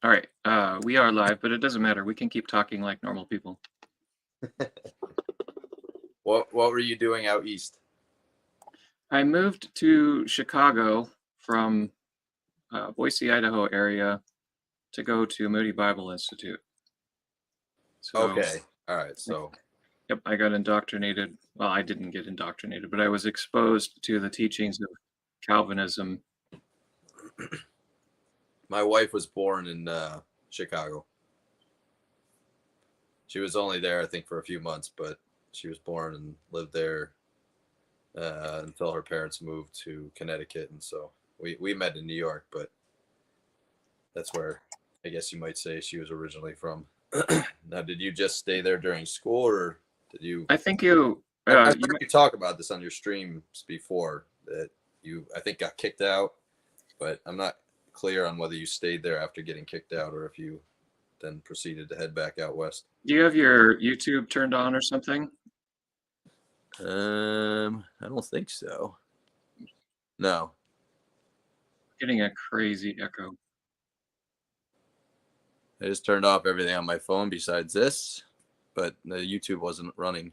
All right, we are live, but it doesn't matter. We can keep talking like normal people. What were you doing out east? I moved to Chicago from Boise, Idaho area to go to Moody Bible Institute. So, Okay, all right. So, yep, I got indoctrinated. Well, I didn't get indoctrinated, but I was exposed to the teachings of Calvinism. my wife was born in Chicago. She was only there, I think, for a few months, but she was born and lived there until her parents moved to Connecticut, and so we met in New York, but that's where I guess you might say she was originally from. Now, did you just stay there during school, or did you? I think you. I've heard you talk about this on your streams before, that you, I think, got kicked out, but I'm not clear on whether you stayed there after getting kicked out or if you then proceeded to head back out west. Do you have your YouTube turned on or something? I don't think so. No. Getting a crazy echo. I just turned off everything on my phone besides this, but the YouTube wasn't running.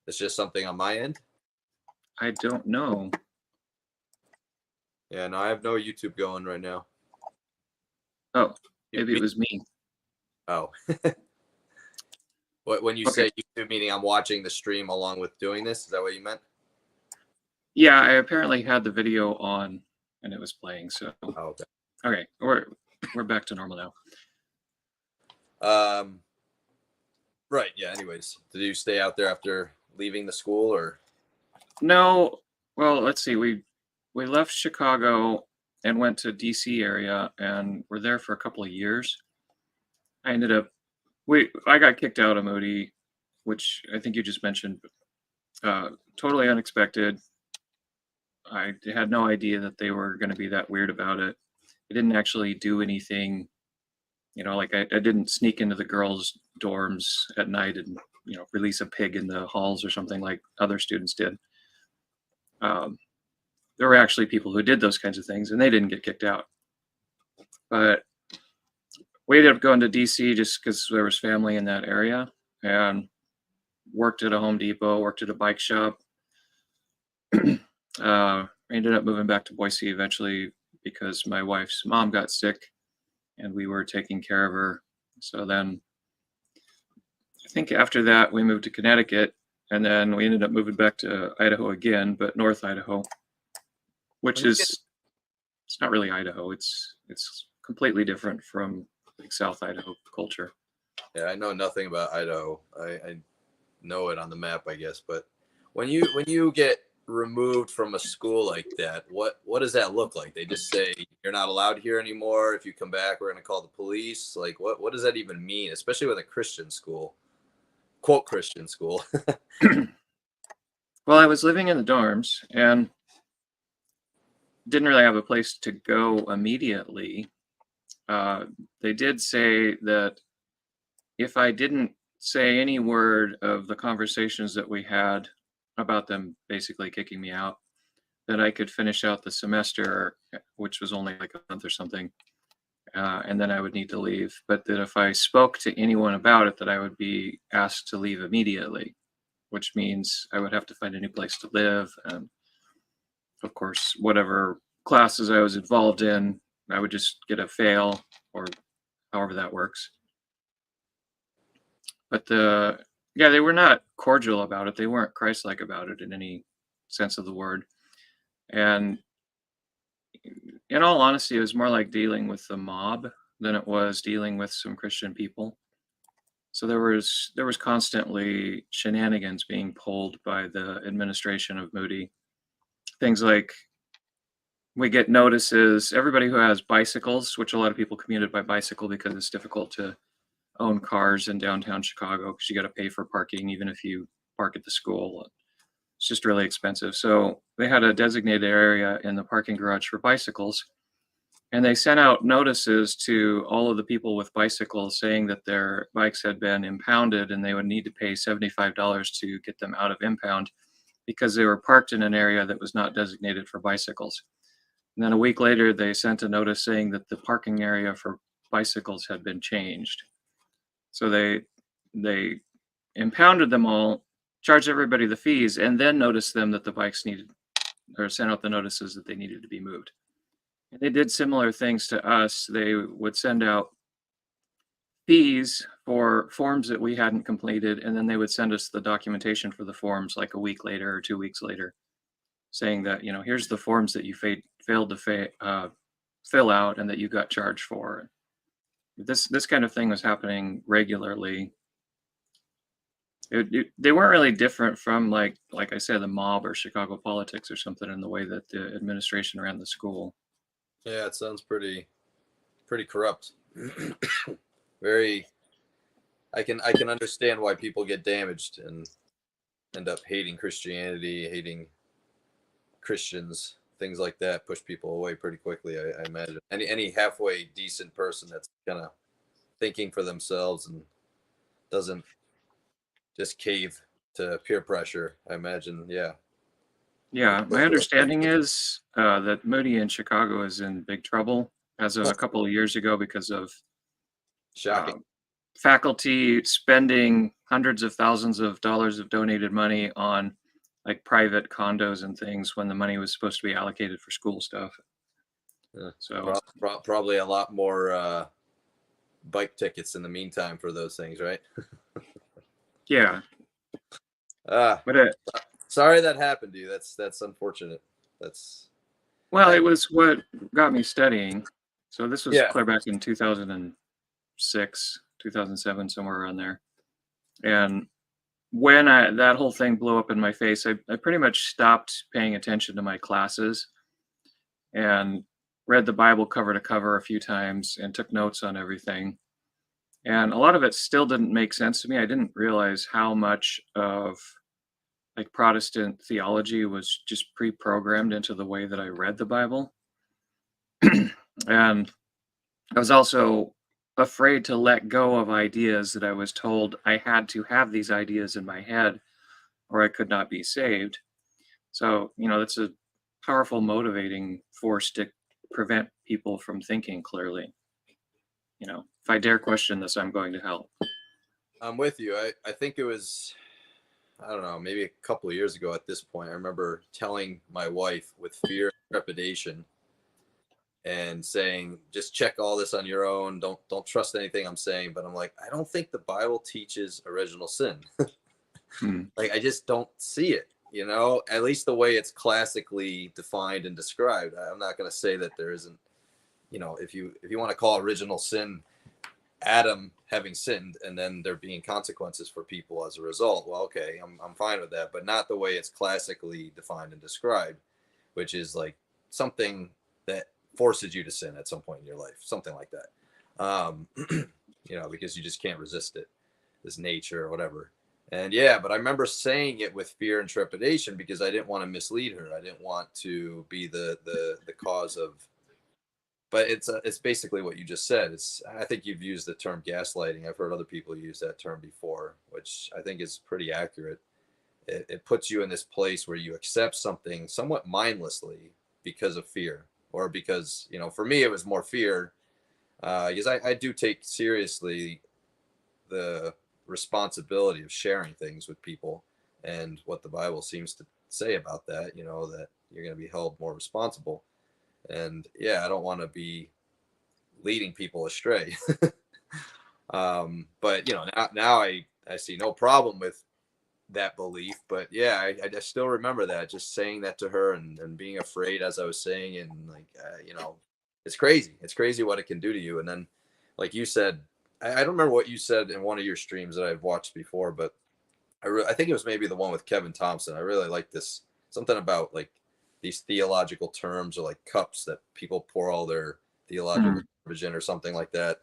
It's just something on my end? I don't know. Yeah, no, I have no YouTube going right now. Oh, maybe it was me. Oh. When you say YouTube, meaning I'm watching the stream along with doing this? Is that what you meant? Yeah, I apparently had the video on and it was playing, so. Oh, okay. Okay, we're back to normal now. Right, yeah, anyways. Did you stay out there after leaving the school, or? No. Well, let's see. We left Chicago and went to DC area and were there for a couple of years. I ended up I got kicked out of Moody, which I think you just mentioned. Totally unexpected. I had no idea that they were going to be that weird about it. I didn't actually do anything, like I didn't sneak into the girls' dorms at night and, release a pig in the halls or something like other students did. There were actually people who did those kinds of things and they didn't get kicked out. But we ended up going to DC just because there was family in that area, and worked at a Home Depot, worked at a bike shop. Ended up moving back to Boise eventually because my wife's mom got sick and we were taking care of her. So then I think after that we moved to Connecticut, and then we ended up moving back to Idaho again, but North Idaho, which is, it's not really Idaho. It's completely different from like South Idaho culture. Yeah, I know nothing about Idaho. I know it on the map, I guess. But when you get removed from a school like that, what does that look like? They just say you're not allowed here anymore. If you come back, we're going to call the police. Like, what does that even mean? Especially with a Christian school, quote Christian school. Well, I was living in the dorms and didn't really have a place to go immediately. They did say that if I didn't say any word of the conversations that we had about them basically kicking me out, that I could finish out the semester, which was only like a month or something, and then I would need to leave. But that if I spoke to anyone about it, that I would be asked to leave immediately, which means I would have to find a new place to live. And of course, whatever classes I was involved in, I would just get a fail, or however that works. But they were not cordial about it. They weren't Christ-like about it in any sense of the word. And in all honesty, it was more like dealing with the mob than it was dealing with some Christian people. So there was constantly shenanigans being pulled by the administration of Moody. Things like, we get notices, everybody who has bicycles, which a lot of people commuted by bicycle because it's difficult to own cars in downtown Chicago because you got to pay for parking even if you park at the school. It's just really expensive. So they had a designated area in the parking garage for bicycles, and they sent out notices to all of the people with bicycles saying that their bikes had been impounded and they would need to pay $75 to get them out of impound. because they were parked in an area that was not designated for bicycles. And then a week later, they sent a notice saying that the parking area for bicycles had been changed. So they impounded them all, charged everybody the fees, and then noticed them that the bikes needed, or sent out the notices that they needed to be moved. And they did similar things to us. They would send out fees for forms that we hadn't completed, and then they would send us the documentation for the forms like a week later or 2 weeks later, saying that, here's the forms that you failed to fill out and that you got charged for. This kind of thing was happening regularly. They weren't really different from like I said, the mob or Chicago politics or something in the way that the administration ran the school. Yeah, it sounds pretty corrupt. Very. I can understand why people get damaged and end up hating Christianity, hating Christians, things like that. Push people away pretty quickly. I imagine any halfway decent person that's kind of thinking for themselves and doesn't just cave to peer pressure. I imagine, yeah. Yeah, my understanding is that Moody in Chicago is in big trouble as of a couple of years ago because of Shocking. faculty spending hundreds of thousands of dollars of donated money on like private condos and things when the money was supposed to be allocated for school stuff. Yeah. So probably a lot more bike tickets in the meantime for those things, right? yeah. But sorry that happened to you. That's unfortunate. It was what got me studying. So this was clear back in 2006, 2007, somewhere around there. And when that whole thing blew up in my face, I pretty much stopped paying attention to my classes and read the Bible cover to cover a few times and took notes on everything. And a lot of it still didn't make sense to me. I didn't realize how much of like Protestant theology was just pre-programmed into the way that I read the Bible. And I was also afraid to let go of ideas that I was told I had to have these ideas in my head or I could not be saved. So, that's a powerful motivating force to prevent people from thinking clearly. If I dare question this, I'm going to hell. I'm with you. I think it was, I don't know, maybe a couple of years ago at this point, I remember telling my wife with fear and trepidation and saying, just check all this on your own. Don't trust anything I'm saying. But I'm like, I don't think the Bible teaches original sin. Like, I just don't see it, at least the way it's classically defined and described. I'm not going to say that there isn't, if you want to call original sin Adam having sinned and then there being consequences for people as a result. Well, okay, I'm fine with that, but not the way it's classically defined and described, which is like something that forces you to sin at some point in your life, something like that. Because you just can't resist it, this nature or whatever. And but I remember saying it with fear and trepidation because I didn't want to mislead her. I didn't want to be the cause of. But it's basically what you just said. I think you've used the term gaslighting. I've heard other people use that term before, which I think is pretty accurate. It puts you in this place where you accept something somewhat mindlessly because of fear, or because, for me, it was more fear because I do take seriously the responsibility of sharing things with people and what the Bible seems to say about that, that you're going to be held more responsible. And I don't want to be leading people astray. But now I see no problem with that belief. But I still remember that, just saying that to her and being afraid as I was saying, and like it's crazy. It's crazy what it can do to you. And then, like you said, I don't remember what you said in one of your streams that I've watched before, but I think it was maybe the one with Kevin Thompson. I really like this, something about like these theological terms or like cups that people pour all their theological garbage in or something like that.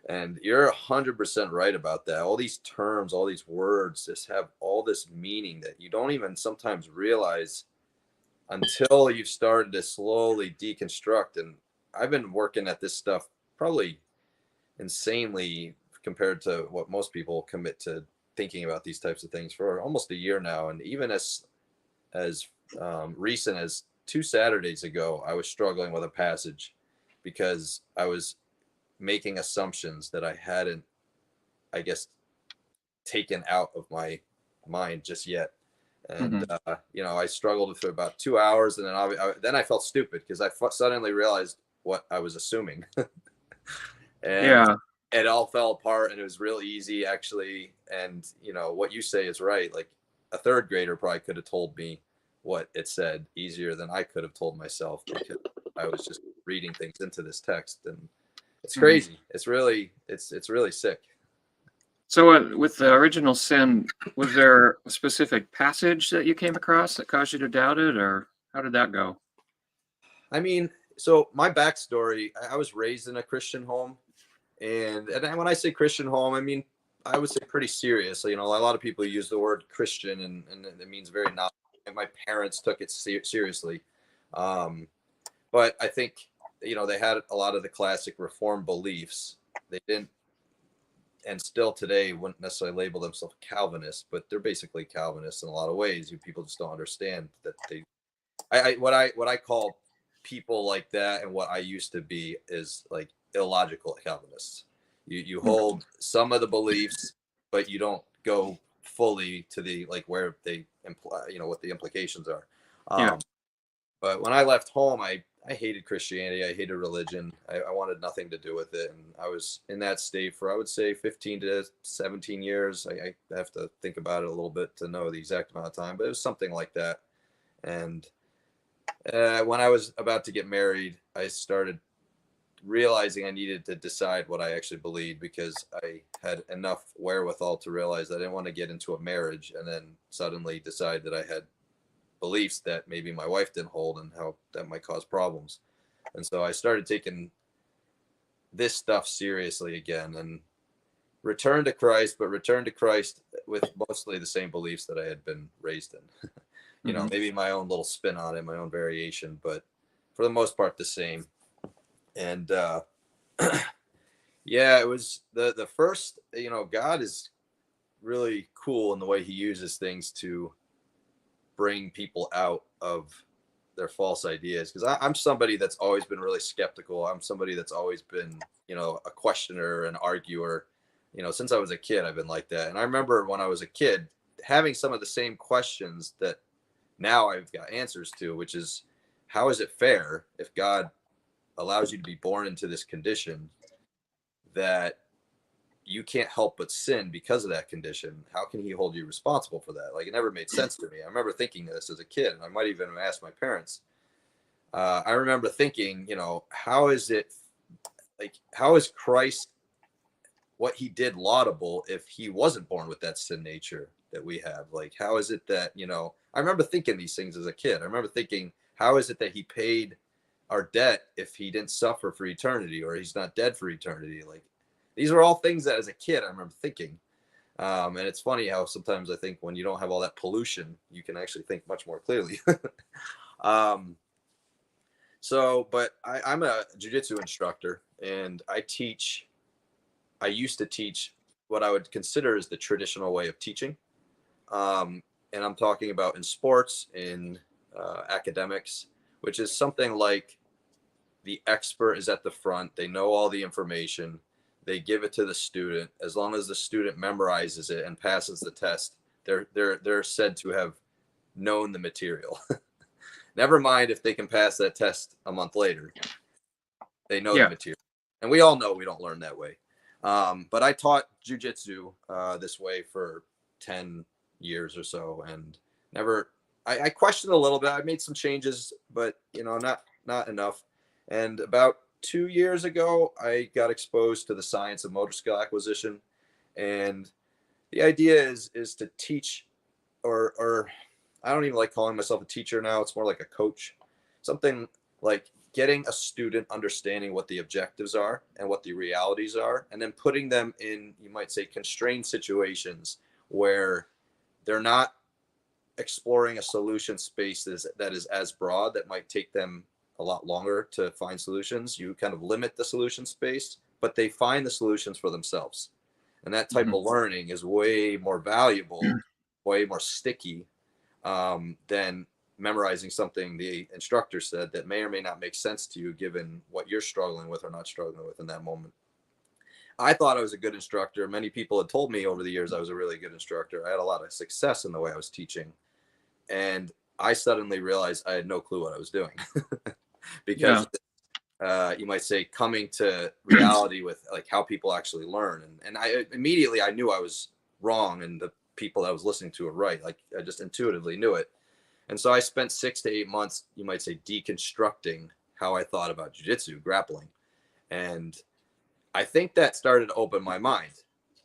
And you're 100% right about that. All these terms, all these words just have all this meaning that you don't even sometimes realize until you've started to slowly deconstruct. And I've been working at this stuff probably insanely compared to what most people commit to thinking about these types of things for almost a year now. And even as as recent as 2 Saturdays ago, I was struggling with a passage because I was making assumptions that I hadn't, I guess, taken out of my mind just yet. And, Hmm. I struggled for about 2 hours, and then I felt stupid because I suddenly realized what I was assuming. And Yeah. it all fell apart, and it was real easy, actually. And, what you say is right. Like, a third grader probably could have told me what it said easier than I could have told myself, because I was just reading things into this text. And it's Hmm. crazy. It's really sick. So with the original sin, was there a specific passage that you came across that caused you to doubt it, or how did that go? I mean, so my backstory, I was raised in a Christian home. And when I say Christian home, I mean, I would say pretty serious. A lot of people use the word Christian, and it means very not. And my parents took it seriously. Um, but I think, they had a lot of the classic Reform beliefs. They didn't, and still today wouldn't necessarily label themselves Calvinists, but they're basically Calvinists in a lot of ways. People just don't understand that what I call people like that, and what I used to be, is like illogical Calvinists. You Hmm. hold some of the beliefs, but you don't go fully to the, like, where they imply, what the implications are. Yeah. But when I left home, I hated Christianity. I hated religion. I wanted nothing to do with it. And I was in that state for, I would say, 15 to 17 years. I have to think about it a little bit to know the exact amount of time, but it was something like that. And when I was about to get married, I started realizing I needed to decide what I actually believed, because I had enough wherewithal to realize that I didn't want to get into a marriage and then suddenly decide that I had beliefs that maybe my wife didn't hold, and how that might cause problems. And so I started taking this stuff seriously again, and returned to Christ, but returned to Christ with mostly the same beliefs that I had been raised in. Hmm. Maybe my own little spin on it, my own variation, but for the most part the same. And yeah, it was the first. God is really cool in the way he uses things to bring people out of their false ideas. Because I'm somebody that's always been really skeptical. I'm somebody that's always been, a questioner, an arguer. Since I was a kid, I've been like that. And I remember when I was a kid having some of the same questions that now I've got answers to, which is, how is it fair if God allows you to be born into this condition that you can't help but sin because of that condition? How can he hold you responsible for that? Like, it never made sense to me. I remember thinking this as a kid, and I might even have asked my parents. I remember thinking, how is it, like, how is Christ, what he did, laudable if he wasn't born with that sin nature that we have? Like, how is it that, I remember thinking these things as a kid. I remember thinking, how is it that he paid our debt if he didn't suffer for eternity, or he's not dead for eternity? Like, these are all things that as a kid I remember thinking. And it's funny how sometimes I think when you don't have all that pollution, you can actually think much more clearly. um, but I'm a jiu-jitsu instructor, and I used to teach what I would consider as the traditional way of teaching. And I'm talking about in sports, in academics, which is something like the expert is at the front. They know all the information. They give it to the student. As long as the student memorizes it and passes the test, they're said to have known the material. Never mind if they can pass that test a month later. They know the Yeah. material. And we all know we don't learn that way. But I taught jujitsu this way for 10 years or so, and never. I questioned a little bit. I made some changes, but not enough. And about 2 years ago, I got exposed to the science of motor skill acquisition, and the idea is to teach, or I don't even like calling myself a teacher now. It's more like a coach, something like getting a student understanding what the objectives are and what the realities are, and then putting them in, you might say, constrained situations where they're not exploring a solution space that is as broad, that might take them a lot longer to find solutions. You kind of limit the solution space, but they find the solutions for themselves. And that type Hmm. of learning is way more valuable, way more sticky, than memorizing something the instructor said that may or may not make sense to you given what you're struggling with or not struggling with in that moment. I thought I was a good instructor. Many people had told me over the years I was a really good instructor. I had a lot of success in the way I was teaching. And I suddenly realized I had no clue what I was doing because you might say coming to reality with like how people actually learn. And I immediately, I knew I was wrong and the people I was listening to were right. Like I just intuitively knew it. And so I spent 6 to 8 months, you might say, deconstructing how I thought about jiu-jitsu, grappling. And I think that started to open my mind.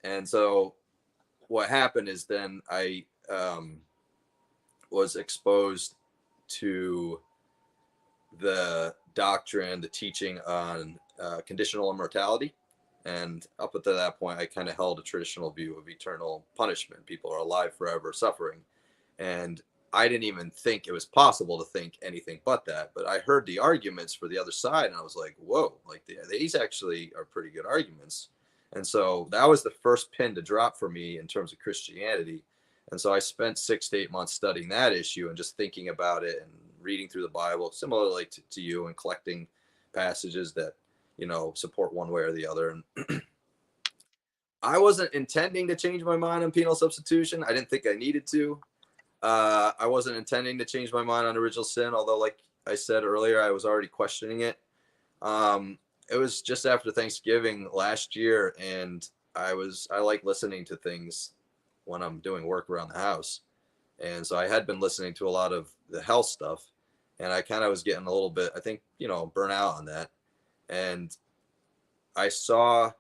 And so what happened is then I was exposed to the doctrine, the teaching on conditional immortality. And up until that point, I kind of held a traditional view of eternal punishment. People are alive forever, suffering. And I didn't even think it was possible to think anything but that. But I heard the arguments for the other side, and I was like, whoa, like these actually are pretty good arguments. And so that was the first pin to drop for me in terms of Christianity. And so I spent 6 to 8 months studying that issue and just thinking about it and reading through the Bible, similarly to you, and collecting passages that, you know, support one way or the other. And I wasn't intending to change my mind on penal substitution. I didn't think I needed to. I wasn't intending to change my mind on original sin, although, like I said earlier, I was already questioning it. It was just after Thanksgiving last year, and I like listening to things when I'm doing work around the house. And so I had been listening to a lot of the health stuff, and I kind of was getting a little bit, I think, you know, burnt out on that. And I saw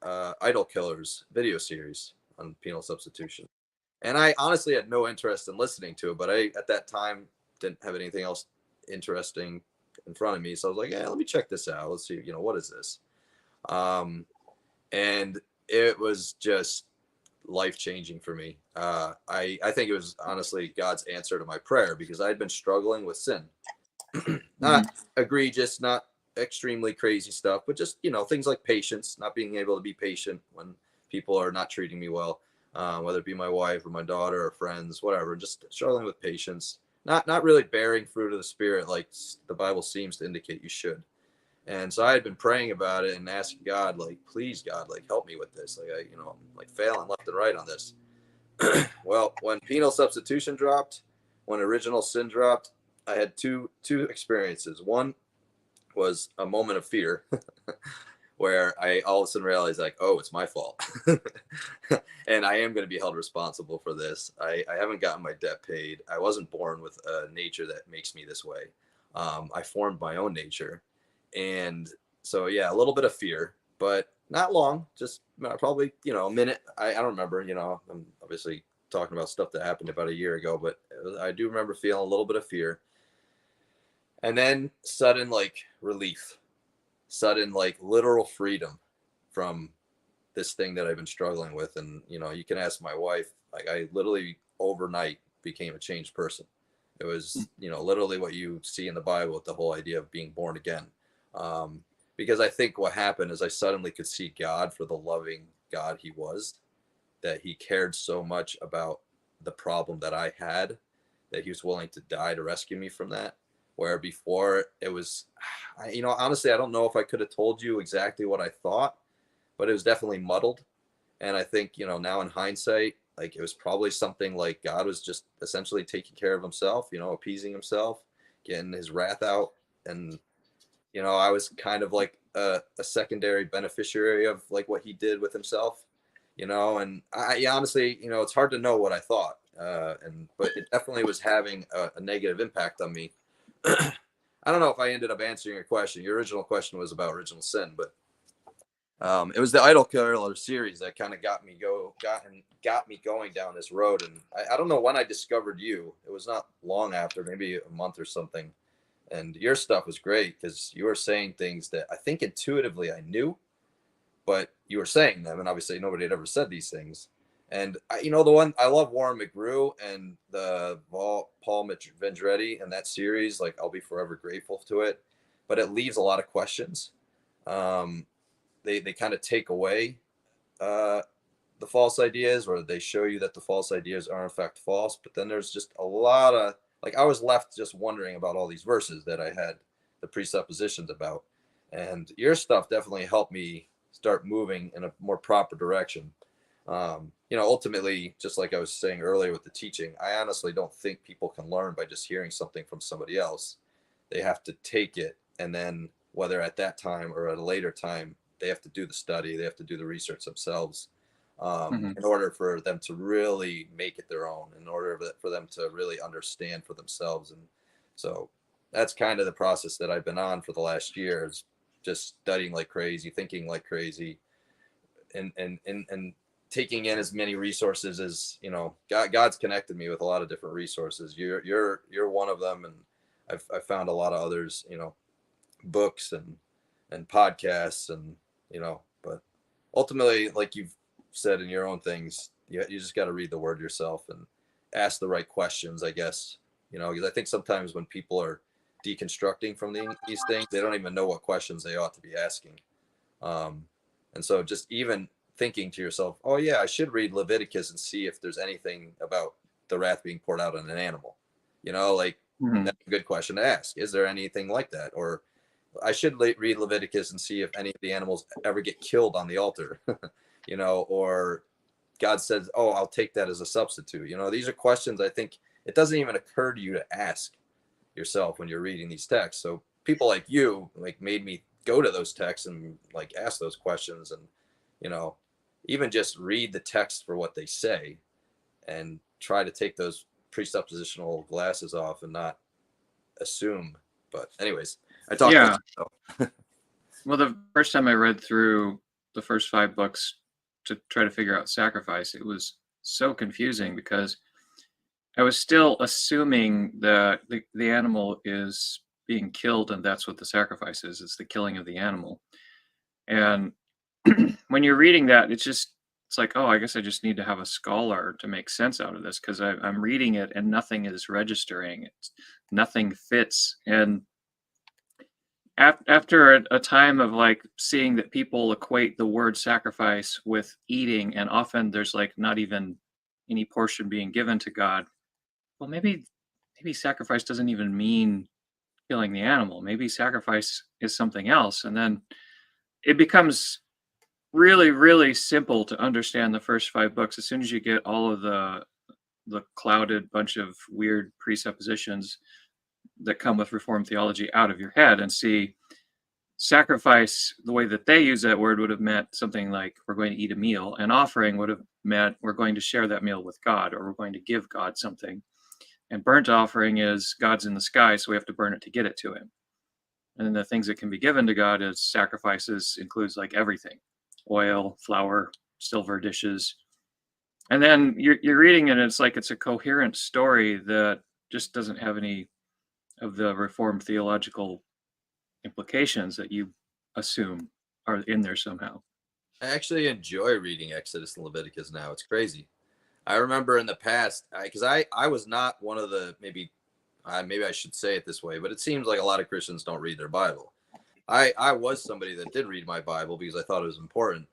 Idol Killer's video series on penal substitution. And I honestly had no interest in listening to it, but I, at that time, didn't have anything else interesting in front of me. So I was like, yeah, let me check this out. Let's see, you know, what is this? And it was just life-changing for me. I think it was honestly God's answer to my prayer, because I had been struggling with sin. Not egregious, not extremely crazy stuff, but just, you know, things like patience, not being able to be patient when people are not treating me well. Whether it be my wife or my daughter or friends, whatever, just struggling with patience, not really bearing fruit of the Spirit like the Bible seems to indicate you should. And so I had been praying about it and asking God, like, please, God, like, help me with this. Like, I'm like failing left and right on this. Well, when penal substitution dropped, when original sin dropped, I had two experiences. One was a moment of fear where I all of a sudden realized, like, oh, it's my fault. And I am going to be held responsible for this. I haven't gotten my debt paid. I wasn't born with a nature that makes me this way. I formed my own nature. And so, yeah, a little bit of fear, but not long, just probably, you know, a minute. I don't remember, you know, I'm obviously talking about stuff that happened about a year ago, but I do remember feeling a little bit of fear. And then sudden, like, relief, sudden, like, literal freedom from this thing that I've been struggling with. And, you know, you can ask my wife, like, I literally overnight became a changed person. It was, you know, literally what you see in the Bible with the whole idea of being born again. Because I think what happened is I suddenly could see God for the loving God he was, that he cared so much about the problem that I had, that he was willing to die to rescue me from that. Where before it was, you know, honestly, I don't know if I could have told you exactly what I thought, but it was definitely muddled. And I think, you know, now in hindsight, like, it was probably something like God was just essentially taking care of himself, you know, appeasing himself, getting his wrath out. And, you know, I was kind of like a secondary beneficiary of like what he did with himself, you know. And I honestly, you know, it's hard to know what I thought. But it definitely was having a negative impact on me. I don't know if I ended up answering your question. Your original question was about original sin, but it was the Idol Killer series that kind of got me going down this road. And I don't know when I discovered you. It was not long after, maybe a month or something. And your stuff was great because you were saying things that I think intuitively I knew, but you were saying them, and obviously nobody had ever said these things. And you know, the one I love, Warren McGrew and the Paul Vendretti and that series. Like, I'll be forever grateful to it, but it leaves a lot of questions. They kind of take away the false ideas, or they show you that the false ideas are in fact false. But then there's just a lot of, like, I was left just wondering about all these verses that I had the presuppositions about. And your stuff definitely helped me start moving in a more proper direction. Ultimately, just like I was saying earlier with the teaching, I honestly don't think people can learn by just hearing something from somebody else. They have to take it, and then whether at that time or at a later time, they have to do the study, they have to do the research themselves, Hmm. in order for them to really make it their own, in order for them to really understand for themselves. And so that's kind of the process that I've been on for the last year, is just studying like crazy, thinking like crazy, and taking in as many resources as, God's connected me with a lot of different resources. You're one of them, and I've found a lot of others, books and podcasts, and but ultimately, like you've said in your own things, you just got to read the word yourself and ask the right questions, I guess. Because I think sometimes when people are deconstructing from these things, they don't even know what questions they ought to be asking. um, and so just even thinking to yourself, oh yeah, I should read Leviticus and see if there's anything about the wrath being poured out on an animal, like, Hmm. that's a good question to ask. Is there anything like that? Or I should read Leviticus and see if any of the animals ever get killed on the altar, or God says, oh, I'll take that as a substitute. These are questions I think it doesn't even occur to you to ask yourself when you're reading these texts. So people like you, like, made me go to those texts and like ask those questions, and, you know, even just read the text for what they say and try to take those presuppositional glasses off and not assume. But anyways, I talked much. Yeah. Well, the first time I read through the first 5 books to try to figure out sacrifice, it was so confusing because I was still assuming that the animal is being killed and that's what the sacrifice is. It's the killing of the animal. And when you're reading that, it's like, oh, I guess I just need to have a scholar to make sense out of this because I'm reading it and nothing is registering. Nothing fits. And after a time of like seeing that people equate the word sacrifice with eating, and often there's like not even any portion being given to God. Well, maybe sacrifice doesn't even mean killing the animal. Maybe sacrifice is something else. And then it becomes really, really simple to understand the first 5 books as soon as you get all of the clouded bunch of weird presuppositions that come with Reformed theology out of your head and see sacrifice. The way that they use that word would have meant something like we're going to eat a meal, and offering would have meant we're going to share that meal with God, or we're going to give God something. And burnt offering is God's in the sky, so we have to burn it to get it to him. And then the things that can be given to God as sacrifices includes like everything: oil, flour, silver dishes. And then you're reading it, and it's like it's a coherent story that just doesn't have any of the Reformed theological implications that you assume are in there somehow. I actually enjoy reading Exodus and Leviticus now. It's crazy. I remember in the past, because I was not one of the, maybe I should say it this way, but it seems like a lot of Christians don't read their Bible. I was somebody that did read my Bible because I thought it was important,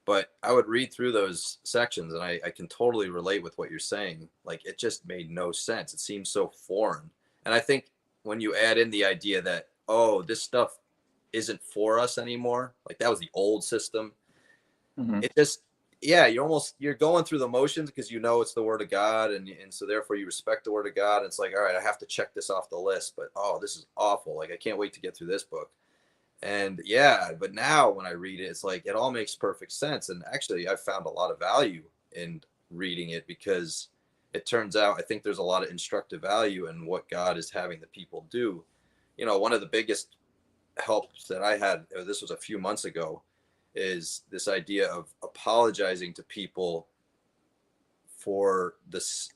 but I would read through those sections, and I can totally relate with what you're saying. Like, it just made no sense. It seems so foreign. And I think when you add in the idea that, oh, this stuff isn't for us anymore, like that was the old system, Mm-hmm. it just, yeah, you're going through the motions because it's the word of God, and so therefore you respect the word of God. And it's like, all right, I have to check this off the list, but oh, this is awful. Like, I can't wait to get through this book. And yeah, but now when I read it, it's like it all makes perfect sense. And actually, I've found a lot of value in reading it, because it turns out I think there's a lot of instructive value in what God is having the people do. One of the biggest helps that I had, this was a few months ago, is this idea of apologizing to people for this,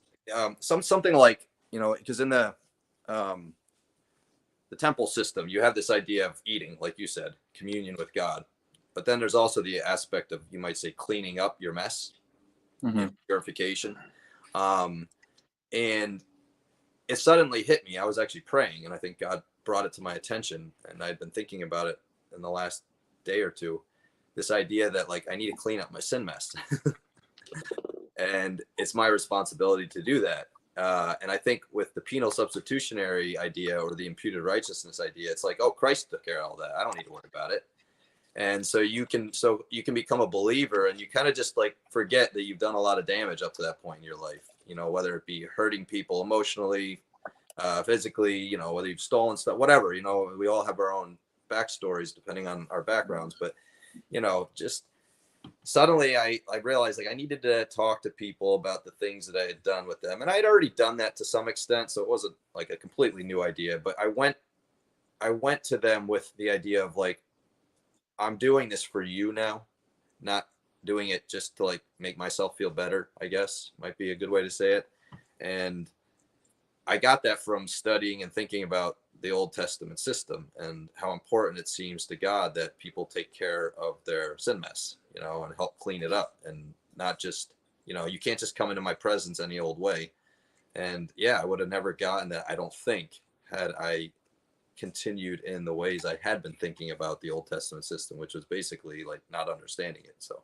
something like, because in the temple system, you have this idea of eating, like you said, communion with God. But then there's also the aspect of, you might say, cleaning up your mess, Mm-hmm. purification. And it suddenly hit me. I was actually praying, and I think God brought it to my attention, and I'd been thinking about it in the last day or two. This idea that, like, I need to clean up my sin mess. And it's my responsibility to do that. And I think with the penal substitutionary idea or the imputed righteousness idea, it's like, oh, Christ took care of all that. I don't need to worry about it. And so you can become a believer, and you kind of just like forget that you've done a lot of damage up to that point in your life, you know, whether it be hurting people emotionally, physically, you know, whether you've stolen stuff, whatever, you know, we all have our own backstories depending on our backgrounds. But, you know, just suddenly I realized like I needed to talk to people about the things that I had done with them. And I had already done that to some extent, so it wasn't like a completely new idea, but I went to them with the idea of like, I'm doing this for you now, not doing it just to like make myself feel better, I guess might be a good way to say it. And I got that from studying and thinking about the Old Testament system and how important it seems to God that people take care of their sin mess, you know, and help clean it up, and not just, you know, you can't just come into my presence any old way. And yeah, I would have never gotten that, I don't think, had I continued in the ways I had been thinking about the Old Testament system, which was basically like not understanding it. So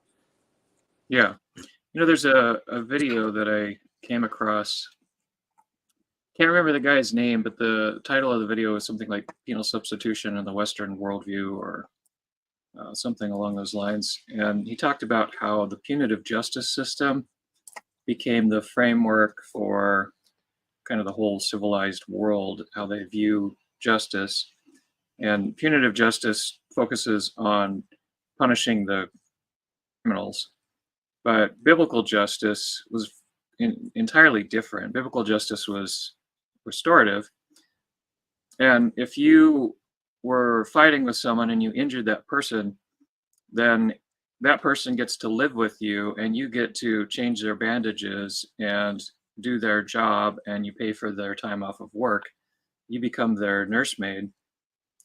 Yeah. You know, there's a video that I came across. Can't remember the guy's name, but the title of the video is something like Penal Substitution in the Western Worldview, or something along those lines. And he talked about how the punitive justice system became the framework for kind of the whole civilized world, how they view justice. And punitive justice focuses on punishing the criminals, but biblical justice was entirely different. Biblical justice was restorative. And if you were fighting with someone and you injured that person, then that person gets to live with you, and you get to change their bandages and do their job, and you pay for their time off of work. You become their nursemaid.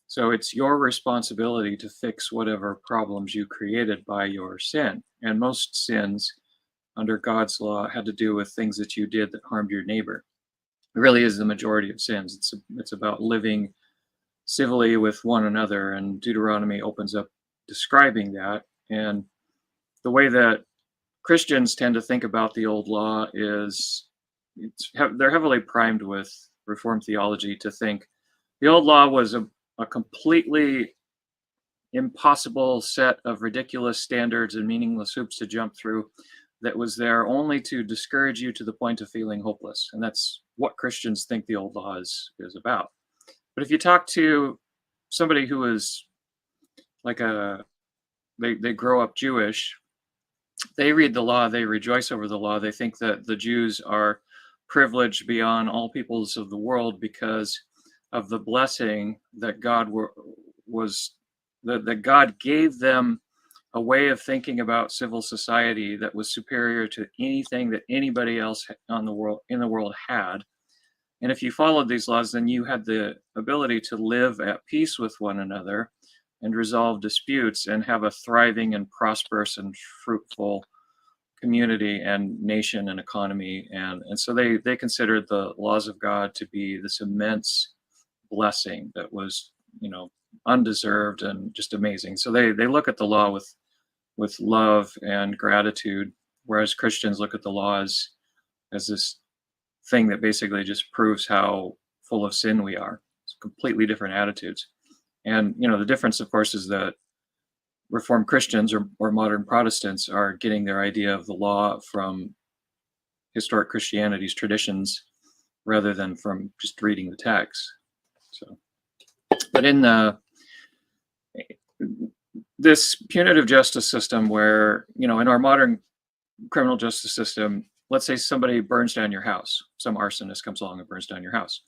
So it's your responsibility to fix whatever problems you created by your sin. And most sins under God's law had to do with things that you did that harmed your neighbor. It really is the majority of sins. It's about living civilly with one another, and Deuteronomy opens up describing that. And the way that Christians tend to think about the old law is they're heavily primed with Reformed theology to think the old law was a completely impossible set of ridiculous standards and meaningless hoops to jump through that was there only to discourage you to the point of feeling hopeless. And that's what Christians think the old law is about. But if you talk to somebody who is like they grow up Jewish, they read the law, they rejoice over the law, they think that the Jews are privileged beyond all peoples of the world because of the blessing that God that God gave them a way of thinking about civil society that was superior to anything that anybody else in the world had. And if you followed these laws, then you had the ability to live at peace with one another and resolve disputes and have a thriving and prosperous and fruitful community and nation and economy. And so they considered the laws of God to be this immense blessing that was, you know, undeserved and just amazing. So they look at the law with love and gratitude, whereas Christians look at the law as this thing that basically just proves how full of sin we are. It's completely different attitudes. And, you know, the difference, of course, is that Reformed Christians or modern Protestants are getting their idea of the law from historic Christianity's traditions rather than from just reading the text. So, but in this punitive justice system where, you know, in our modern criminal justice system, let's say somebody burns down your house, some arsonist comes along and burns down your house.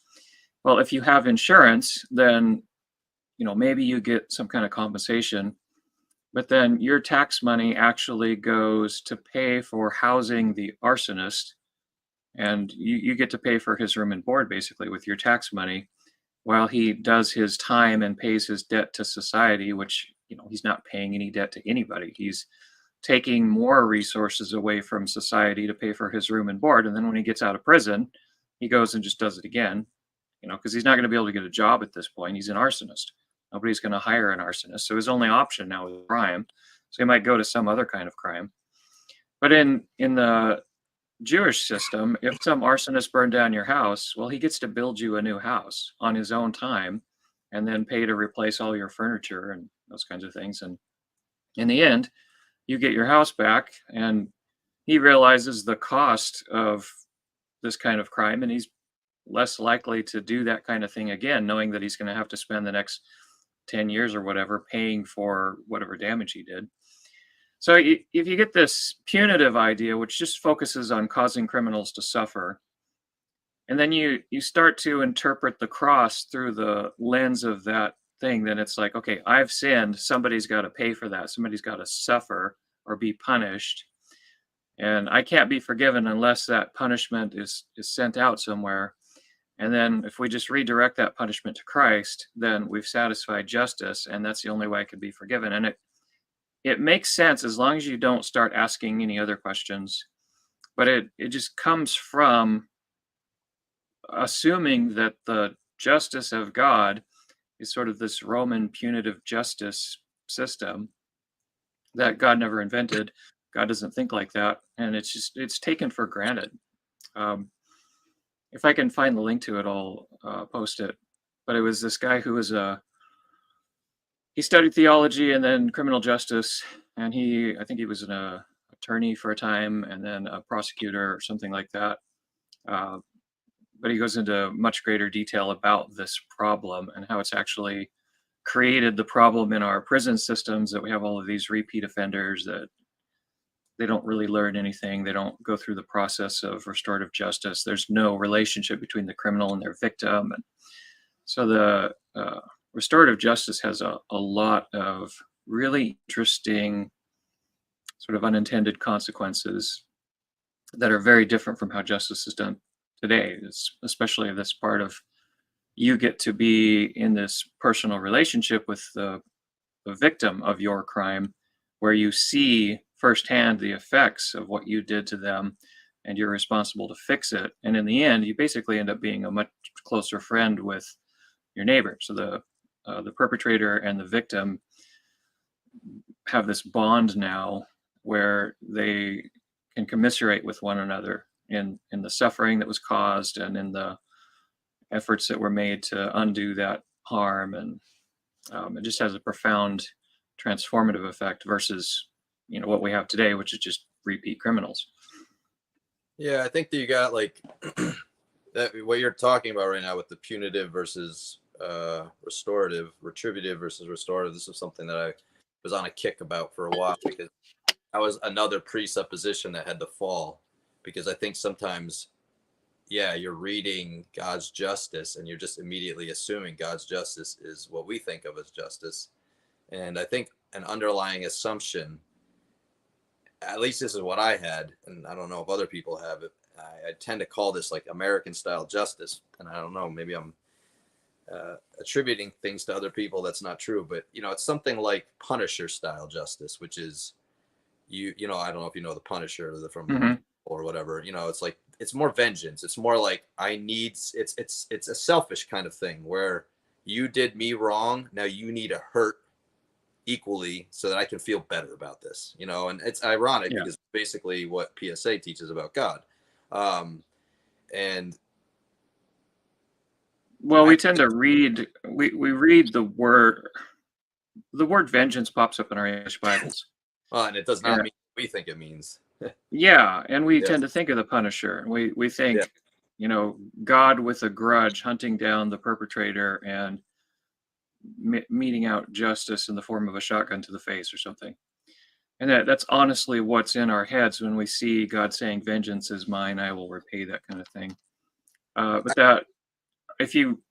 Well, if you have insurance, then, you know, maybe you get some kind of compensation, but then your tax money actually goes to pay for housing the arsonist, and you get to pay for his room and board basically with your tax money while he does his time and pays his debt to society, which, you know, he's not paying any debt to anybody. He's taking more resources away from society to pay for his room and board. And then when he gets out of prison, he goes and just does it again, you know, because he's not going to be able to get a job at this point. He's an arsonist. Nobody's going to hire an arsonist. So his only option now is crime. So he might go to some other kind of crime. But in the Jewish system, if some arsonist burned down your house, well, he gets to build you a new house on his own time and then pay to replace all your furniture and those kinds of things. And in the end, you get your house back, and he realizes the cost of this kind of crime, and he's less likely to do that kind of thing again, knowing that he's going to have to spend the next 10 years or whatever paying for whatever damage he did. So if you get this punitive idea, which just focuses on causing criminals to suffer, and then you start to interpret the cross through the lens of that thing, then it's like, okay, I've sinned. Somebody's got to pay for that. Somebody's got to suffer or be punished. And I can't be forgiven unless that punishment is sent out somewhere. And then if we just redirect that punishment to Christ, then we've satisfied justice, and that's the only way I could be forgiven. And it makes sense as long as you don't start asking any other questions. But it just comes from assuming that the justice of God is sort of this Roman punitive justice system that God never invented. God doesn't think like that, and it's taken for granted. If I can find the link to it, I'll post it. But it was this guy who was he studied theology and then criminal justice, and I think he was an attorney for a time and then a prosecutor or something like that. But he goes into much greater detail about this problem and how it's actually created the problem in our prison systems, that we have all of these repeat offenders that they don't really learn anything. They don't go through the process of restorative justice. There's no relationship between the criminal and their victim. And so the restorative justice has a lot of really interesting sort of unintended consequences that are very different from how justice is done today. It's especially this part of you get to be in this personal relationship with the victim of your crime, where you see firsthand the effects of what you did to them, and you're responsible to fix it. And in the end, you basically end up being a much closer friend with your neighbor. So the perpetrator and the victim have this bond now where they can commiserate with one another in the suffering that was caused and in the efforts that were made to undo that harm. And it just has a profound transformative effect versus what we have today, which is just repeat criminals. Yeah, I think that you got like that what you're talking about right now with the punitive versus restorative, retributive versus restorative. This is something that I was on a kick about for a while, because that was another presupposition that had to fall. Because I think sometimes, yeah, you're reading God's justice and you're just immediately assuming God's justice is what we think of as justice. And I think an underlying assumption, at least this is what I had, and I don't know if other people have it, I tend to call this like American style justice. And I don't know, maybe I'm attributing things to other people that's not true, but it's something like Punisher style justice, which is I don't know if you know the Punisher from or whatever. It's like it's more vengeance. It's more like it's a selfish kind of thing where you did me wrong, now you need to hurt equally so that I can feel better about this. And it's ironic because basically what PSA teaches about God. And well, we tend to read we read the word vengeance pops up in our English Bibles. And it does not mean what we think it means. Yeah, and we tend to think of the Punisher. We think, God with a grudge hunting down the perpetrator and meting out justice in the form of a shotgun to the face or something. And that's honestly what's in our heads when we see God saying, "Vengeance is mine, I will repay," that kind of thing. But that, if you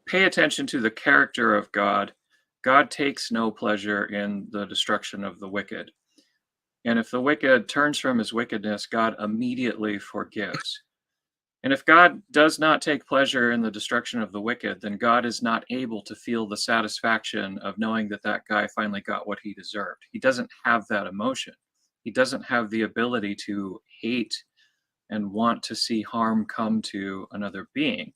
pay attention to the character of God, God takes no pleasure in the destruction of the wicked. And if the wicked turns from his wickedness, God immediately forgives. And if God does not take pleasure in the destruction of the wicked, then God is not able to feel the satisfaction of knowing that that guy finally got what he deserved. He doesn't have that emotion. He doesn't have the ability to hate and want to see harm come to another being.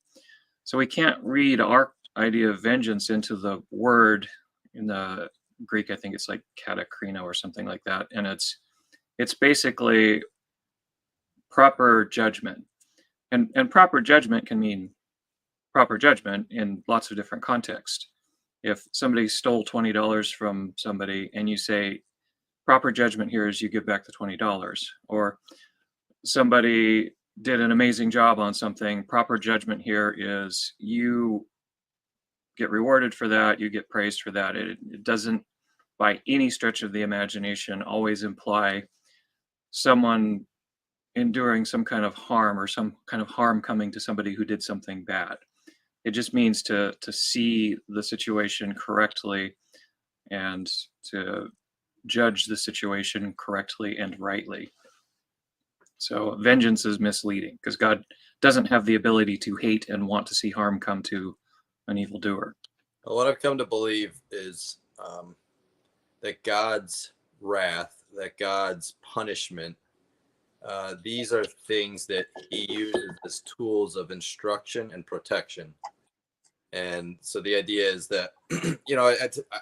So we can't read our idea of vengeance into the word in the Greek. I think it's like katakrino or something like that. And It's basically proper judgment. And proper judgment can mean proper judgment in lots of different contexts. If somebody stole $20 from somebody and you say, proper judgment here is you give back the $20, or somebody did an amazing job on something, proper judgment here is you get rewarded for that, you get praised for that. It doesn't, by any stretch of the imagination, always imply someone enduring some kind of harm or some kind of harm coming to somebody who did something bad. It just means to see the situation correctly and to judge the situation correctly and rightly. So vengeance is misleading because God doesn't have the ability to hate and want to see harm come to an evildoer. Well, what I've come to believe is that God's wrath, that God's punishment, these are things that he uses as tools of instruction and protection. And so the idea is that,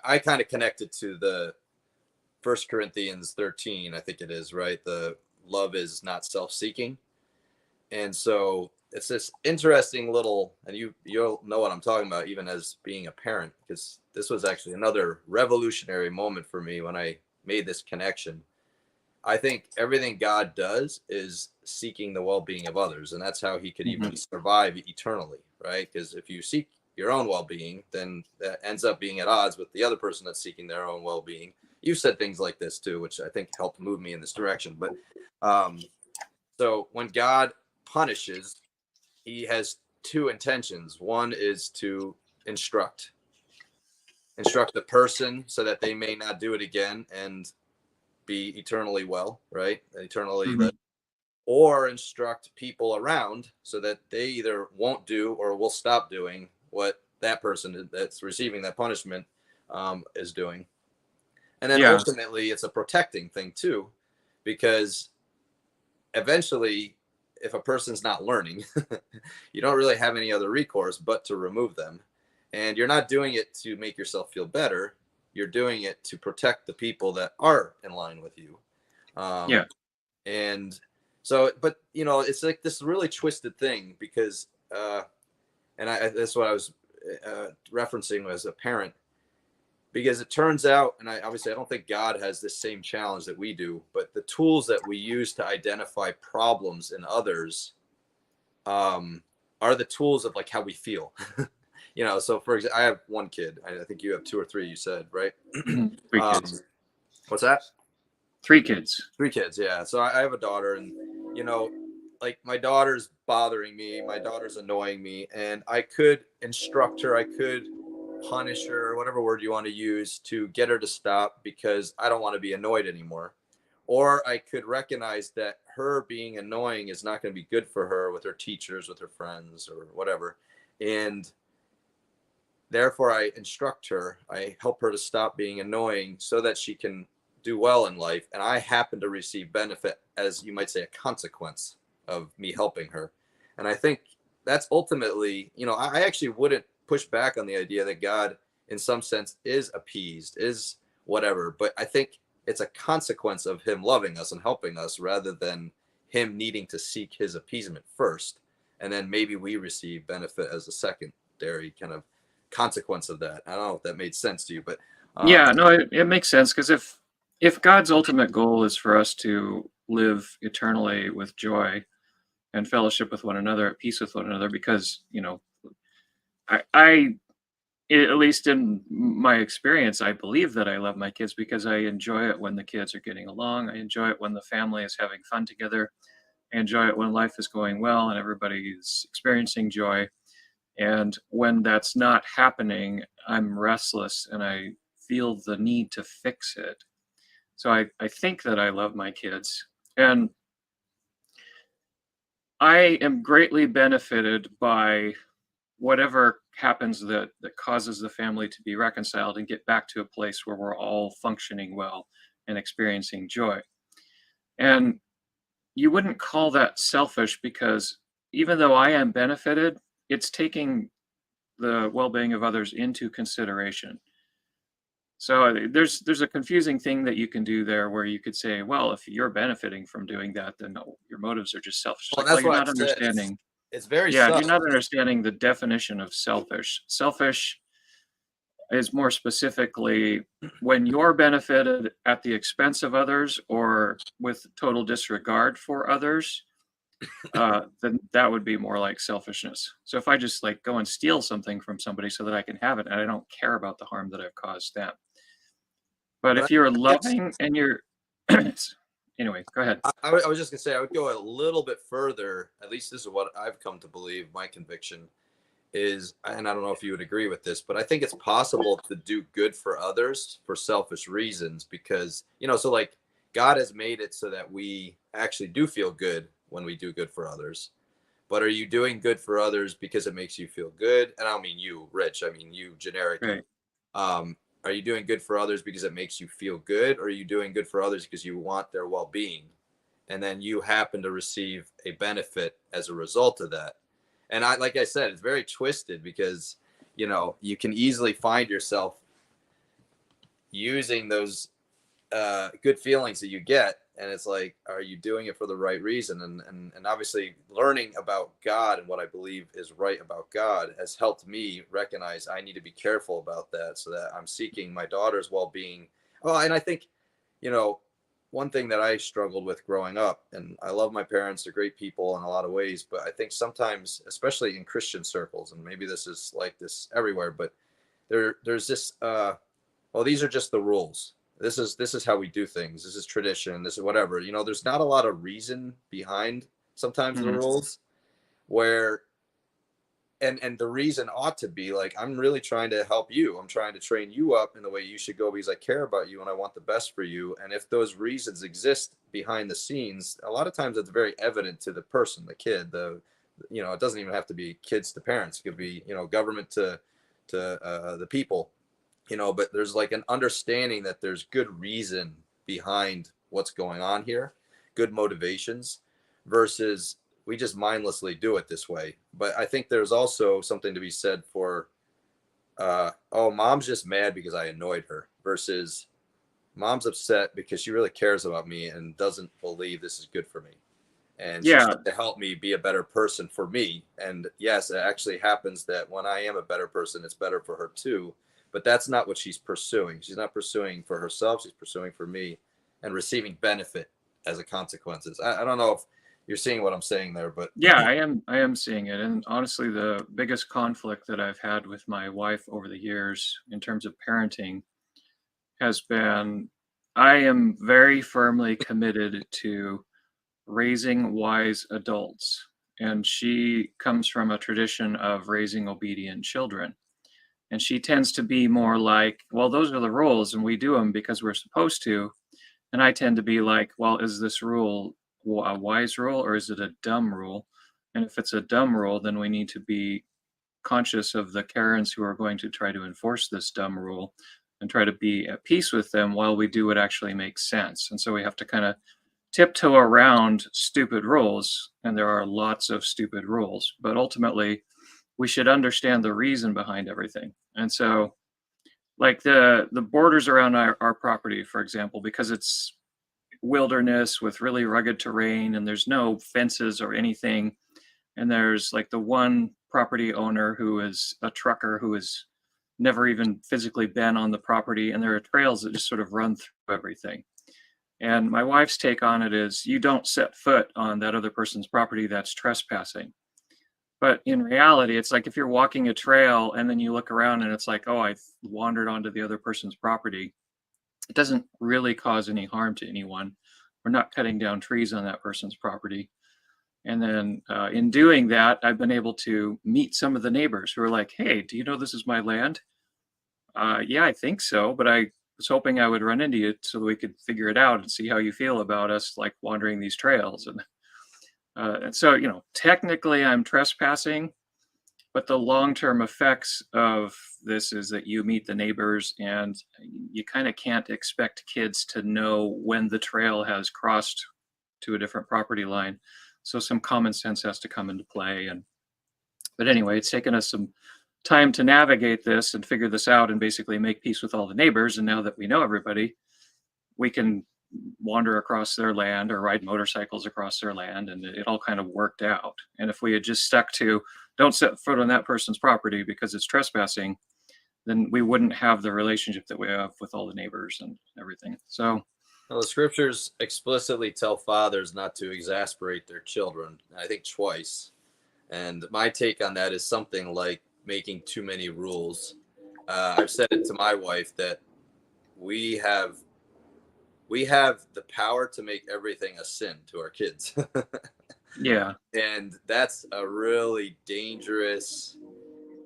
I kind of connected to the 1 Corinthians 13, I think it is, right? The love is not self-seeking. And so it's this interesting little, and you'll know what I'm talking about, even as being a parent, because this was actually another revolutionary moment for me when I made this connection. I think everything God does is seeking the well-being of others, and that's how he could even survive eternally, right? Because if you seek your own well-being, then that ends up being at odds with the other person that's seeking their own well-being. You've said things like this too, which I think helped move me in this direction. But so when God punishes, he has two intentions. One is to instruct the person so that they may not do it again and be eternally well, right? Eternally, or instruct people around so that they either won't do or will stop doing what that person that's receiving that punishment is doing. And then ultimately it's a protecting thing too, because eventually if a person's not learning, you don't really have any other recourse but to remove them. And you're not doing it to make yourself feel better. You're doing it to protect the people that are in line with you. And so, but it's like this really twisted thing because, that's what I was referencing as a parent, because it turns out, and I don't think God has the same challenge that we do, but the tools that we use to identify problems in others are the tools of like how we feel. So for example, I have one kid. I think you have two or three, you said, right? 3 kids. What's that? 3 kids. 3 kids, yeah. So I have a daughter, and like my daughter's bothering me, my daughter's annoying me, and I could instruct her, I could punish her, whatever word you want to use, to get her to stop because I don't want to be annoyed anymore. Or I could recognize that her being annoying is not going to be good for her with her teachers, with her friends, or whatever. And therefore I instruct her, I help her to stop being annoying so that she can do well in life. And I happen to receive benefit, as you might say, a consequence of me helping her. And I think that's ultimately, I actually wouldn't push back on the idea that God in some sense is appeased, is whatever, but I think it's a consequence of him loving us and helping us rather than him needing to seek his appeasement first, and then maybe we receive benefit as a secondary kind of consequence of that. I don't know if that made sense to you, but it makes sense, because if God's ultimate goal is for us to live eternally with joy and fellowship with one another, at peace with one another, because I at least in my experience, I believe that I love my kids because I enjoy it when the kids are getting along. I enjoy it when the family is having fun together. I enjoy it when life is going well and everybody is experiencing joy. And when that's not happening, I'm restless and I feel the need to fix it. So I think that I love my kids. And I am greatly benefited by whatever happens that causes the family to be reconciled and get back to a place where we're all functioning well and experiencing joy. And you wouldn't call that selfish, because even though I am benefited, it's taking the well-being of others into consideration. So there's a confusing thing that you can do there where you could say, well, if you're benefiting from doing that, then no, your motives are just selfish. It's Well, like, well, that's you're what not I've said. understanding. It's very Yeah, you're subtle. not understanding the definition of selfish. Selfish is more specifically when you're benefited at the expense of others or with total disregard for others, then that would be more like selfishness. So if I just like go and steal something from somebody so that I can have it, and I don't care about the harm that I've caused them. But But if you're I guess loving and you're anyway, go ahead. I was just gonna say I would go a little bit further. At least this is what I've come to believe. My conviction is, and I don't know if you would agree with this, but I think it's possible to do good for others for selfish reasons because, so like God has made it so that we actually do feel good when we do good for others. But are you doing good for others because it makes you feel good? And I don't mean you, Rich. I mean you generically. Right. Are you doing good for others because it makes you feel good? Or are you doing good for others because you want their well-being? And then you happen to receive a benefit as a result of that. And like I said, it's very twisted because, you can easily find yourself using those good feelings that you get. And it's like, are you doing it for the right reason? And obviously learning about God and what I believe is right about God has helped me recognize I need to be careful about that so that I'm seeking my daughter's well-being. Oh, and I think, one thing that I struggled with growing up, and I love my parents, they're great people in a lot of ways, but I think sometimes, especially in Christian circles, and maybe this is like this everywhere, but there's this, well, these are just the rules. This is how we do things. This is tradition. This is whatever. There's not a lot of reason behind sometimes the Mhm. rules where and the reason ought to be like, I'm really trying to help you. I'm trying to train you up in the way you should go because I care about you and I want the best for you. And if those reasons exist behind the scenes, a lot of times it's very evident to the person, the kid, it doesn't even have to be kids to parents. It could be, government to the people, but there's like an understanding that there's good reason behind what's going on here, good motivations versus we just mindlessly do it this way. But I think there's also something to be said for, oh, mom's just mad because I annoyed her versus mom's upset because she really cares about me and doesn't believe this is good for me. And she's Yeah, trying to help me be a better person for me. And yes, it actually happens that when I am a better person, it's better for her too. But that's not what she's pursuing. She's not pursuing for herself. She's pursuing for me and receiving benefit as a consequences. I don't know if you're seeing what I'm saying there, but yeah, I am seeing it. And honestly, the biggest conflict that I've had with my wife over the years in terms of parenting has been I am very firmly committed to raising wise adults. And she comes from a tradition of raising obedient children. And she tends to be more like, well, those are the rules and we do them because we're supposed to. And I tend to be like, well, is this rule a wise rule or is it a dumb rule? And if it's a dumb rule, then we need to be conscious of the Karens who are going to try to enforce this dumb rule and try to be at peace with them while we do what actually makes sense. And so we have to kind of tiptoe around stupid rules. And there are lots of stupid rules, but ultimately, we should understand the reason behind everything. And so like the borders around our property, for example, because it's wilderness with really rugged terrain and there's no fences or anything. And there's like the one property owner who is a trucker who has never even physically been on the property. And there are trails that just sort of run through everything. And my wife's take on it is you don't set foot on that other person's property that's trespassing. But in reality, it's like if you're walking a trail and then you look around and it's like, oh, I've wandered onto the other person's property. It doesn't really cause any harm to anyone. We're not cutting down trees on that person's property. And then in doing that, I've been able to meet some of the neighbors who are like, hey, do you know this is my land? Yeah, I think so. But I was hoping I would run into you so that we could figure it out and see how you feel about us like wandering these trails. And so, technically I'm trespassing, but the long-term effects of this is that you meet the neighbors and you kind of can't expect kids to know when the trail has crossed to a different property line. So some common sense has to come into play. But anyway, it's taken us some time to navigate this and figure this out and basically make peace with all the neighbors. And now that we know everybody, we can wander across their land or ride motorcycles across their land, and it all kind of worked out. And if we had just stuck to don't set foot on that person's property because it's trespassing, then we wouldn't have the relationship that we have with all the neighbors and everything. So well, the scriptures explicitly tell fathers not to exasperate their children, I think twice. And my take on that is something like making too many rules. I've said it to my wife that we have the power to make everything a sin to our kids. yeah, And that's a really dangerous,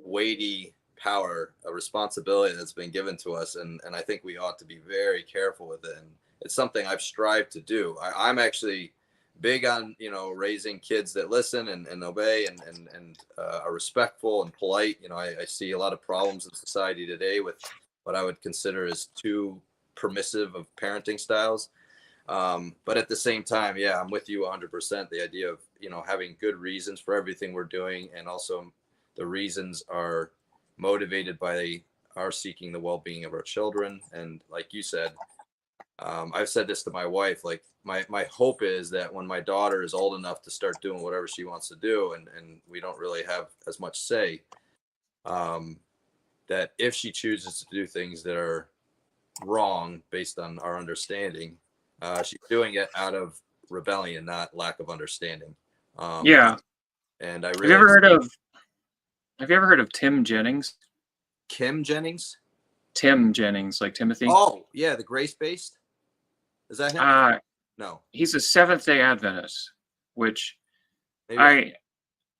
weighty power, a responsibility that's been given to us. And I think we ought to be very careful with it. And it's something I've strived to do. I'm actually big on, raising kids that listen and obey and are respectful and polite. I see a lot of problems in society today with what I would consider as too permissive of parenting styles. But at the same time, yeah, I'm with you 100%. The idea of, having good reasons for everything we're doing. And also the reasons are motivated by our seeking the well-being of our children. And like you said, I've said this to my wife, like my hope is that when my daughter is old enough to start doing whatever she wants to do, and we don't really have as much say, that if she chooses to do things that are wrong based on our understanding, she's doing it out of rebellion, not lack of understanding. yeah. And I Have really you ever heard of Tim Jennings? Kim Jennings? Tim Jennings, like Timothy. Oh, yeah, the grace-based. Is that him? No. He's a Seventh-day Adventist, which Maybe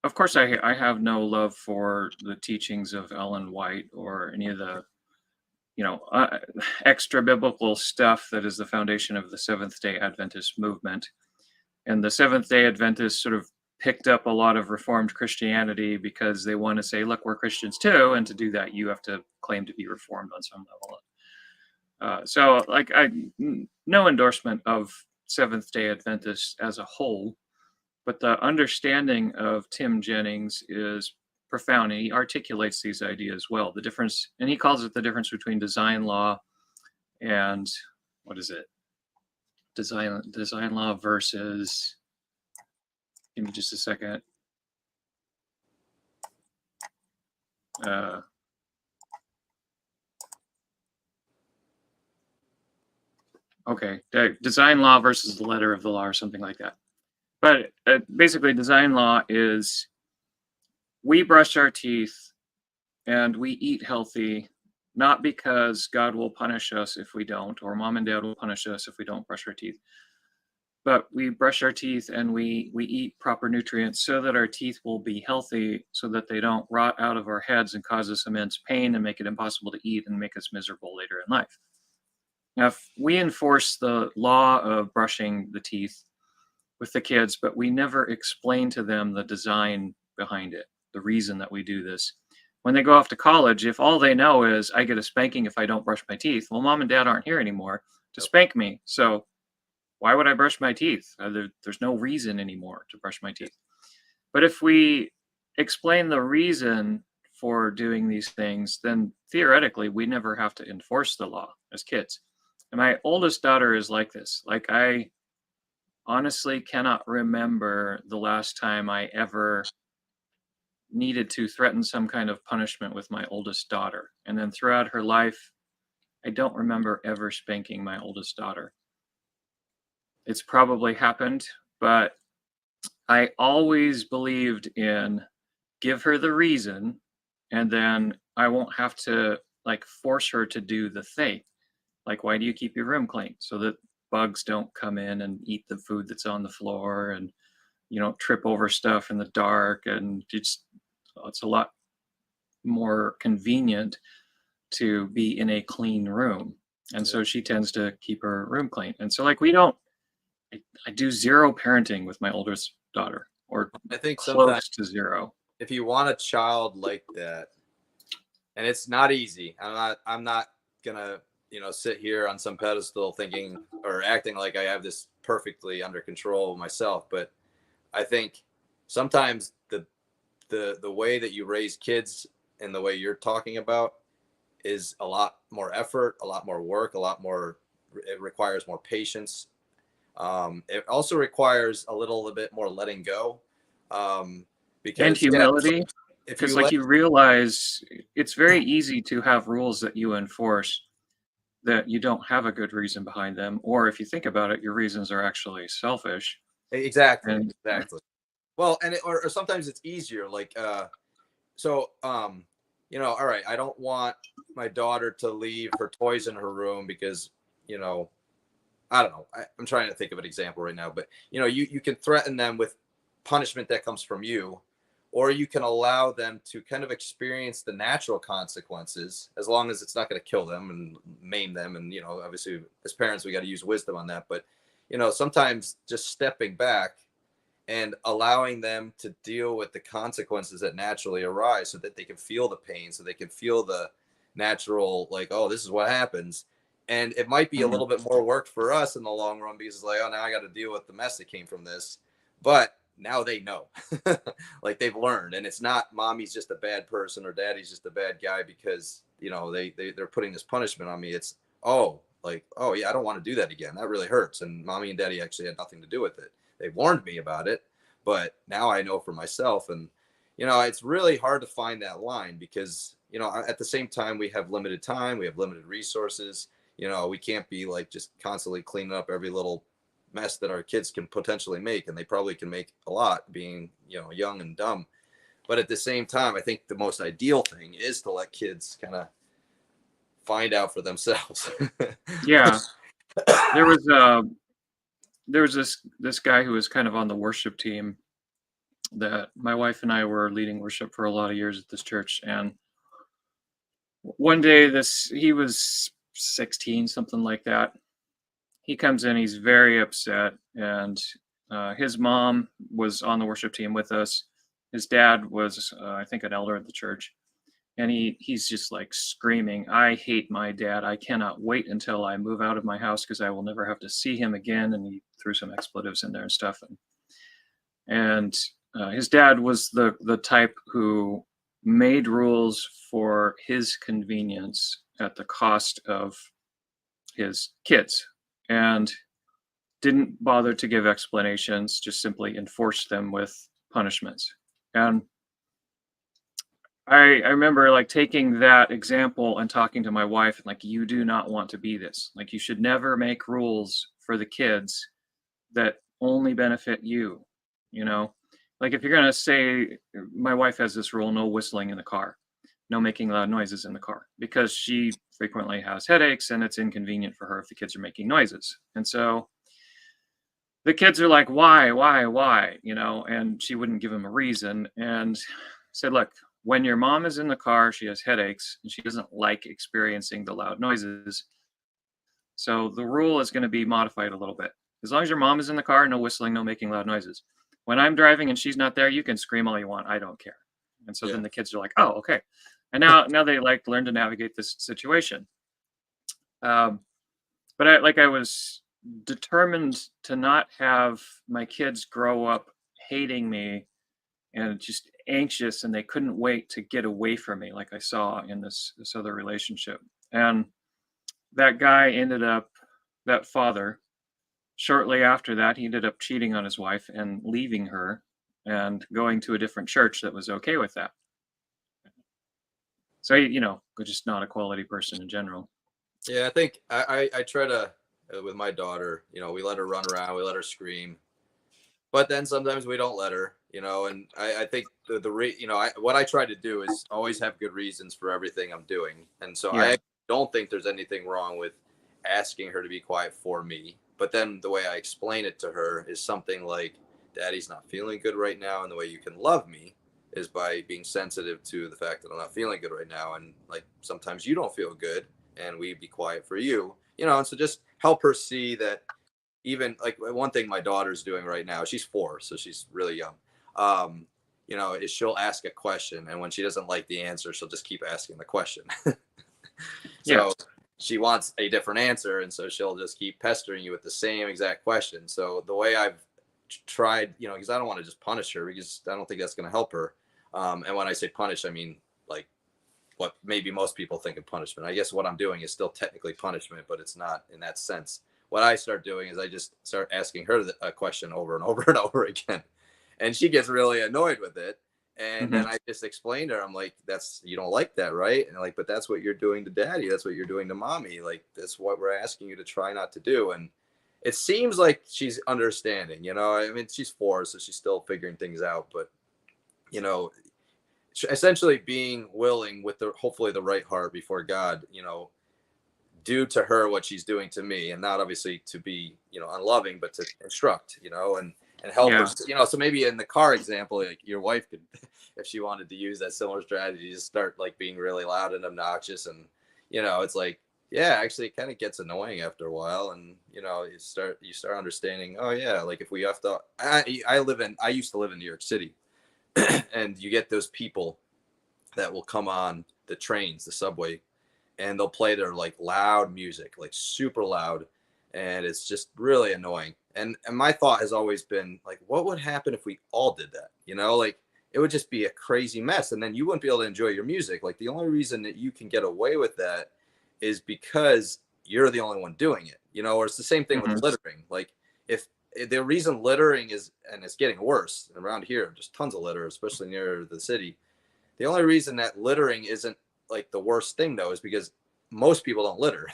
of course, I have no love for the teachings of Ellen White or any of the, extra biblical stuff that is the foundation of the Seventh-day Adventist movement. And the Seventh-day Adventists sort of picked up a lot of Reformed Christianity because they want to say, look, we're Christians too. And to do that, you have to claim to be Reformed on some level. So no endorsement of Seventh-day Adventists as a whole, but the understanding of Tim Jennings is profound. And he articulates these ideas well. The difference, and he calls it the difference between design law and what is it? Design law versus, give me just a second. Okay, design law versus the letter of the law or something like that. But basically, design law is we brush our teeth and we eat healthy, not because God will punish us if we don't, or mom and dad will punish us if we don't brush our teeth. But we brush our teeth and we eat proper nutrients so that our teeth will be healthy, so that they don't rot out of our heads and cause us immense pain and make it impossible to eat and make us miserable later in life. Now, if we enforce the law of brushing the teeth with the kids, but we never explain to them the design behind it, the reason that we do this, when they go off to college, if all they know is I get a spanking if I don't brush my teeth, well, mom and dad aren't here anymore to spank me. So why would I brush my teeth? There's no reason anymore to brush my teeth. But if we explain the reason for doing these things, then theoretically, we never have to enforce the law as kids. And my oldest daughter is like this. Like, I honestly cannot remember the last time I ever needed to threaten some kind of punishment with my oldest daughter. And then throughout her life, I don't remember ever spanking my oldest daughter. It's probably happened, but I always believed in give her the reason, and then I won't have to force her to do the thing. Like, why do you keep your room clean? So that bugs don't come in and eat the food that's on the floor, and you don't trip over stuff in the dark. And it's a lot more convenient to be in a clean room. And so she tends to keep her room clean. And so I do zero parenting with my oldest daughter, or I think close to zero. If you want a child like that, and it's not easy, I'm not gonna sit here on some pedestal thinking or acting like I have this perfectly under control myself, but I think sometimes the way that you raise kids in the way you're talking about is a lot more effort, a lot more work, it requires more patience. It also requires a little bit more letting go. And Because humility, if because you like let, you realize it's very easy to have rules that you enforce that you don't have a good reason behind them, or if you think about it, your reasons are actually selfish. exactly, And exactly. Well, and or sometimes it's easier. Like, so, all right, I don't want my daughter to leave her toys in her room because, I don't know. I'm trying to think of an example right now, but you can threaten them with punishment that comes from you, or you can allow them to kind of experience the natural consequences, as long as it's not going to kill them and maim them. And, obviously as parents, we got to use wisdom on that. But, sometimes just stepping back and allowing them to deal with the consequences that naturally arise, so that they can feel the pain, so they can feel the natural, like, oh, this is what happens. And it might be a Mhm. little bit more work for us in the long run, because it's like, oh, now I got to deal with the mess that came from this. But now they know, like, they've learned, and it's not mommy's just a bad person or daddy's just a bad guy because, they're putting this punishment on me. It's, oh, like, oh yeah, I don't want to do that again. That really hurts. And mommy and daddy actually had nothing to do with it. They warned me about it, but now I know for myself. And, it's really hard to find that line because, at the same time, we have limited time, we have limited resources. We can't be like just constantly cleaning up every little mess that our kids can potentially make. And they probably can make a lot, being, young and dumb. But at the same time, I think the most ideal thing is to let kids kind of find out for themselves. Yeah, there was this guy who was kind of on the worship team that my wife and I were leading worship for a lot of years at this church. And one day, he was 16, something like that. He comes in, he's very upset, and his mom was on the worship team with us. His dad was, I think, an elder at the church, and he's just like screaming, "I hate my dad. I cannot wait until I move out of my house because I will never have to see him again." And he threw some expletives in there and stuff. And his dad was the type who made rules for his convenience at the cost of his kids, and didn't bother to give explanations, just simply enforced them with punishments. And I remember like taking that example and talking to my wife, and like, you do not want to be this. Like, you should never make rules for the kids that only benefit you, you know? Like, if you're gonna say, my wife has this rule: no whistling in the car, no making loud noises in the car, because she frequently has headaches and it's inconvenient for her if the kids are making noises. And so the kids are like, why, and she wouldn't give him a reason, and said, look, when your mom is in the car, she has headaches and she doesn't like experiencing the loud noises. So the rule is going to be modified a little bit. As long as your mom is in the car, no whistling, no making loud noises. When I'm driving and she's not there, you can scream all you want. I don't care. And so then the kids are like, oh, okay. And now they like learn to navigate this situation. But I was determined to not have my kids grow up hating me and just anxious, and they couldn't wait to get away from me, like I saw in this other relationship. And that guy that father, shortly after that, he ended up cheating on his wife and leaving her and going to a different church that was okay with that. So, just not a quality person in general. Yeah, I think I try to, with my daughter, we let her run around, we let her scream, but then sometimes we don't let her, and I think what I try to do is always have good reasons for everything I'm doing. And so Yeah. I don't think there's anything wrong with asking her to be quiet for me. But then the way I explain it to her is something like, daddy's not feeling good right now. And the way you can love me is by being sensitive to the fact that I'm not feeling good right now. And like, sometimes you don't feel good and we be quiet for you, and so just help her see that. Even like one thing my daughter's doing right now, she's 4, so she's really young. Is she'll ask a question, and when she doesn't like the answer, she'll just keep asking the question. Yeah. So she wants a different answer, and so she'll just keep pestering you with the same exact question. So the way I've tried, because I don't want to just punish her, because I don't think that's going to help her. And when I say punish, I mean like what maybe most people think of punishment. I guess what I'm doing is still technically punishment, but it's not in that sense. What I start doing is I just start asking her a question over and over and over again. And she gets really annoyed with it. And then Mhm. I just explained to her, I'm like, you don't like that, right? And like, but that's what you're doing to daddy. That's what you're doing to mommy. Like, that's what we're asking you to try not to do. And it seems like she's understanding, I mean, she's 4, so she's still figuring things out, but you know, essentially being willing with hopefully the right heart before God, do to her what she's doing to me, and not obviously to be, unloving, but to instruct, and help her, Yeah. so maybe in the car example, like your wife could, if she wanted to use that similar strategy, just start like being really loud and obnoxious. And, it's like, yeah, actually it kind of gets annoying after a while. And, you start understanding, oh yeah, like if we have to, I used to live in New York City, and you get those people that will come on the trains, the subway, and they'll play their like loud music, like super loud, and it's just really annoying. And my thought has always been like, what would happen if we all did that? Like it would just be a crazy mess, and then you wouldn't be able to enjoy your music. Like the only reason that you can get away with that is because you're the only one doing it. Or it's the same thing with Mhm. littering. Like if the reason littering is, and it's getting worse around here, just tons of litter, especially near the city. The only reason that littering isn't like the worst thing though is because most people don't litter.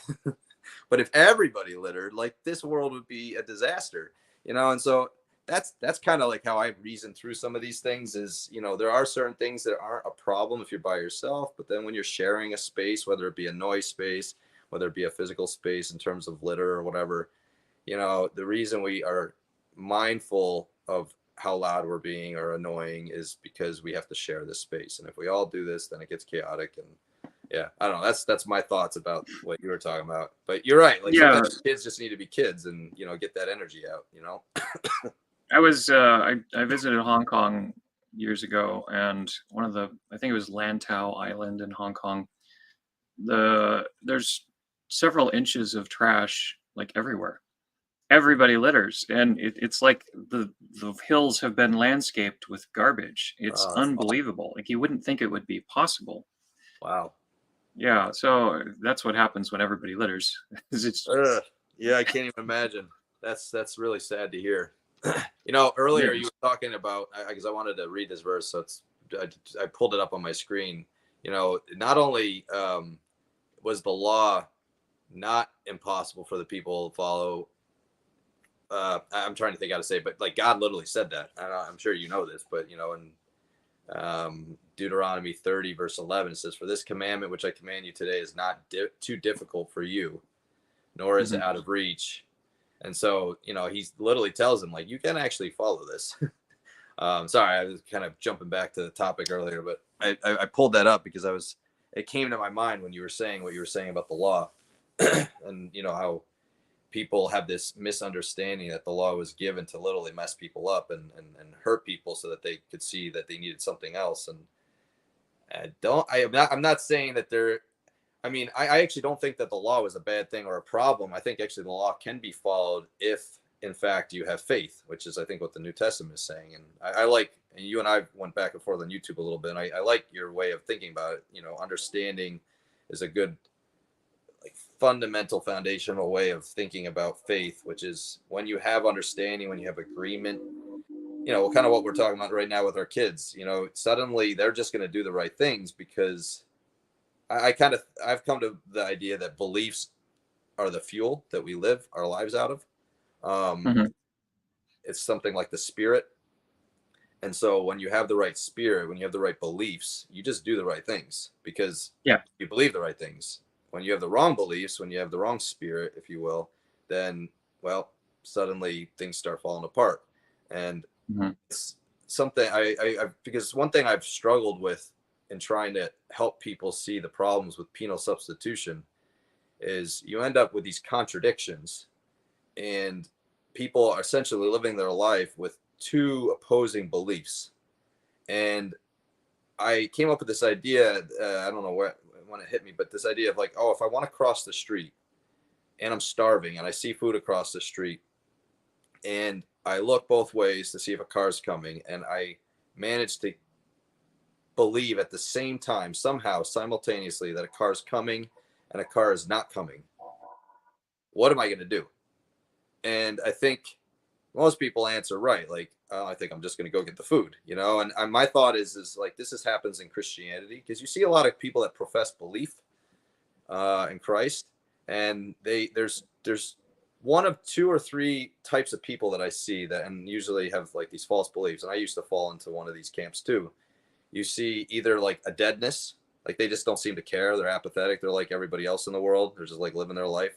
But if everybody littered, like this world would be a disaster, And so that's kind of like how I reason through some of these things is, there are certain things that aren't a problem if you're by yourself, but then when you're sharing a space, whether it be a noise space, whether it be a physical space in terms of litter or whatever, the reason we are mindful of how loud we're being or annoying is because we have to share this space. And if we all do this, then it gets chaotic. And yeah, I don't know. That's my thoughts about what you were talking about. But you're right. Like Yeah. sometimes kids just need to be kids and, get that energy out. I visited Hong Kong years ago, and I think it was Lantau Island in Hong Kong. There's several inches of trash like everywhere. Everybody litters, and it's like the hills have been landscaped with garbage. It's That's awesome. unbelievable. Like you wouldn't think it would be possible. Wow. Yeah, so that's what happens when everybody litters. It's Ugh. Yeah, I can't even imagine. That's really sad to hear. Earlier you it were talking about, because I wanted to read this verse, so I pulled it up on my screen. Not only was the law not impossible for the people to follow. I'm trying to think how to say it, but like God literally said that. I'm sure you know this, but in Deuteronomy 30 verse 11, it says, "For this commandment which I command you today is not too difficult for you, nor is it Mhm. out of reach." And so, he literally tells them like, you can actually follow this. Sorry, I was kind of jumping back to the topic earlier, but I pulled that up because it came to my mind when you were saying what you were saying about the law, and how people have this misunderstanding that the law was given to literally mess people up and hurt people so that they could see that they needed something else. And I'm not saying that I actually don't think that the law was a bad thing or a problem. I think actually the law can be followed if, in fact, you have faith, which is, I think, what the New Testament is saying. And I like, and you and I went back and forth on YouTube a little bit, and I like your way of thinking about it. Understanding is a good, like, fundamental, foundational way of thinking about faith, which is when you have understanding, when you have agreement, kind of what we're talking about right now with our kids, suddenly they're just going to do the right things because I've come to the idea that beliefs are the fuel that we live our lives out of. Um, Mhm. it's something like the spirit. And so when you have the right spirit, when you have the right beliefs, you just do the right things because Yeah. you believe the right things. When you have the wrong beliefs, when you have the wrong spirit, if you will, then, well, suddenly things start falling apart. And Mhm. it's something because one thing I've struggled with in trying to help people see the problems with penal substitution is you end up with these contradictions, and people are essentially living their life with two opposing beliefs. And I came up with this idea, I don't know when it hit me, but this idea of like, oh, if I want to cross the street and I'm starving and I see food across the street and I look both ways to see if a car's coming and I manage to believe at the same time, somehow simultaneously, that a car is coming and a car is not coming, what am I going to do? And I think most people answer right, like, oh, I think I'm just going to go get the food, you know. And my thought is like, this happens in Christianity, because you see a lot of people that profess belief in Christ, and there's one of two or three types of people that I see that, and usually have like these false beliefs, and I used to fall into one of these camps too. You see either like a deadness, like they just don't seem to care, they're apathetic, they're like everybody else in the world, they're just like living their life,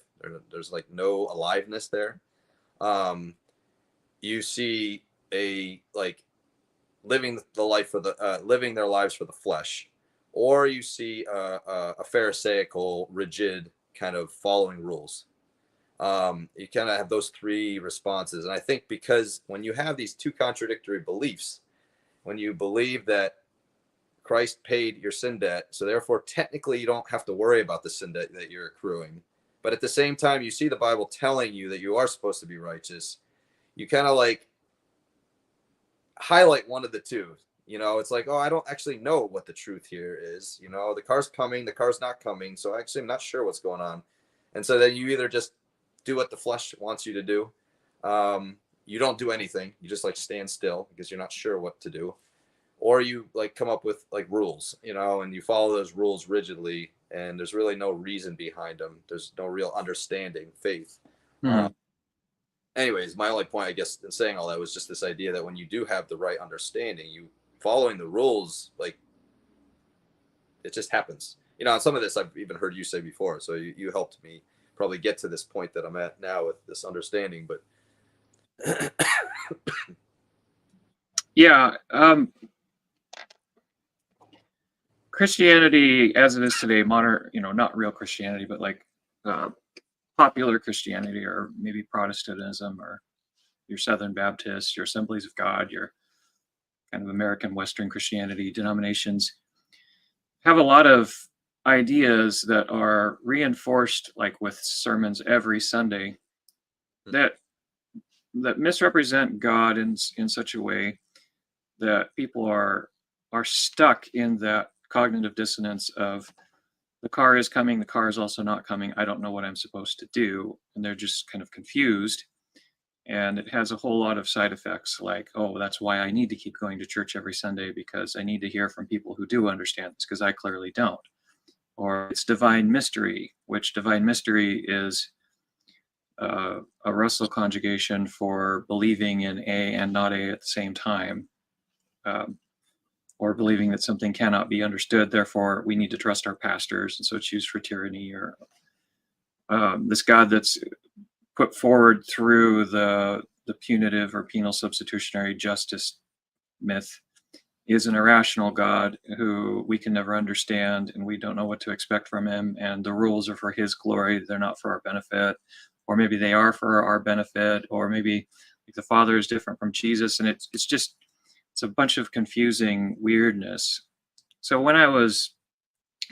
there's like no aliveness there. You see a like living the life for the living their lives for the flesh, or you see a pharisaical, rigid kind of following rules. You kind of have those three responses, and I think because when you have these two contradictory beliefs, when you believe that Christ paid your sin debt, so therefore technically you don't have to worry about the sin debt that you're accruing, but at the same time you see the Bible telling you that you are supposed to be righteous, you kind of like highlight one of the two. You know, it's like, oh, I don't actually know what the truth here is. You know, the car's coming, the car's not coming, so actually I'm not sure what's going on. And so then you either just do what the flesh wants you to do. You don't do anything. You just like stand still because you're not sure what to do. Or you like come up with like rules, you know, and you follow those rules rigidly, and there's really no reason behind them. There's no real understanding, faith. Anyways, my only point, I guess, in saying all that was just this idea that when you do have the right understanding, you following the rules, like it just happens. You know, and some of this I've even heard you say before. So you helped me probably get to this point that I'm at now with this understanding. But Yeah. Christianity as it is today, modern, you know, not real Christianity, but like popular Christianity, or maybe Protestantism, or your Southern Baptists, your Assemblies of God, your kind of American Western Christianity denominations, have a lot of ideas that are reinforced like with sermons every Sunday that misrepresent God in such a way that people are stuck in that cognitive dissonance of the car is coming, the car is also not coming, I don't know what I'm supposed to do, and they're just kind of confused. And it has a whole lot of side effects, like, oh, that's why I need to keep going to church every Sunday, because I need to hear from people who do understand this, because I clearly don't. Or it's divine mystery, which divine mystery is a Russell conjugation for believing in A and not A at the same time, or believing that something cannot be understood, therefore we need to trust our pastors, and so it's used for tyranny. Or this God that's put forward through the punitive or penal substitutionary justice myth is an irrational God who we can never understand, and we don't know what to expect from him, and the rules are for his glory, they're not for our benefit, or maybe they are for our benefit, or maybe like the Father is different from Jesus, and it's a bunch of confusing weirdness. So when I was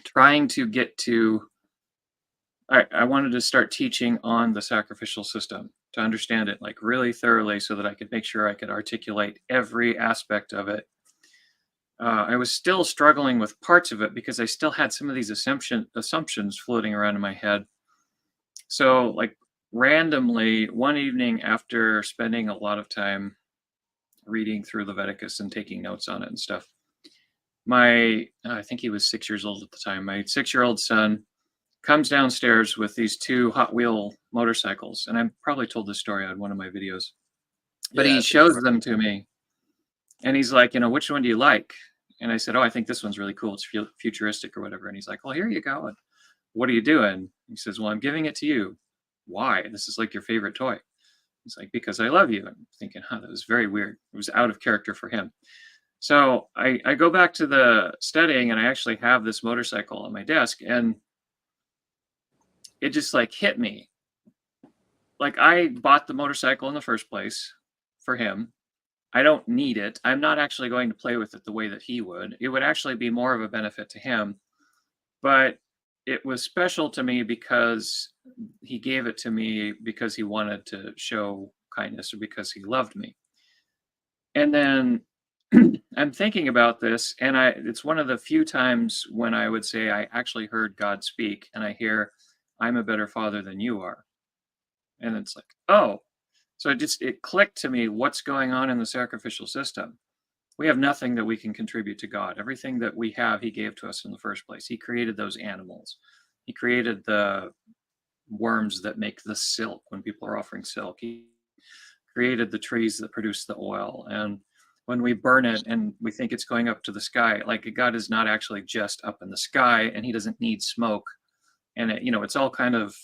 trying to get to, I wanted to start teaching on the sacrificial system to understand it like really thoroughly, so that I could make sure I could articulate every aspect of it. I was still struggling with parts of it because I still had some of these assumptions floating around in my head. So like randomly one evening, after spending a lot of time reading through Leviticus and taking notes on it and stuff, I think he was 6 years old at the time, my 6-year-old son comes downstairs with these two Hot Wheel motorcycles. And I probably told this story on one of my videos, but he shows them to me. And he's like, you know, which one do you like? And I said, oh, I think this one's really cool. It's futuristic or whatever. And he's like, well, here you go. And what are you doing? He says, well, I'm giving it to you. Why? This is like your favorite toy. He's like, because I love you. I'm thinking, that was very weird. It was out of character for him. So I go back to the studying, and I actually have this motorcycle on my desk, and it just like hit me. Like, I bought the motorcycle in the first place for him. I don't need it. I'm not actually going to play with it the way that he would. It would actually be more of a benefit to him. But it was special to me because he gave it to me because he wanted to show kindness, or because he loved me. And then I'm thinking about this, and it's one of the few times when I would say I actually heard God speak, and I hear, "I'm a better father than you are." And it's like, oh, so it clicked to me what's going on in the sacrificial system. We have nothing that we can contribute to God. Everything that we have, He gave to us in the first place. He created those animals. He created the worms that make the silk when people are offering silk. He created the trees that produce the oil. And when we burn it and we think it's going up to the sky, like God is not actually just up in the sky, and He doesn't need smoke. And it's all kind of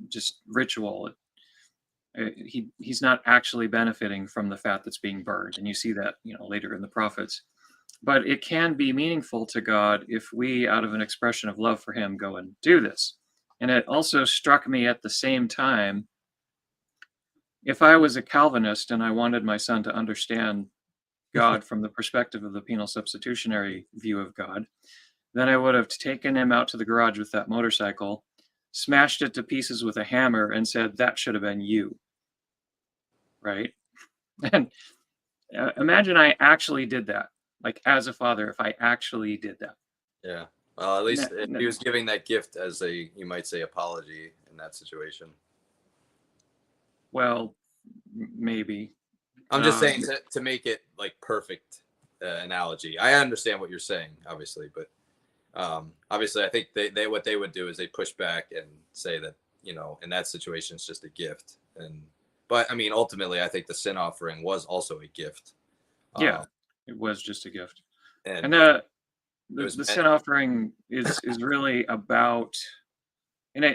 just ritual. He's not actually benefiting from the fat that's being burned, and you see that later in the prophets. But it can be meaningful to God if we, out of an expression of love for Him, go and do this. And it also struck me at the same time, if I was a Calvinist and I wanted my son to understand God from the perspective of the penal substitutionary view of God, then I would have taken him out to the garage with that motorcycle, smashed it to pieces with a hammer, and said, "That should have been you." Right? And imagine I actually did that, like as a father, if I actually did that. Yeah. Well, at least No, he was giving that gift as you might say, apology in that situation. well, maybe. I'm just saying to make it like perfect analogy. I understand what you're saying, obviously, but obviously, I think they what they would do is they push back and say that in that situation it's just a gift. But I mean, ultimately, I think the sin offering was also a gift. Yeah, it was just a gift, and the meant, sin offering is really about, and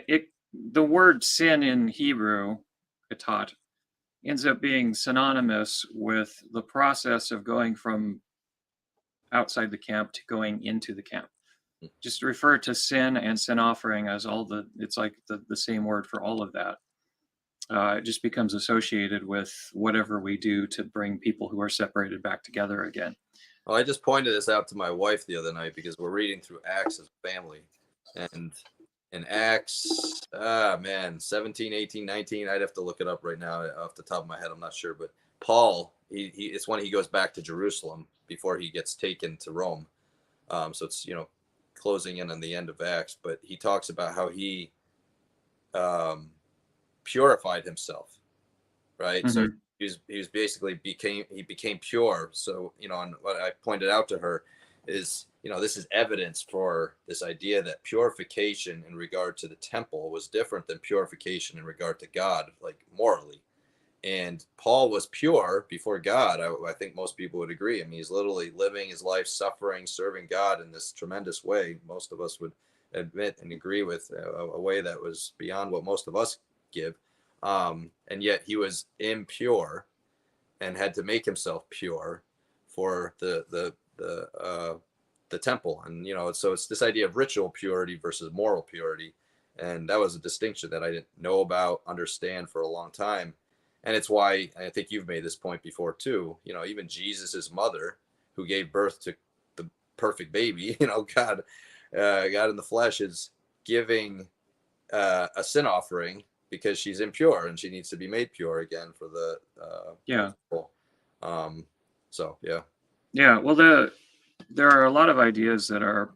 the word sin in Hebrew, katat, ends up being synonymous with the process of going from outside the camp to going into the camp. Just refer to sin and sin offering as it's like the same word for all of that. It just becomes associated with whatever we do to bring people who are separated back together again. Well, I just pointed this out to my wife the other night because we're reading through Acts as a family. And in Acts, 17, 18, 19, I'd have to look it up right now off the top of my head. I'm not sure. But Paul, it's when he goes back to Jerusalem before he gets taken to Rome. So it's, closing in on the end of Acts. But he talks about how he purified himself, right? Mm-hmm. So he was basically became pure. So and what I pointed out to her is this is evidence for this idea that purification in regard to the temple was different than purification in regard to God, like morally. And Paul was pure before God. I think most people would agree. I mean, he's literally living his life, suffering, serving God in this tremendous way. Most of us would admit and agree with a way that was beyond what most of us give. And yet he was impure and had to make himself pure for the temple. And so it's this idea of ritual purity versus moral purity, and that was a distinction that I didn't know about, understand for a long time. And it's why I think you've made this point before too. Even Jesus's mother, who gave birth to the perfect baby, God in the flesh, is giving a sin offering because she's impure and she needs to be made pure again for the so yeah. Well, there are a lot of ideas that are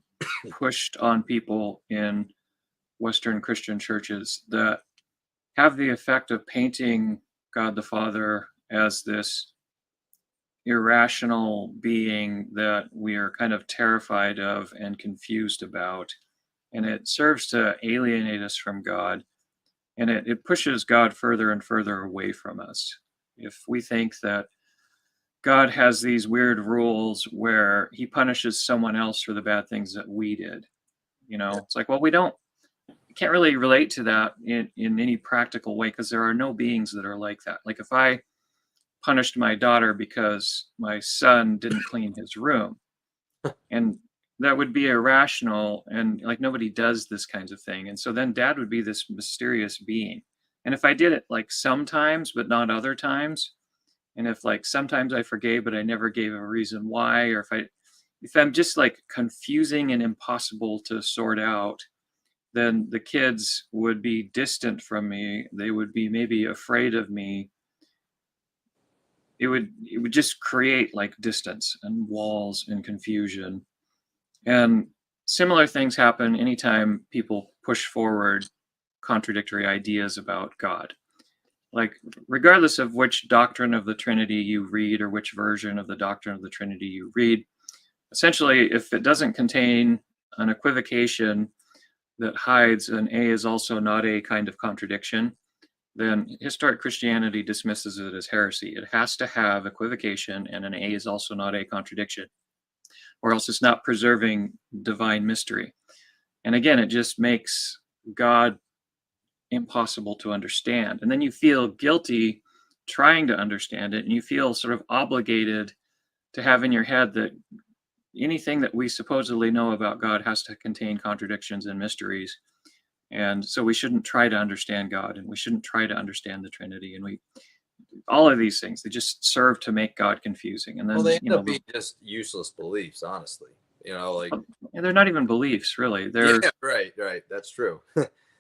pushed on people in Western Christian churches that have the effect of painting God the Father as this irrational being that we are kind of terrified of and confused about. And it serves to alienate us from God. And it pushes God further and further away from us. If we think that God has these weird rules where He punishes someone else for the bad things that we did, it's like, well, we can't really relate to that in any practical way, because there are no beings that are like that. Like if I punished my daughter because my son didn't clean his room, and that would be irrational, and like nobody does this kinds of thing. And so then dad would be this mysterious being. And if I did it like sometimes but not other times, and if like sometimes I forgave but I never gave a reason why, or if I'm just like confusing and impossible to sort out, then the kids would be distant from me. They would be maybe afraid of me. it would just create like distance and walls and confusion. And similar things happen anytime people push forward contradictory ideas about God. Like, regardless of which doctrine of the Trinity you read or which version of the doctrine of the Trinity you read, essentially, if it doesn't contain an equivocation that hides an A is also not a kind of contradiction, then historic Christianity dismisses it as heresy. It has to have equivocation, and an A is also not a contradiction, or else it's not preserving divine mystery. And again, it just makes God impossible to understand. And then you feel guilty trying to understand it, and you feel sort of obligated to have in your head that anything that we supposedly know about God has to contain contradictions and mysteries. And so we shouldn't try to understand God, and we shouldn't try to understand the Trinity. And all of these things, they just serve to make God confusing. And then, Well, they end up being just useless beliefs, honestly. Like, and they're not even beliefs, really. They're right. That's true.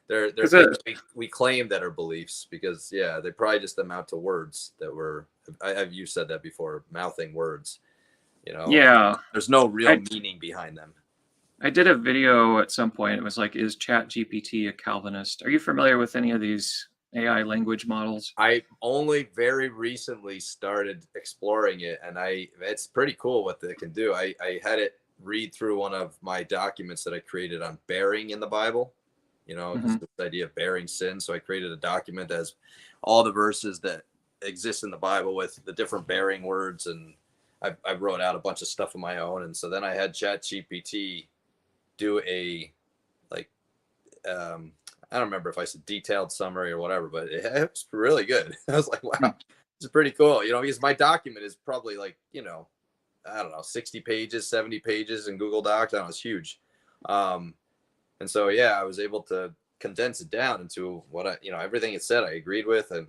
They're 'cause things we claim that are beliefs because they probably just amount to words that were. You said that before, mouthing words. yeah. There's no real meaning behind them. I did a video at some point. It was like, is ChatGPT a Calvinist? Are you familiar with any of these AI language models? I only very recently started exploring it, and it's pretty cool what they can do. I had it read through one of my documents that I created on bearing in the Bible. This idea of bearing sin. So I created a document that has all the verses that exist in the Bible with the different bearing words, and I wrote out a bunch of stuff of my own. And so then I had ChatGPT do a I don't remember if I said detailed summary or whatever, but it was really good. I was like, wow, this is pretty cool. Because my document is probably I don't know, 60 pages, 70 pages in Google Docs. I don't know, it's huge. And so, I was able to condense it down into what everything it said I agreed with. And,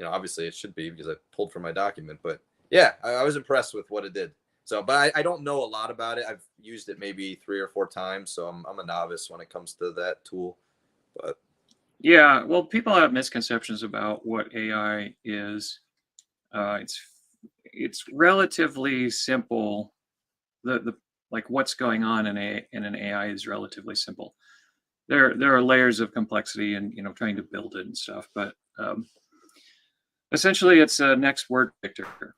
obviously it should be because I pulled from my document, but I was impressed with what it did. So, but I don't know a lot about it. I've used it maybe 3 or 4 times. So I'm a novice when it comes to that tool. But yeah, well, people have misconceptions about what AI is. It's relatively simple. The like what's going on in an AI is relatively simple. There are layers of complexity and trying to build it and stuff, but essentially it's a next word predictor.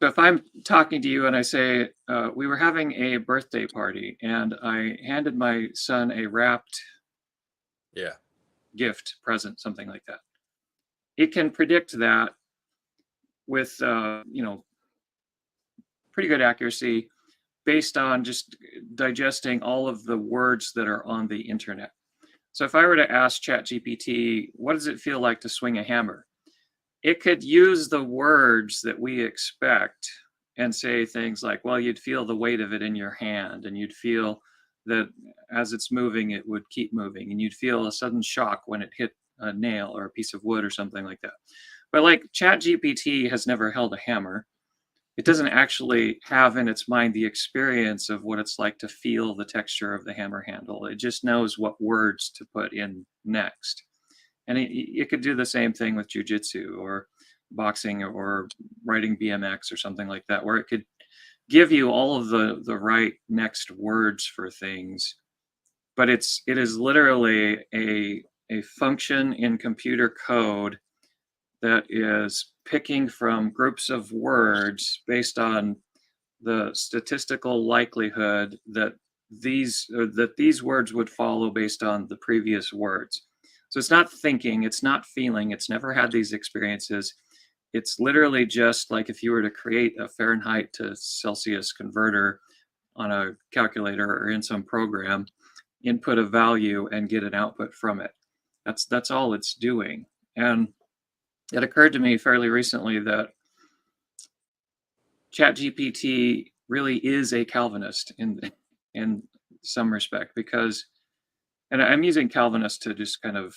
So if I'm talking to you and I say we were having a birthday party and I handed my son a wrapped gift, present, something like that, it can predict that with pretty good accuracy based on just digesting all of the words that are on the internet. So if I were to ask ChatGPT, what does it feel like to swing a hammer? It could use the words that we expect and say things like, well, you'd feel the weight of it in your hand, and you'd feel that as it's moving, it would keep moving, and you'd feel a sudden shock when it hit a nail or a piece of wood or something like that. But like ChatGPT has never held a hammer. It doesn't actually have in its mind the experience of what it's like to feel the texture of the hammer handle. It just knows what words to put in next. And it could do the same thing with jujitsu or boxing or riding BMX or something like that, where it could give you all of the right next words for things. But it is literally a function in computer code that is picking from groups of words based on the statistical likelihood that these words would follow based on the previous words. So it's not thinking, it's not feeling, it's never had these experiences. It's literally just like if you were to create a Fahrenheit to Celsius converter on a calculator or in some program, input a value and get an output from it. That's all it's doing. And it occurred to me fairly recently that ChatGPT really is a Calvinist in some respect, because, and I'm using Calvinist to just kind of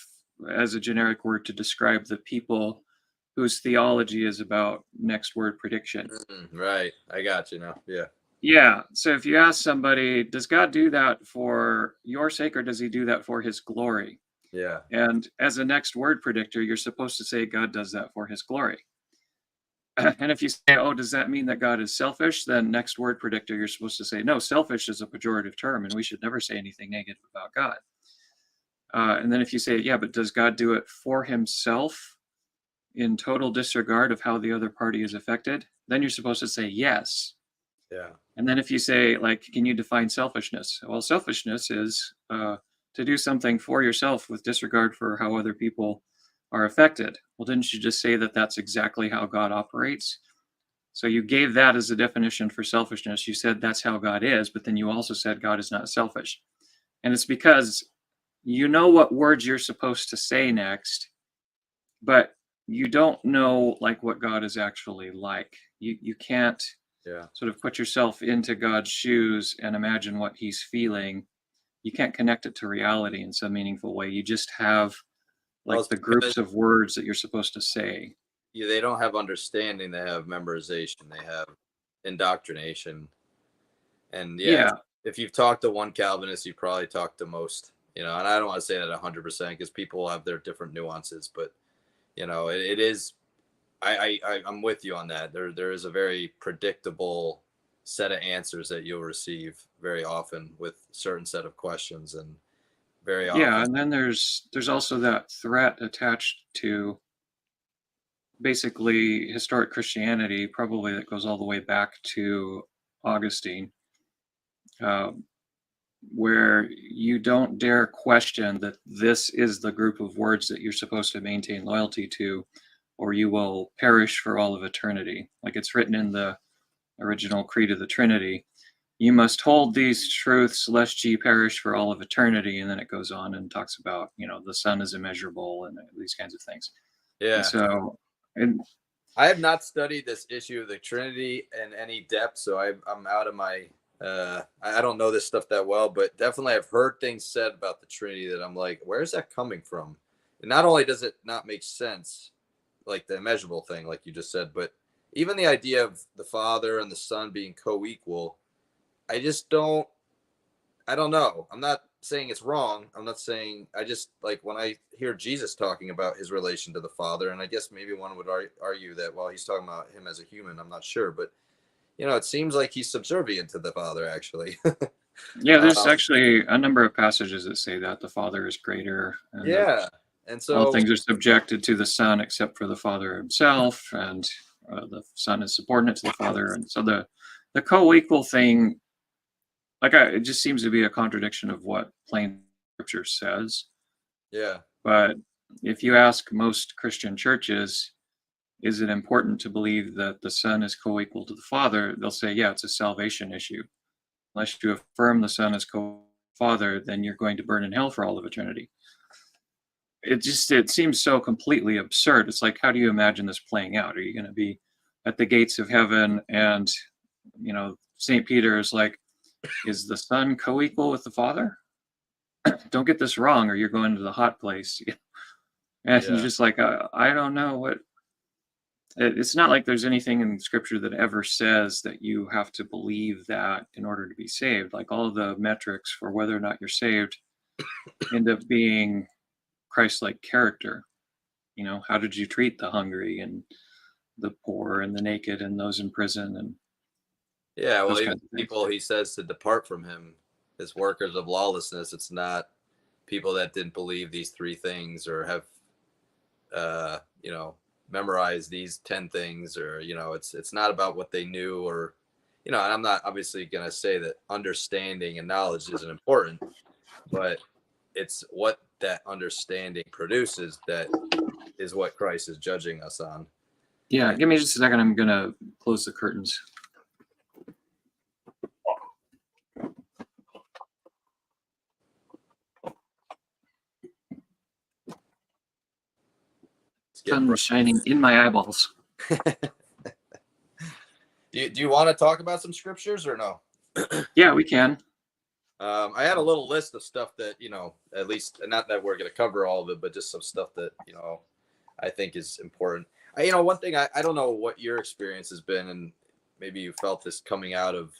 as a generic word to describe the people whose theology is about next word prediction. Right. I got you now. Yeah. Yeah. So if you ask somebody, does God do that for your sake or does he do that for his glory? Yeah. And as a next word predictor, you're supposed to say God does that for his glory. And if you say, oh, does that mean that God is selfish? Then next word, predictor, you're supposed to say, no, selfish is a pejorative term, and we should never say anything negative about God. And then if you say, yeah, but does God do it for himself in total disregard of how the other party is affected? Then you're supposed to say yes. Yeah. And then if you say, like, can you define selfishness? Well, selfishness is to do something for yourself with disregard for how other people are affected. Well, didn't you just say that that's exactly how God operates? So you gave that as a definition for selfishness. You said that's how God is, but then you also said God is not selfish. And it's because you know what words you're supposed to say next, but you don't know like what God is actually like. You can't sort of put yourself into God's shoes and imagine what he's feeling. You can't connect it to reality in some meaningful way. You just have like the groups of words that you're supposed to say. Yeah, they don't have understanding. They have memorization. They have indoctrination. And yeah, if you've talked to one Calvinist, you probably talked to most, and I don't want to say that 100% because people have their different nuances, but it is, I'm with you on that. There is a very predictable set of answers that you'll receive very often with certain set of questions, and very often. Yeah, and then there's also that threat attached to basically historic Christianity, probably that goes all the way back to Augustine, where you don't dare question that this is the group of words that you're supposed to maintain loyalty to, or you will perish for all of eternity. Like it's written in the original Creed of the Trinity, you must hold these truths lest ye perish for all of eternity. And then it goes on and talks about, the Son is immeasurable and these kinds of things. Yeah. And so, I have not studied this issue of the Trinity in any depth, so I'm out of my. I don't know this stuff that well, but definitely I've heard things said about the Trinity that I'm like, where is that coming from? And not only does it not make sense, like the immeasurable thing, like you just said, but even the idea of the Father and the Son being co-equal, I don't know. I'm not saying it's wrong. I'm not saying, I just like when I hear Jesus talking about his relation to the Father, and I guess maybe one would argue that, well, he's talking about him as a human. I'm not sure, but it seems like he's subservient to the Father, actually. Yeah, there's actually a number of passages that say that the Father is greater. And and so all things are subjected to the Son except for the Father himself, and the Son is subordinate to the Father. And so the co-equal thing, it just seems to be a contradiction of what plain Scripture says. Yeah. But if you ask most Christian churches, is it important to believe that the Son is co-equal to the Father? They'll say, yeah, it's a salvation issue. Unless you affirm the Son as co-Father, then you're going to burn in hell for all of eternity. It seems so completely absurd. It's like, how do you imagine this playing out? Are you going to be at the gates of heaven and, St. Peter is like, is the Son co-equal with the Father? Don't get this wrong or you're going to the hot place. And you're just like, I don't know what. It's not like there's anything in Scripture that ever says that you have to believe that in order to be saved. Like all of the metrics for whether or not you're saved end up being Christ-like character. How did you treat the hungry and the poor and the naked and those in prison? And well, even people he says to depart from him as workers of lawlessness. It's not people that didn't believe these three things or have, memorize these 10 things, or it's not about what they knew, or and I'm not obviously going to say that understanding and knowledge isn't important, but it's what that understanding produces that is what Christ is judging us on. Yeah, give me just a second. I'm going to close the curtains. Sun was shining in my eyeballs. Do you want to talk about some scriptures or no? Yeah, we can. I had a little list of stuff that, at least, not that we're going to cover all of it, but just some stuff that, I think is important. One thing, I don't know what your experience has been, and maybe you felt this coming out of,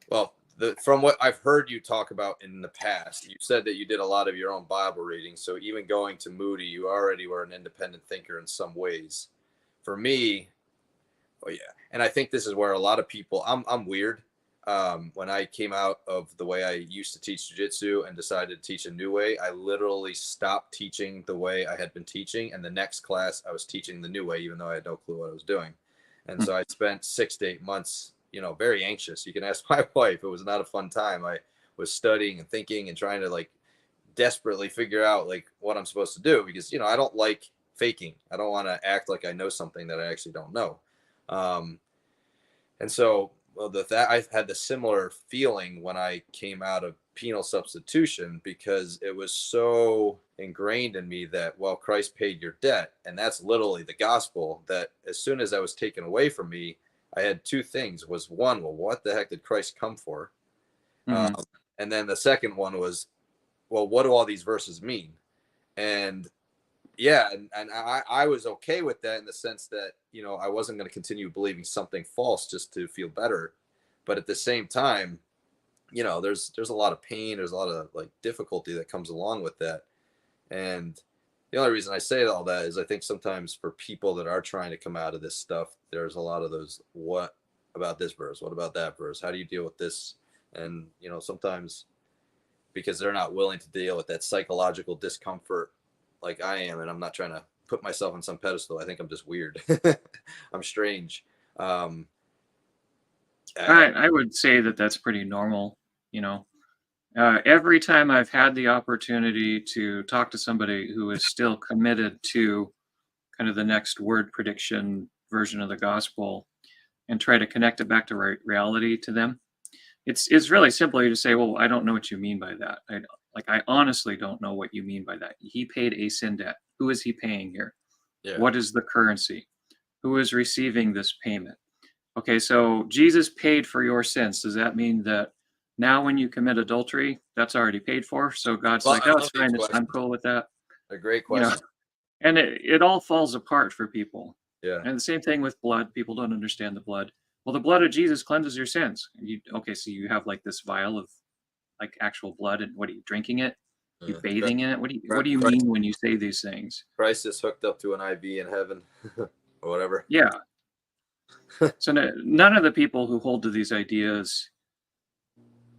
well, from what I've heard you talk about in the past, you said that you did a lot of your own Bible reading. So even going to Moody, you already were an independent thinker in some ways. for me, oh yeah, and I think this is where a lot of people, I'm weird. When I came out of the way I used to teach jiu-jitsu and decided to teach a new way, I literally stopped teaching the way I had been teaching, and the next class I was teaching the new way, even though I had no clue what I was doing. And so I spent 6 to 8 months, very anxious. You can ask my wife. It was not a fun time. I was studying and thinking and trying to like desperately figure out like what I'm supposed to do, because I don't like faking. I don't want to act like I know something that I actually don't know. And so, I had the similar feeling when I came out of penal substitution, because it was so ingrained in me that, well, Christ paid your debt, and that's literally the gospel, that as soon as that was taken away from me, I had two things. Was one, well, what the heck did Christ come for? And then the second one was, well, what do all these verses mean? And yeah, and I was okay with that, in the sense that, I wasn't going to continue believing something false just to feel better. But at the same time, there's a lot of pain, there's a lot of like difficulty that comes along with that. And the only reason I say all that is I think sometimes for people that are trying to come out of this stuff, there's a lot of those, what about this verse? What about that verse? How do you deal with this? And, sometimes because they're not willing to deal with that psychological discomfort like I am, and I'm not trying to put myself on some pedestal. I think I'm just weird. I'm strange. I would say that that's pretty normal. Every time I've had the opportunity to talk to somebody who is still committed to kind of the next word prediction version of the gospel and try to connect it back to reality to them, it's really simple. You just say, well, I don't know what you mean by that. I honestly don't know what you mean by that. He paid a sin debt. Who is he paying here? Yeah. What is the currency? Who is receiving this payment? Okay, so Jesus paid for your sins. Does that mean that now when you commit adultery, that's already paid for? So God's Well, like, I oh, love it's these fine. I'm questions. cool with that. A great You know, question. and it all falls apart for people. Yeah. And the same thing with blood. People don't understand the blood. Well, the blood of Jesus cleanses your sins. Okay, so you have like this vial of like actual blood, and what are you drinking it? You bathing in it? What do you mean when you say these things? Christ is hooked up to an IV in heaven, or whatever. Yeah. So none of the people who hold to these ideas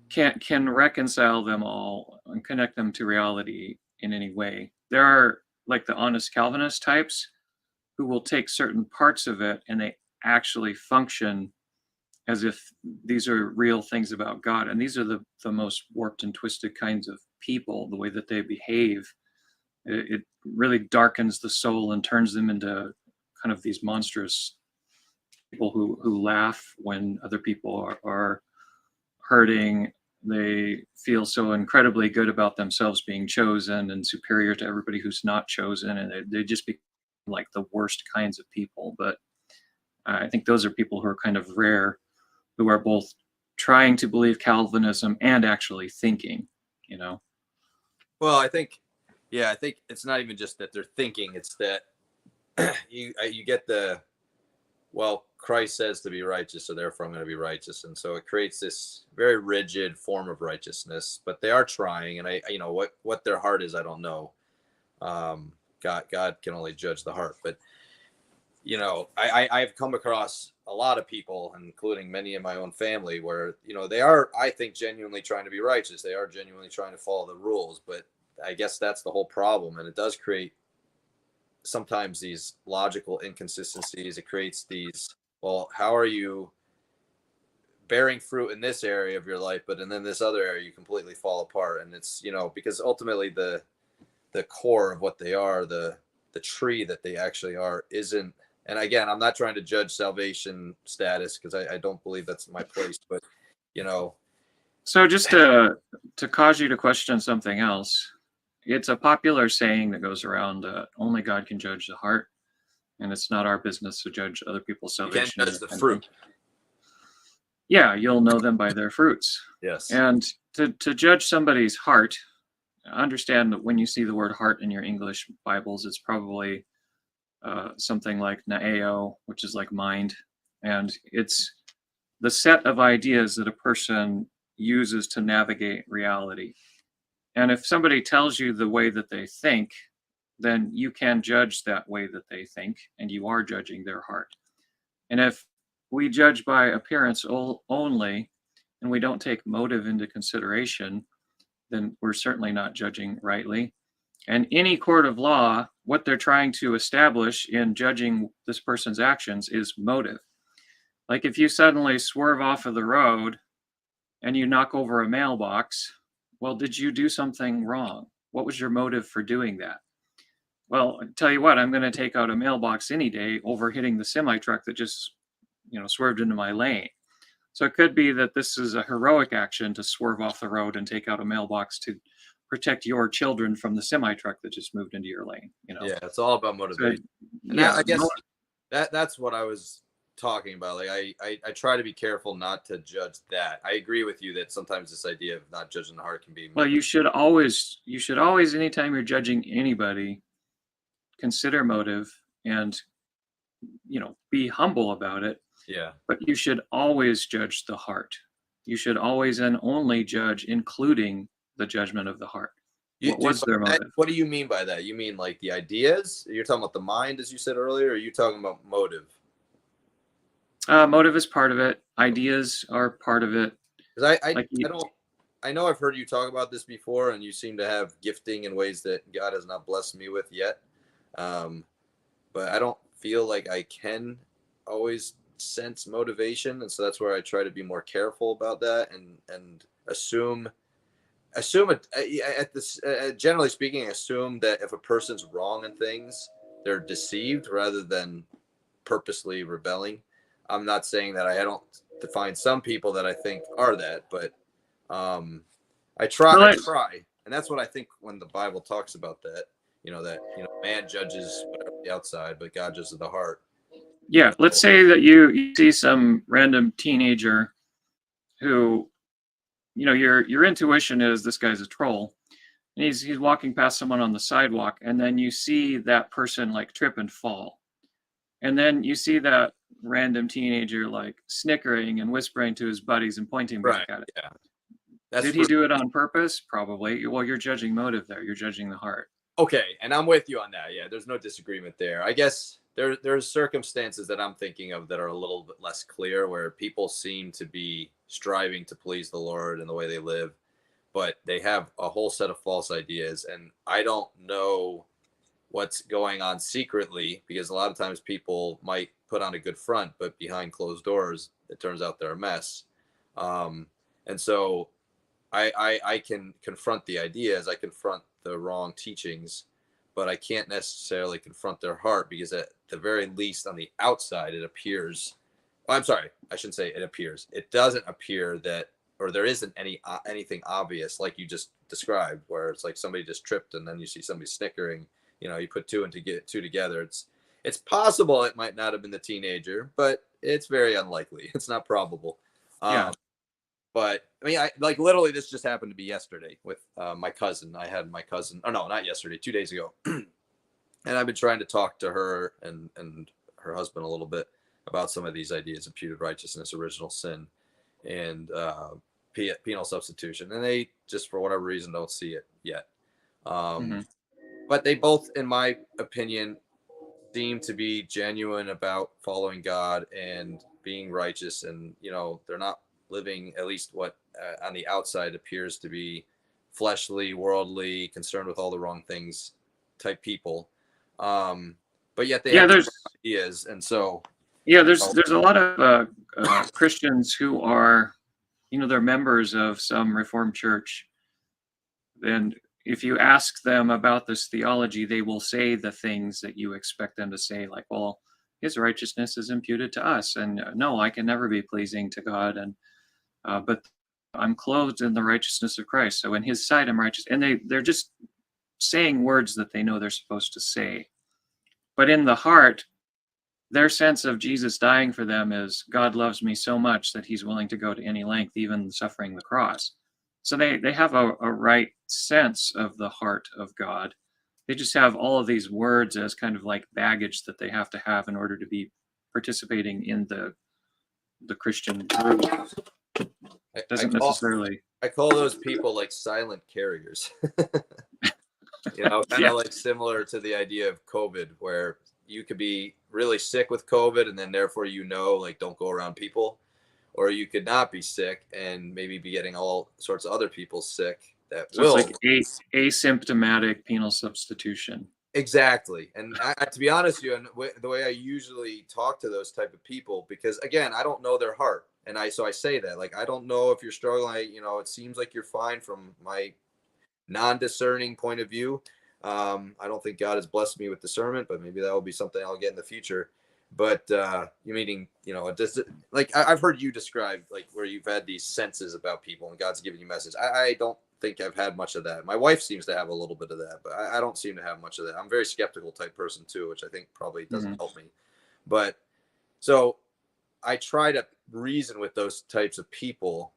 can reconcile them all and connect them to reality in any way. There are like the honest Calvinist types who will take certain parts of it and they actually function as if these are real things about God. And these are the most warped and twisted kinds of people. The way that they behave, it really darkens the soul and turns them into kind of these monstrous people who laugh when other people are hurting. They feel so incredibly good about themselves being chosen and superior to everybody who's not chosen, and they just become like the worst kinds of people. But I think those are people who are kind of rare, who are both trying to believe Calvinism and actually thinking. Well, I think it's not even just that they're thinking; it's that you get the, well, Christ says to be righteous, so therefore I'm going to be righteous, and so it creates this very rigid form of righteousness. But they are trying, and what their heart is, I don't know. God can only judge the heart, but I've come across a lot of people, including many in my own family, where they are, I think, genuinely trying to be righteous. They are genuinely trying to follow the rules, but I guess that's the whole problem, and it does create sometimes these logical inconsistencies. It creates these, well, how are you bearing fruit in this area of your life, but and then this other area you completely fall apart? And it's because ultimately the core of what they are, the tree that they actually are, isn't. And again, I'm not trying to judge salvation status, because I don't believe that's my place, but So just to cause you to question something else, it's a popular saying that goes around, only God can judge the heart, and it's not our business to judge other people's salvation. You can't judge the fruit. Yeah, you'll know them by their fruits. Yes. And to judge somebody's heart, understand that when you see the word heart in your English Bibles, it's probably something like naeo, which is like mind. And it's the set of ideas that a person uses to navigate reality. And if somebody tells you the way that they think, then you can judge that way that they think, and you are judging their heart. And if we judge by appearance only, and we don't take motive into consideration, then we're certainly not judging rightly. And any court of law, what they're trying to establish in judging this person's actions is motive. Like if you suddenly swerve off of the road and you knock over a mailbox, well, did you do something wrong? What was your motive for doing that? Well, I tell you what, I'm going to take out a mailbox any day over hitting the semi truck that just, swerved into my lane. So it could be that this is a heroic action to swerve off the road and take out a mailbox to protect your children from the semi truck that just moved into your lane. Yeah, it's all about motivation. So, yeah, I guess that's what I was talking about. Like I try to be careful not to judge that. I agree with you that sometimes this idea of not judging the heart can be. Well, you should always, anytime you're judging anybody, consider motive and, be humble about it. Yeah. But you should always judge the heart. You should always and only judge, including the judgment of the heart. What's their motive? What do you mean by that? You mean like the ideas? You're talking about the mind, as you said earlier, or are you talking about motive? Motive is part of it. Ideas are part of it. Because I know I've heard you talk about this before, and you seem to have gifting in ways that God has not blessed me with yet. But I don't feel like I can always sense motivation, and so that's where I try to be more careful about that and assume generally speaking, assume that if a person's wrong in things, they're deceived rather than purposely rebelling. I'm not saying that I don't define some people that I think are that, but I try, and that's what I think when the Bible talks about that. Man judges whatever the outside, but God judges the heart. Yeah, let's say that you see some random teenager who, your intuition is this guy's a troll, and he's walking past someone on the sidewalk, and then you see that person like trip and fall, and then you see that random teenager like snickering and whispering to his buddies and pointing back at it. Yeah. Did he do it on purpose? Probably. Well, you're judging motive there. You're judging the heart. Okay, and I'm with you on that. Yeah, there's no disagreement there. I guess there's circumstances that I'm thinking of that are a little bit less clear, where people seem to be striving to please the Lord in the way they live, but they have a whole set of false ideas, and I don't know what's going on secretly, because a lot of times people might put on a good front, but behind closed doors, it turns out they're a mess. And so I can confront the ideas, I confront the wrong teachings, but I can't necessarily confront their heart, because at the very least on the outside it appears, I'm sorry, I shouldn't say it appears, it doesn't appear that, or there isn't anything obvious like you just described, where it's like somebody just tripped and then you see somebody snickering, you put two together. It's possible it might not have been the teenager, but it's very unlikely. It's not probable. But I mean, literally this just happened to be yesterday with my cousin. I had my cousin, oh no, not yesterday, 2 days ago. And I've been trying to talk to her and her husband a little bit about some of these ideas: imputed righteousness, original sin, and penal substitution. And they just, for whatever reason, don't see it yet. But they both, in my opinion, seem to be genuine about following God and being righteous. And, they're not living, at least what on the outside appears to be fleshly, worldly, concerned with all the wrong things type people. But yet they have ideas. And so, there's a lot of Christians who are, they're members of some Reformed church. And if you ask them about this theology, they will say the things that you expect them to say, like, well, his righteousness is imputed to us. And no, I can never be pleasing to God. And but I'm clothed in the righteousness of Christ. So in his sight, I'm righteous. And they're just saying words that they know they're supposed to say. But in the heart, their sense of Jesus dying for them is, God loves me so much that he's willing to go to any length, even suffering the cross. So they have a right sense of the heart of God. They just have all of these words as kind of like baggage that they have to have in order to be participating in the Christian group. Doesn't necessarily. I call those people like silent carriers. You know, kind Yeah. of like similar to the idea of COVID, where you could be really sick with COVID and then therefore, like, don't go around people. Or you could not be sick and maybe be getting all sorts of other people sick that So it's will. like asymptomatic penal substitution. Exactly. And to be honest with you, and the way I usually talk to those type of people, because again, I don't know their heart. And so I say that, like, I don't know if you're struggling. It seems like you're fine from my non-discerning point of view. I don't think God has blessed me with discernment, but maybe that will be something I'll get in the future. But you meaning, like I've heard you describe, like, where you've had these senses about people and God's giving you message. I don't think I've had much of that. My wife seems to have a little bit of that, but I don't seem to have much of that. I'm a very skeptical type person too, which I think probably doesn't help me. But so I try to reason with those types of people,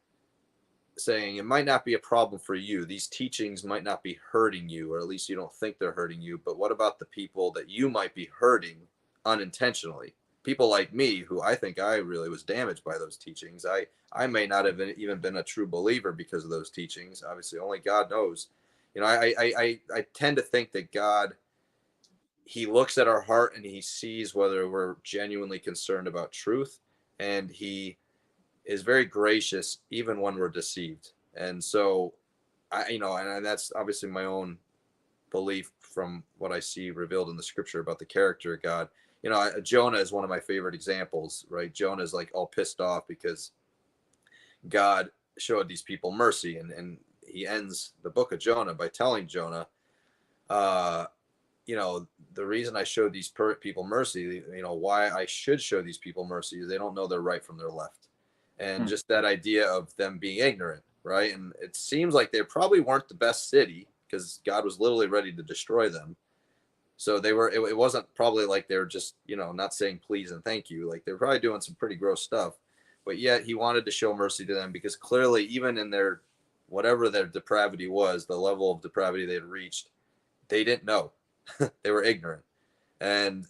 saying it might not be a problem for you. These teachings might not be hurting you, or at least you don't think they're hurting you. But what about the people that you might be hurting unintentionally? People like me, who I think I really was damaged by those teachings. I may not have even been a true believer because of those teachings. Obviously, only God knows. I tend to think that God, he looks at our heart and he sees whether we're genuinely concerned about truth, and he is very gracious even when we're deceived. And so and that's obviously my own belief from what I see revealed in the scripture about the character of God. Jonah is one of my favorite examples, right? Jonah is like all pissed off because God showed these people mercy, and he ends the book of Jonah by telling Jonah, uh, the reason I showed these people mercy, why I should show these people mercy, is they don't know their right from their left. And just that idea of them being ignorant, right? And it seems like they probably weren't the best city, because God was literally ready to destroy them. So it wasn't probably like they were just, not saying please and thank you. Like, they're probably doing some pretty gross stuff, but yet he wanted to show mercy to them, because clearly, even in their, whatever their depravity was, the level of depravity they had reached, they didn't know. They were ignorant. And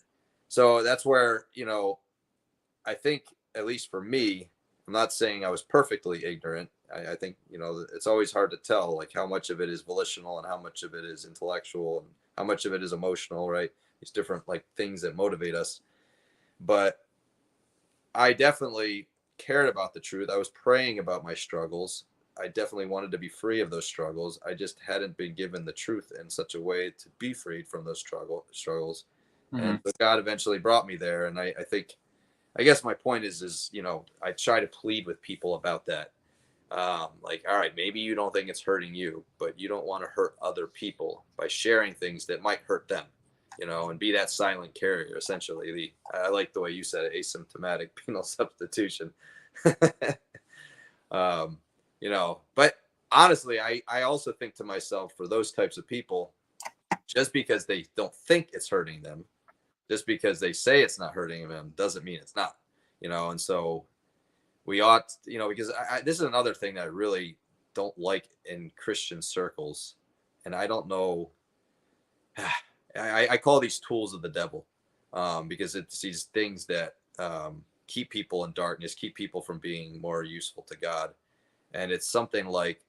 so that's where, I think, at least for me, I'm not saying I was perfectly ignorant. I think, it's always hard to tell, like, how much of it is volitional and how much of it is intellectual and how much of it is emotional, right? These different, like, things that motivate us. But I definitely cared about the truth. I was praying about my struggles. I definitely wanted to be free of those struggles. I just hadn't been given the truth in such a way to be freed from those struggles. And so God eventually brought me there. And I guess my point is, I try to plead with people about that. Like, all right, maybe you don't think it's hurting you, but you don't want to hurt other people by sharing things that might hurt them, and be that silent carrier, essentially. I like the way you said it, asymptomatic penal substitution. But honestly, I also think to myself, for those types of people, just because they don't think it's hurting them, just because they say it's not hurting them, doesn't mean it's not, and so we ought, because this is another thing that I really don't like in Christian circles. And I don't know, I call these tools of the devil, because it's these things that keep people in darkness, keep people from being more useful to God. And it's something like,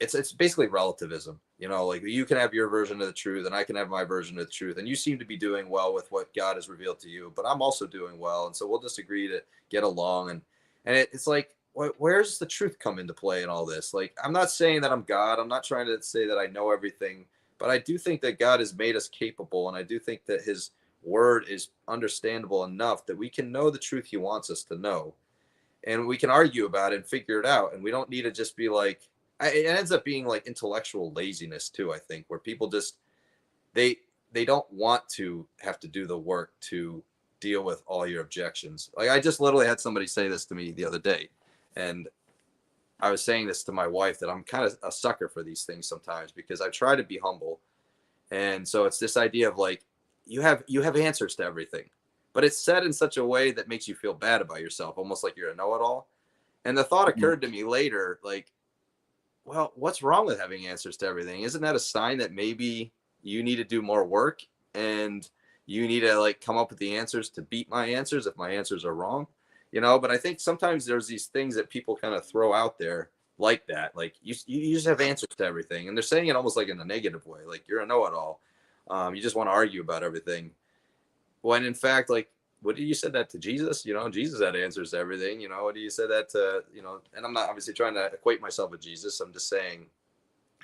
it's basically relativism. Like, you can have your version of the truth and I can have my version of the truth, and you seem to be doing well with what God has revealed to you, but I'm also doing well, and so we'll just agree to get along. And it's like, where's the truth come into play in all this? Like, I'm not saying that I'm God. I'm not trying to say that I know everything, but I do think that God has made us capable, and I do think that his word is understandable enough that we can know the truth he wants us to know, and we can argue about it and figure it out. And we don't need to just be like, it ends up being like intellectual laziness too, I think, where people just, they don't want to have to do the work to deal with all your objections. Like, I just literally had somebody say this to me the other day, and I was saying this to my wife, that I'm kind of a sucker for these things sometimes, because I try to be humble. And so it's this idea of, like, you have answers to everything, but it's said in such a way that makes you feel bad about yourself, almost like you're a know-it-all. And the thought occurred to me later, like, well, what's wrong with having answers to everything? Isn't that a sign that maybe you need to do more work, and you need to, like, come up with the answers to beat my answers if my answers are wrong? But I think sometimes there's these things that people kind of throw out there, like that. Like you just have answers to everything, and they're saying it almost like in a negative way, like you're a know-it-all. You just want to argue about everything. When in fact, like, what do you said that to Jesus? You know, Jesus had answers to everything. You know, what do you say that to? You know, and I'm not obviously trying to equate myself with Jesus. I'm just saying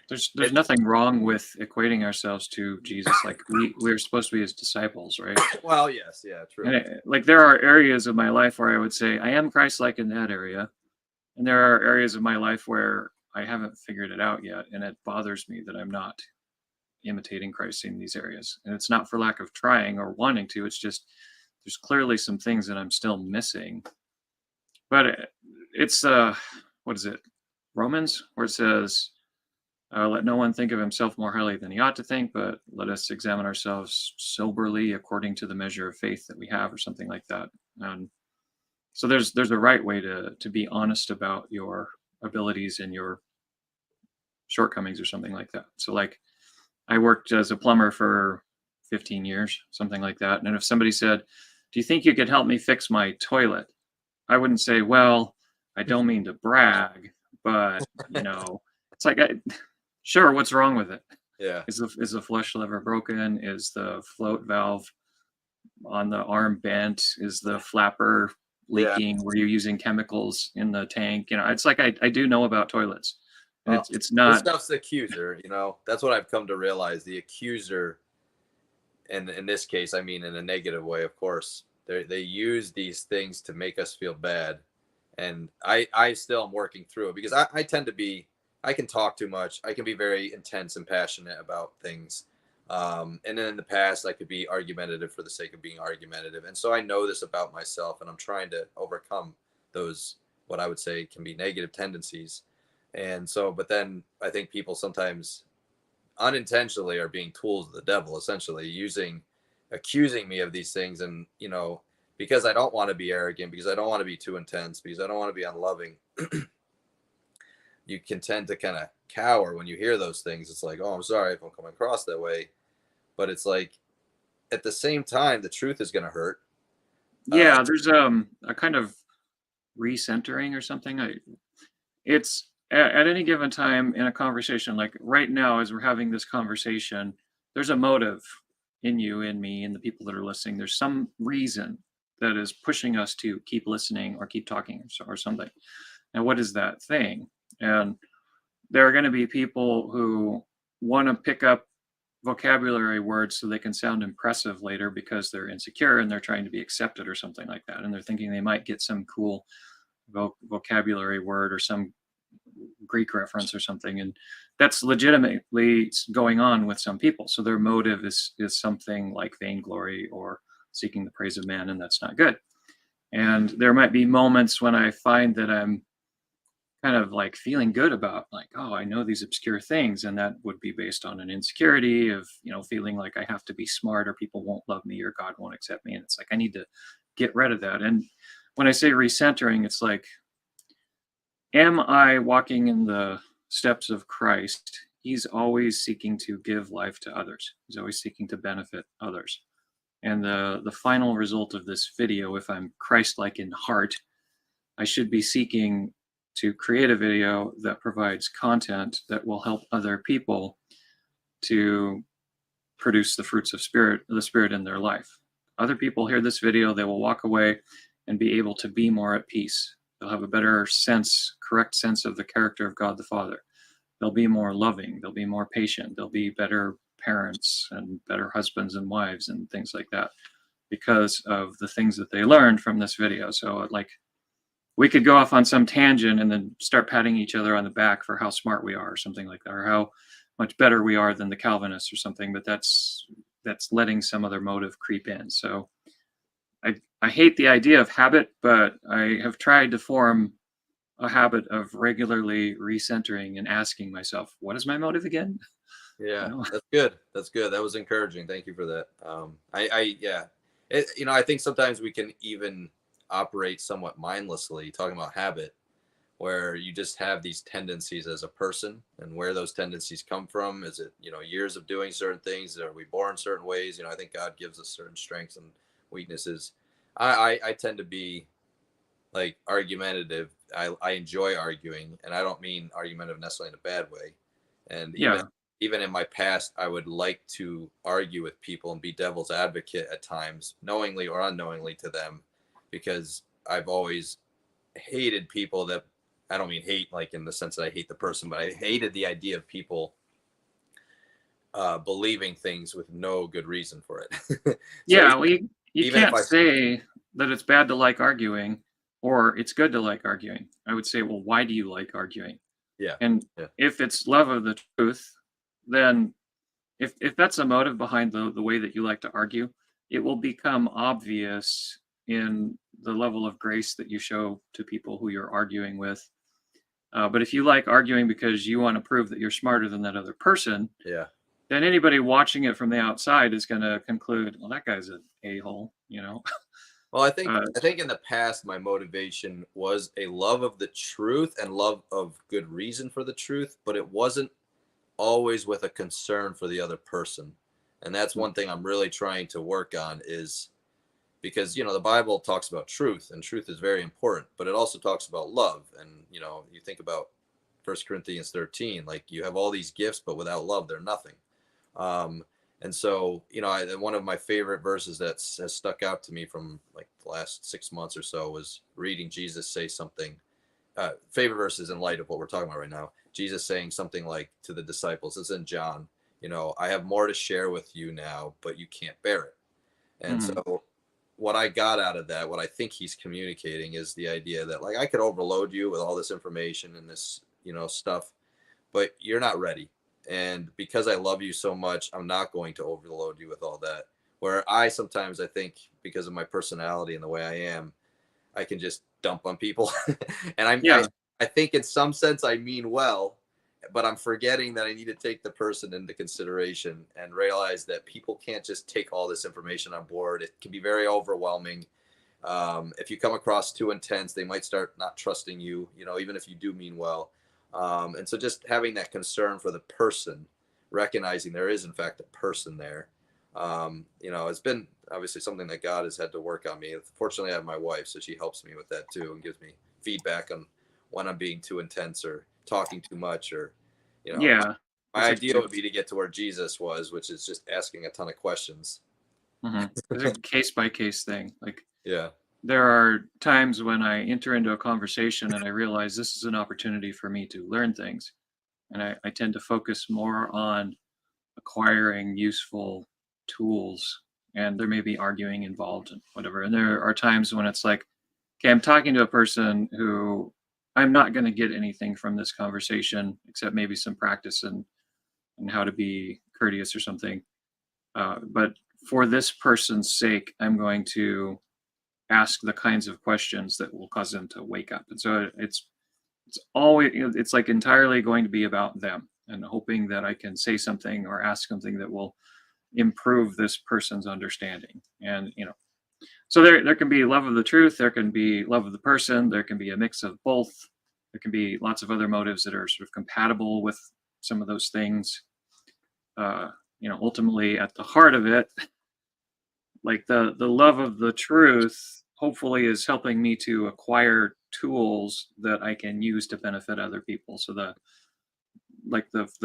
There's nothing wrong with equating ourselves to Jesus. Like we're supposed to be his disciples, right? well, yes, yeah, true. And like there are areas of my life where I would say I am Christ-like in that area, and there are areas of my life where I haven't figured it out yet, and it bothers me that I'm not imitating Christ in these areas. And it's not for lack of trying or wanting to. It's just there's clearly some things that I'm still missing. But it's what is it? Romans, where it says, let no one think of himself more highly than he ought to think, but let us examine ourselves soberly according to the measure of faith that we have, or something like that. And so there's a right way to be honest about your abilities and your shortcomings or something like that. So like I worked as a plumber for 15 years, something like that. And if somebody said, do you think you could help me fix my toilet? I wouldn't say, well, I don't mean to brag, but you know, it's like, sure, what's wrong with it? Yeah. Is the flush lever broken? Is the float valve on the arm bent? Is the flapper leaking? Were you using chemicals in the tank? You know, it's like I do know about toilets. And it's not. This stuff's the accuser, you know. That's what I've come to realize. The accuser, and in this case, I mean in a negative way, of course. They use these things to make us feel bad. And I still am working through it because I tend to be, I can talk too much. I can be very intense and passionate about things. And then in the past, I could be argumentative for the sake of being argumentative. And so I know this about myself, and I'm trying to overcome those, what I would say can be negative tendencies. And so, but then I think people sometimes unintentionally are being tools of the devil, essentially accusing me of these things. And, you know, because I don't want to be arrogant, because I don't want to be too intense, because I don't want to be unloving, you can tend to kind of cower when you hear those things. It's like, oh, I'm sorry if I'm coming across that way. But it's like, at the same time, the truth is going to hurt. Yeah, there's a kind of recentering or something. It's at any given time in a conversation, like right now, as we're having this conversation, there's a motive in you, in me, in the people that are listening. There's some reason that is pushing us to keep listening or keep talking or something. And what is that thing? And there are going to be people who want to pick up vocabulary words so they can sound impressive later because they're insecure and they're trying to be accepted or something like that. And they're thinking they might get some cool vocabulary word or some Greek reference or something. And that's legitimately going on with some people. So their motive is something like vainglory or seeking the praise of man, and that's not good. And there might be moments when I find that I'm kind of like feeling good about like, oh, I know these obscure things, and that would be based on an insecurity of, you know, feeling like I have to be smart or people won't love me or God won't accept me. And it's like I need to get rid of that. And when I say recentering, it's like, am I walking in the steps of Christ? He's always seeking to give life to others. He's always seeking to benefit others. And the final result of this video, if I'm Christ-like in heart, I should be seeking to create a video that provides content that will help other people to produce the fruits of the Spirit in their life. Other people hear this video, they will walk away and be able to be more at peace. They'll have a better correct sense of the character of God the Father. They'll be more loving. They'll be more patient. They'll be better parents and better husbands and wives and things like that because of the things that they learned from this video. So like we could go off on some tangent and then start patting each other on the back for how smart we are or something like that, or how much better we are than the Calvinists or something, but that's letting some other motive creep in. So I hate the idea of habit, but I have tried to form a habit of regularly recentering and asking myself, what is my motive again? Yeah, You know? That's good. That's good. That was encouraging. Thank you for that. I think sometimes we can even operate somewhat mindlessly, talking about habit, where you just have these tendencies as a person, and where those tendencies come from. Is it, you know, years of doing certain things? Are we born certain ways? You know, I think God gives us certain strengths and weaknesses. I tend to be like argumentative. I enjoy arguing, and I don't mean argumentative necessarily in a bad way. And Yeah. even in my past, I would like to argue with people and be devil's advocate at times, knowingly or unknowingly to them, because I've always hated people that, I don't mean hate like in the sense that I hate the person, but I hated the idea of people believing things with no good reason for it. So Yeah, well, you even if can't I, say that it's bad to like arguing or it's good to like arguing. I would say, well, why do you like arguing? yeah, And yeah, if it's love of the truth, then if that's a motive behind the way that you like to argue, it will become obvious in the level of grace that you show to people who you're arguing with. But if you like arguing because you want to prove that you're smarter than that other person, yeah. then anybody watching it from the outside is going to conclude, well, that guy's an a-hole, you know? Well, Uh, I think in the past my motivation was a love of the truth and love of good reason for the truth, but it wasn't always with a concern for the other person. And that's one thing I'm really trying to work on, is because the Bible talks about truth, and truth is very important, but it also talks about love. And you think about 1 Corinthians 13, like, you have all these gifts, but without love they're nothing. And so, one of my favorite verses that has stuck out to me from like the last 6 months or so was reading Jesus say something. Favorite verses in light of what we're talking about right now. Jesus saying something like to the disciples, this is in John, I have more to share with you now, but you can't bear it. And mhm. so what I got out of that, what I think he's communicating, is the idea that, like, I could overload you with all this information and this, stuff, but you're not ready. And because I love you so much, I'm not going to overload you with all that. Where I sometimes, I think, because of my personality and the way I am, I can just dump on people. And Yeah, I think in some sense I mean well, but I'm forgetting that I need to take the person into consideration and realize that people can't just take all this information on board. It can be very overwhelming. If you come across too intense, they might start not trusting you, even if you do mean well. And so just having that concern for the person, recognizing there is in fact a person there, it's been obviously something that God has had to work on me. Fortunately, I have my wife, so she helps me with that too and gives me feedback on when I'm being too intense or talking too much, or, my, yeah. my idea would It's be to get to where Jesus was, which is just asking a ton of questions. it's a case by case thing. Like, Yeah. there are times when I enter into a conversation and I realize this is an opportunity for me to learn things. And I tend to focus more on acquiring useful tools. And there may be arguing involved and whatever. And there are times when it's like, okay, I'm talking to a person who I'm not going to get anything from this conversation except maybe some practice and how to be courteous or something. But for this person's sake, I'm going to ask the kinds of questions that will cause them to wake up. And so it's always, it's like entirely going to be about them, and hoping that I can say something or ask something that will improve this person's understanding. And so there can be love of the truth, there can be love of the person, there can be a mix of both. There can be lots of other motives that are sort of compatible with some of those things. Ultimately at the heart of it, like the love of the truth hopefully is helping me to acquire tools that I can use to benefit other people. So the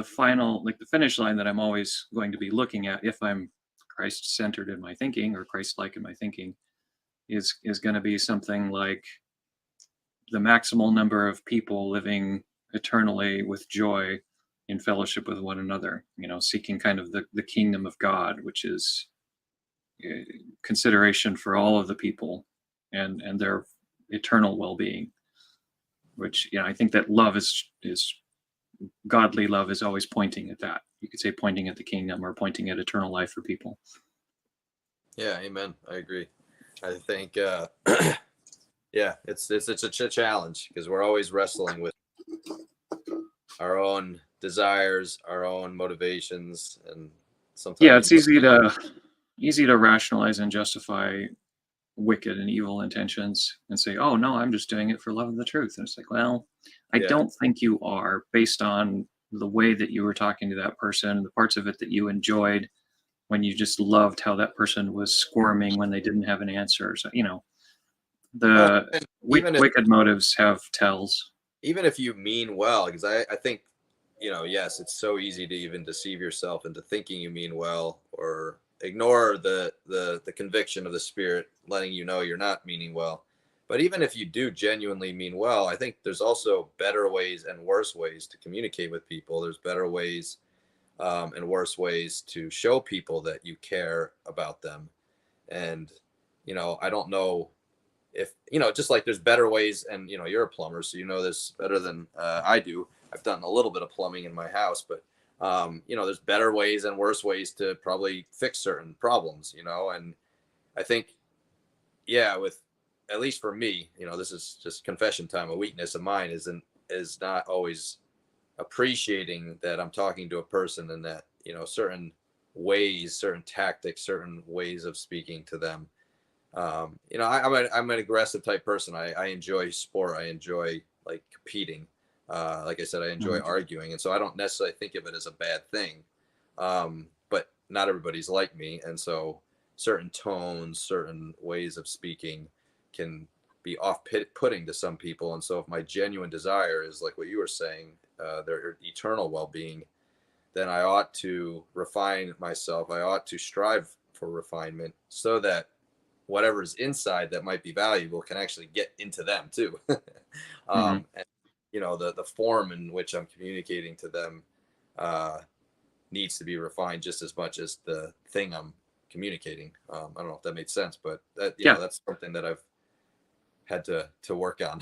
final, like the finish line that I'm always going to be looking at, if I'm Christ centered in my thinking or Christ like in my thinking, is going to be something like the maximal number of people living eternally with joy in fellowship with one another, seeking kind of the kingdom of God, which is consideration for all of the people and their eternal well-being. Which I think that love is godly love is always pointing at that. You could say pointing at the kingdom or pointing at eternal life for people. Yeah. Amen. I agree. I think, yeah, it's a challenge because we're always wrestling with our own desires, our own motivations, and Yeah, sometimes it's easy to rationalize and justify wicked and evil intentions and say, oh no, I'm just doing it for love of the truth. And it's like, well, I yeah, don't think you are, based on the way that you were talking to that person, the parts of it that you enjoyed when you just loved how that person was squirming when they didn't have an answer. So, Well, The even if wicked motives have tells. even if you mean well, because I think, yes, it's so easy to even deceive yourself into thinking you mean well, or ignore the conviction of the Spirit letting you know you're not meaning well. But even if you do genuinely mean well, I think there's also better ways and worse ways to communicate with people. There's better ways and worse ways to show people that you care about them. And I don't know if just like there's better ways, and you're a plumber, so you know this better than I do. I've done a little bit of plumbing in my house, but there's better ways and worse ways to probably fix certain problems, and I think, yeah, with, at least for me, this is just confession time, a weakness of mine is not always appreciating that I'm talking to a person, and that certain ways, certain tactics, certain ways of speaking to them. I'm an aggressive type person. I enjoy sport. I enjoy like competing. Like I said, I enjoy arguing, and so I don't necessarily think of it as a bad thing. But not everybody's like me, and so certain tones, certain ways of speaking can be off-putting to some people. And so if my genuine desire is like what you were saying, their eternal well-being, then I ought to refine myself. I ought to strive for refinement, so that whatever's inside that might be valuable can actually get into them too. And the form in which I'm communicating to them needs to be refined just as much as the thing I'm communicating. I don't know if that makes sense, but that that's something that I've had to work on.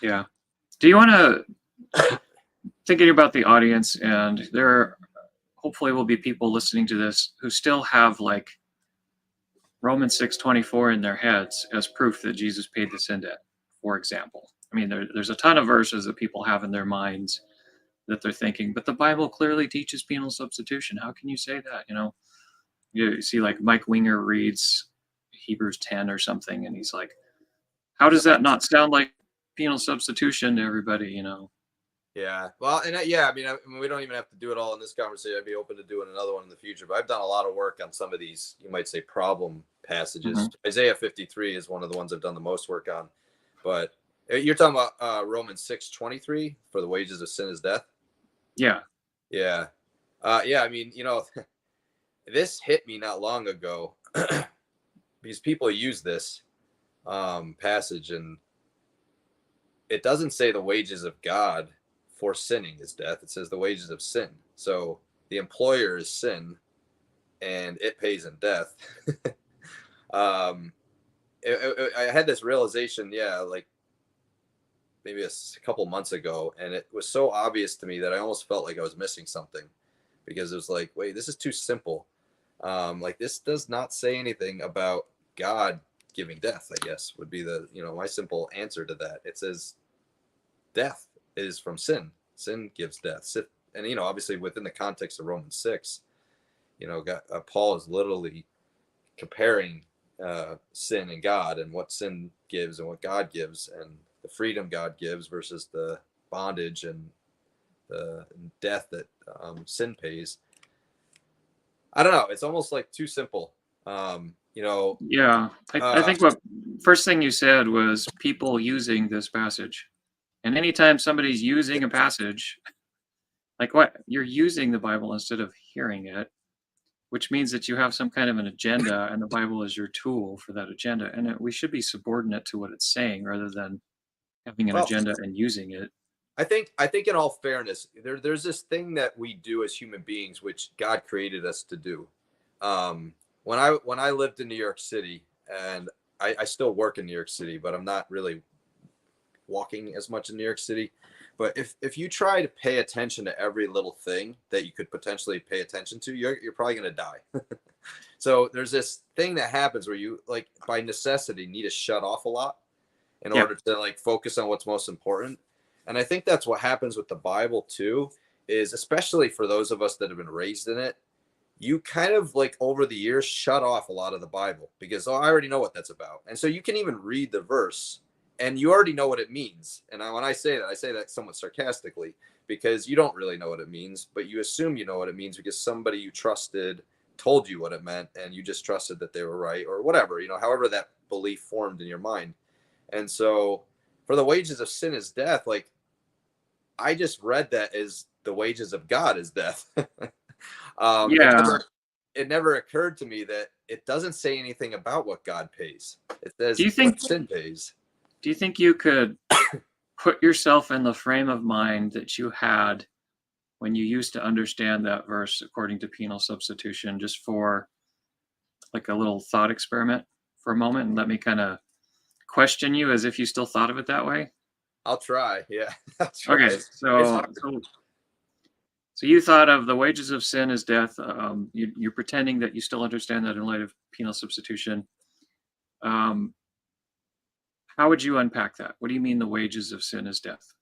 Yeah. Do you want to, thinking about the audience, and there hopefully will be people listening to this who still have like Romans 6:24 in their heads as proof that Jesus paid the sin debt, for example. I mean, there's a ton of verses that people have in their minds that they're thinking, but the Bible clearly teaches penal substitution. How can you say that? You see like Mike Winger reads Hebrews 10 or something, and he's like, how does that not sound like penal substitution to everybody? Yeah. Well, and I mean, we don't even have to do it all in this conversation. I'd be open to doing another one in the future, but I've done a lot of work on some of these, you might say, problem passages. Isaiah 53 is one of the ones I've done the most work on. But you're talking about Romans 6:23, for the wages of sin is death. Yeah. Yeah. I mean, this hit me not long ago because people use this passage, and it doesn't say the wages of God for sinning is death. It says the wages of sin. So the employer is sin, and it pays in death. I had this realization, like maybe a couple months ago, and it was so obvious to me that I almost felt like I was missing something, because it was like, wait, this is too simple. Like, this does not say anything about God giving death, I guess would be the, my simple answer to that. It says death is from sin. Sin gives death. And, obviously within the context of Romans 6, Paul is literally comparing sin and God, and what sin gives and what God gives, and the freedom God gives versus the bondage and the death that sin pays. I don't know. It's almost like too simple. Yeah. I think what first thing you said was people using this passage. And anytime somebody's using a passage, like what? You're using the Bible instead of hearing it, which means that you have some kind of an agenda, and the Bible is your tool for that agenda. And we should be subordinate to what it's saying rather than having an agenda and using it. I think in all fairness, there's this thing that we do as human beings, which God created us to do. When I lived in New York City, and I still work in New York City, but I'm not really walking as much in New York City. But if you try to pay attention to every little thing that you could potentially pay attention to, you're probably going to die. So there's this thing that happens where you, like, by necessity, need to shut off a lot in order to like focus on what's most important. And I think that's what happens with the Bible too, is especially for those of us that have been raised in it, you kind of like over the years shut off a lot of the Bible because, I already know what that's about. And so you can even read the verse and you already know what it means. And when I say that somewhat sarcastically, because you don't really know what it means, but you assume you know what it means because somebody you trusted told you what it meant, and you just trusted that they were right, or whatever, however that belief formed in your mind. And so for the wages of sin is death, like, I just read that as the wages of God is death. Yeah. It never occurred to me that it doesn't say anything about what God pays. It says Do you what think sin pays. do you think you could put yourself in the frame of mind that you had when you used to understand that verse according to penal substitution, just for like a little thought experiment for a moment, and let me kind of question you as if you still thought of it that way? I'll try. Yeah, I'll try. Okay, It's so hard. so you thought of the wages of sin as death. You're pretending that you still understand that in light of penal substitution. Um, how would you unpack that? What do you mean the wages of sin is death?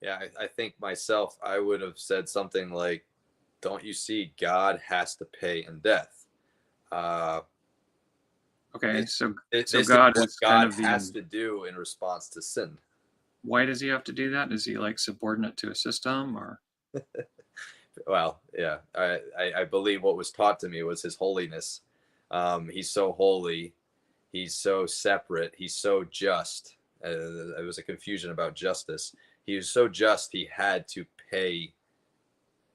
Yeah, I think myself, I would have said something like, "Don't you see, God has to pay in death." Okay, This, so this is God what is kind God of has to do in response to sin. why does he have to do that? Is he like subordinate to a system, or? Well, yeah, I believe what was taught to me was his holiness. He's so holy. He's so separate. He's so just. It was a confusion about justice. He was so just, he had to pay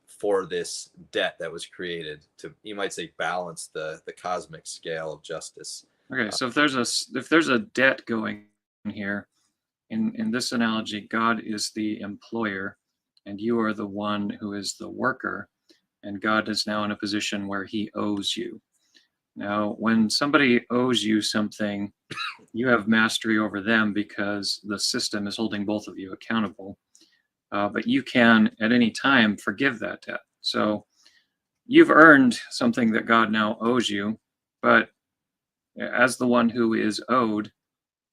for this debt that was created to, you might say, balance the cosmic scale of justice. Okay, so if there's a debt going here, in this analogy, God is the employer, and you are the one who is the worker, and God is now in a position where he owes you. Now, when somebody owes you something, you have mastery over them because the system is holding both of you accountable. But you can, at any time, forgive that debt. So you've earned something that God now owes you, but as the one who is owed,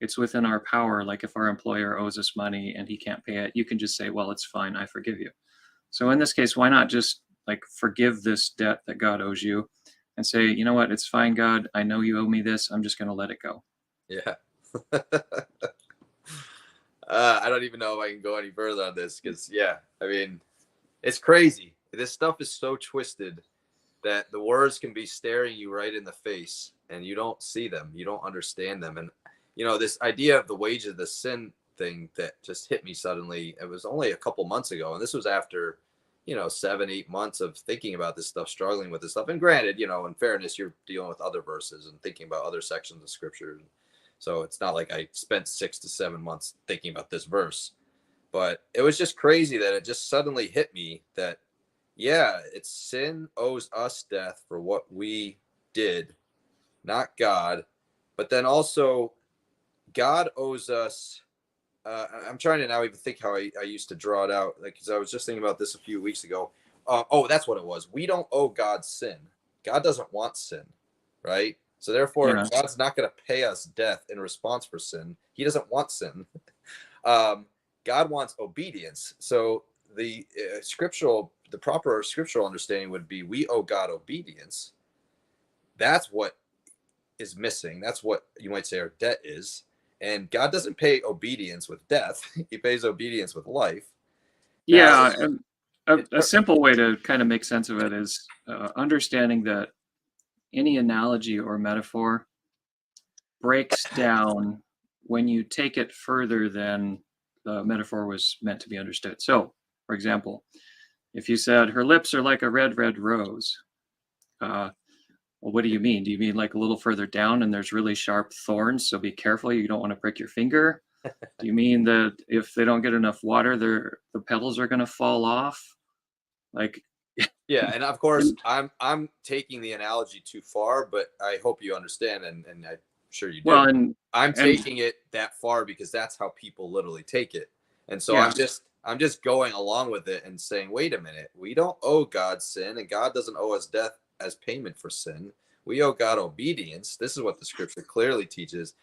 it's within our power. Like if our employer owes us money and he can't pay it, you can just say, well, it's fine, I forgive you. So in this case, why not just like forgive this debt that God owes you and say, you know what, it's fine, God, I know you owe me this, I'm just going to let it go. Yeah. I don't even know if I can go any further on this because, yeah, I mean, it's crazy. This stuff is so twisted that the words can be staring you right in the face and you don't see them. You don't understand them. And, this idea of the wage of the sin thing that just hit me suddenly, it was only a couple months ago. And this was after, 7-8 months of thinking about this stuff, struggling with this stuff. And granted, in fairness, you're dealing with other verses and thinking about other sections of scripture. So it's not like I spent 6 to 7 months thinking about this verse. But it was just crazy that it just suddenly hit me that, yeah, it's sin owes us death for what we did, not God. But then also, God owes us. I'm trying to now even think how I used to draw it out, like, because I was just thinking about this a few weeks ago. That's what it was. We don't owe God sin. God doesn't want sin, right? So therefore, Yeah. God's not going to pay us death in response for sin. He doesn't want sin. God wants obedience. So the proper scriptural understanding would be we owe God obedience. That's what is missing. That's what you might say our debt is. And God doesn't pay obedience with death. He pays obedience with life. Now, Yeah. And a simple way to kind of make sense of it is understanding that any analogy or metaphor breaks down when you take it further than the metaphor was meant to be understood. So, for example, if you said, her lips are like a red, red rose, well, what do you mean? Do you mean like a little further down and there's really sharp thorns, so be careful, you don't want to break your finger? Do you mean that if they don't get enough water, the petals are going to fall off? Like, yeah, and of course, I'm taking the analogy too far, but I hope you understand, and I'm sure you do. well, I'm and taking it that far because that's how people literally take it, and so yeah, I'm just going along with it and saying, wait a minute, we don't owe God sin, and God doesn't owe us death as payment for sin. We owe God obedience. This is what the scripture clearly teaches,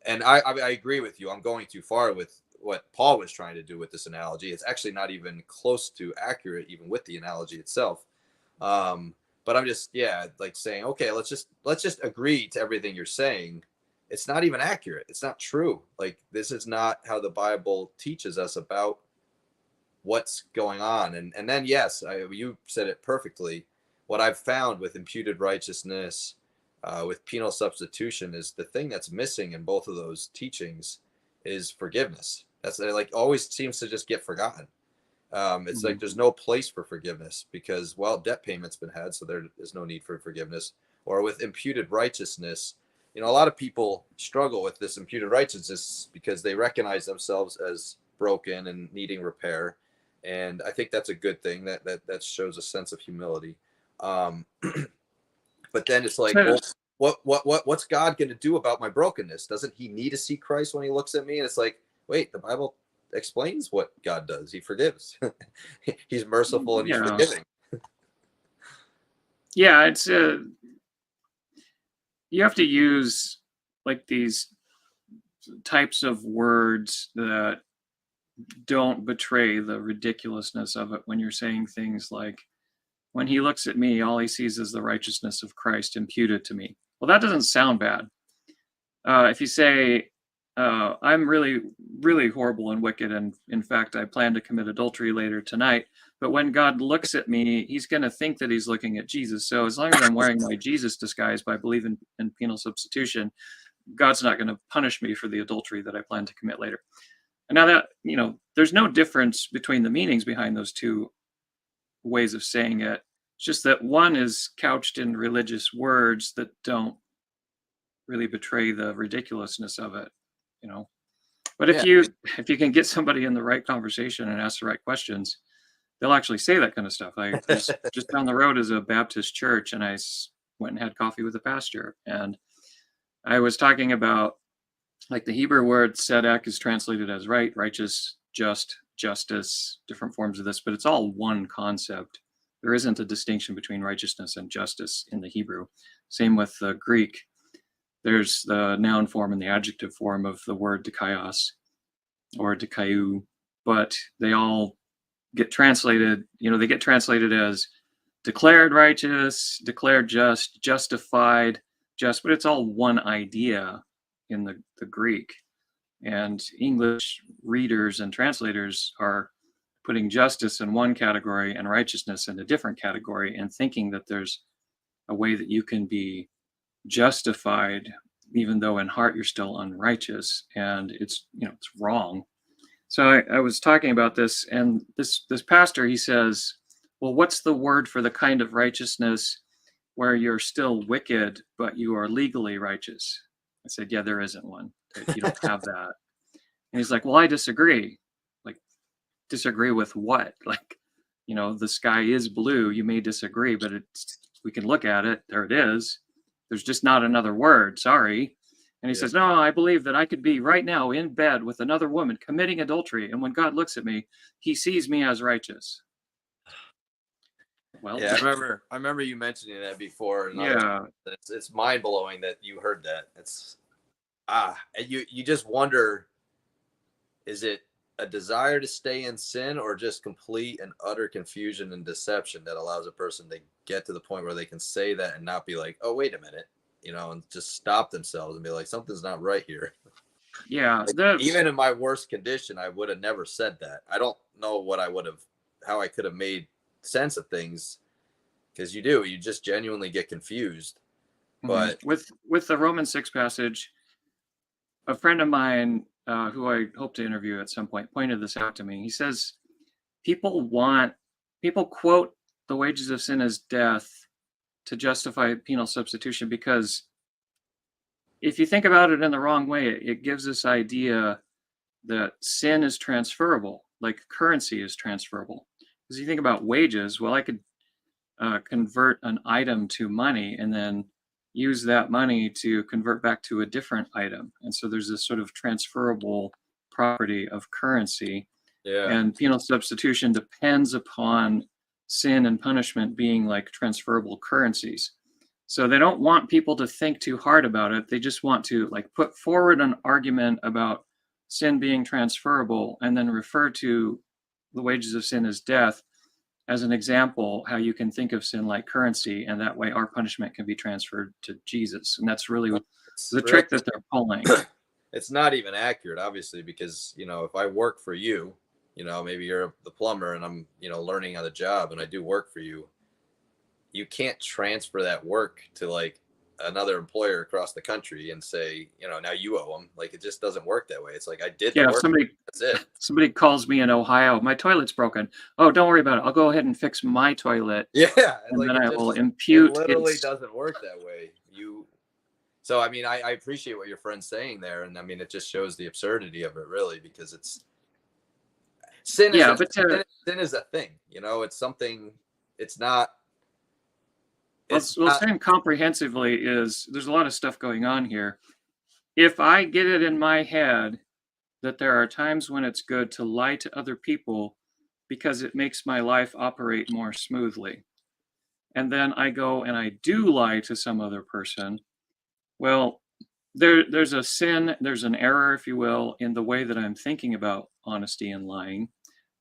and I agree with you. I'm going too far with what Paul was trying to do with this analogy. It's actually not even close to accurate, even with the analogy itself. But I'm just, like saying, okay, let's just agree to everything you're saying. It's not even accurate. It's not true. Like, this is not how the Bible teaches us about what's going on. And then, yes, you said it perfectly. what I've found with imputed righteousness, with penal substitution, is the thing that's missing in both of those teachings is forgiveness. That's like always seems to just get forgotten. It's like there's no place for forgiveness because, well, debt payment's been had, so there is no need for forgiveness. Or with imputed righteousness, a lot of people struggle with this imputed righteousness because they recognize themselves as broken and needing repair. And I think that's a good thing. That shows a sense of humility. But then it's like, well, what's God going to do about my brokenness? Doesn't he need to see Christ when he looks at me? And it's like, wait, the Bible explains what God does. He forgives. He's merciful and he's forgiving. Yeah, it's you have to use like these types of words that don't betray the ridiculousness of it when you're saying things like, when he looks at me, all he sees is the righteousness of Christ imputed to me. Well, that doesn't sound bad. If you say, I'm really, really horrible and wicked, and in fact, I plan to commit adultery later tonight, but when God looks at me, he's going to think that he's looking at Jesus. So as long as I'm wearing my Jesus disguise by believing in penal substitution, God's not going to punish me for the adultery that I plan to commit later. And now that, there's no difference between the meanings behind those two ways of saying it. It's just that one is couched in religious words that don't really betray the ridiculousness of it, But if you can get somebody in the right conversation and ask the right questions, they'll actually say that kind of stuff. Just down the road is a Baptist church, and I went and had coffee with the pastor, and I was talking about like the Hebrew word tzedek is translated as right, righteous, just, justice, different forms of this, but it's all one concept. There isn't a distinction between righteousness and justice in the Hebrew. Same with the Greek. There's the noun form and the adjective form of the word dikaios or dikaiou, but they all get translated, they get translated as declared righteous, declared just, justified, just, but it's all one idea in the Greek. And English readers and translators are putting justice in one category and righteousness in a different category and thinking that there's a way that you can be justified even though in heart you're still unrighteous, and it's it's wrong. So I was talking about this, and this pastor, he says, well, what's the word for the kind of righteousness where you're still wicked but you are legally righteous? I said, yeah, there isn't one. You don't have that. And he's like, well, I disagree. Like, disagree with what? Like, the sky is blue. You may disagree, but we can look at it. There it is. There's just not another word. Sorry. And he says, no, I believe that I could be right now in bed with another woman committing adultery. And when God looks at me, he sees me as righteous. Well, yeah, I remember you mentioning that before. And it's mind blowing that you heard that. It's and you just wonder, is it a desire to stay in sin or just complete and utter confusion and deception that allows a person to get to the point where they can say that and not be like, oh, wait a minute, and just stop themselves and be like, something's not right here. Yeah. Even in my worst condition, I would have never said that. I don't know how I could have made sense of things, because you just genuinely get confused. But with the Romans 6 passage, a friend of mine who I hope to interview at some point pointed this out to me. He says people quote the wages of sin as death to justify penal substitution because if you think about it in the wrong way, it gives this idea that sin is transferable, like currency is transferable. Because you think about wages, well, I could convert an item to money and then use that money to convert back to a different item. And so there's this sort of transferable property of currency. Yeah. And penal substitution depends upon sin and punishment being like transferable currencies. So they don't want people to think too hard about it. They just want to like put forward an argument about sin being transferable and then refer to the wages of sin as death as an example how you can think of sin like currency, and that way our punishment can be transferred to Jesus. And that's really the trick that they're pulling. It's not even accurate, obviously, because if I work for you, maybe you're the plumber and I'm learning on the job and I do work for you, you can't transfer that work to like another employer across the country and say, you know, now you owe them. Like, it just doesn't work that way. It's like, I did the Yeah, if work. That's it. somebody calls me in Ohio, my toilet's broken. Oh, don't worry about it. I'll go ahead and fix my toilet, Yeah. and Like, then it I just, will it impute literally its. doesn't work that way. So, I mean, I appreciate what your friend's saying there. And I mean, it just shows the absurdity of it, really, because sin is Yeah, a, but sin is a thing, you know, it's something, it's not, it's well, not, saying comprehensively is there's a lot of stuff going on here. If I get it in my head that there are times when it's good to lie to other people because it makes my life operate more smoothly, and then I go and I do lie to some other person, well, there's a sin, there's an error, if you will, in the way that I'm thinking about honesty and lying.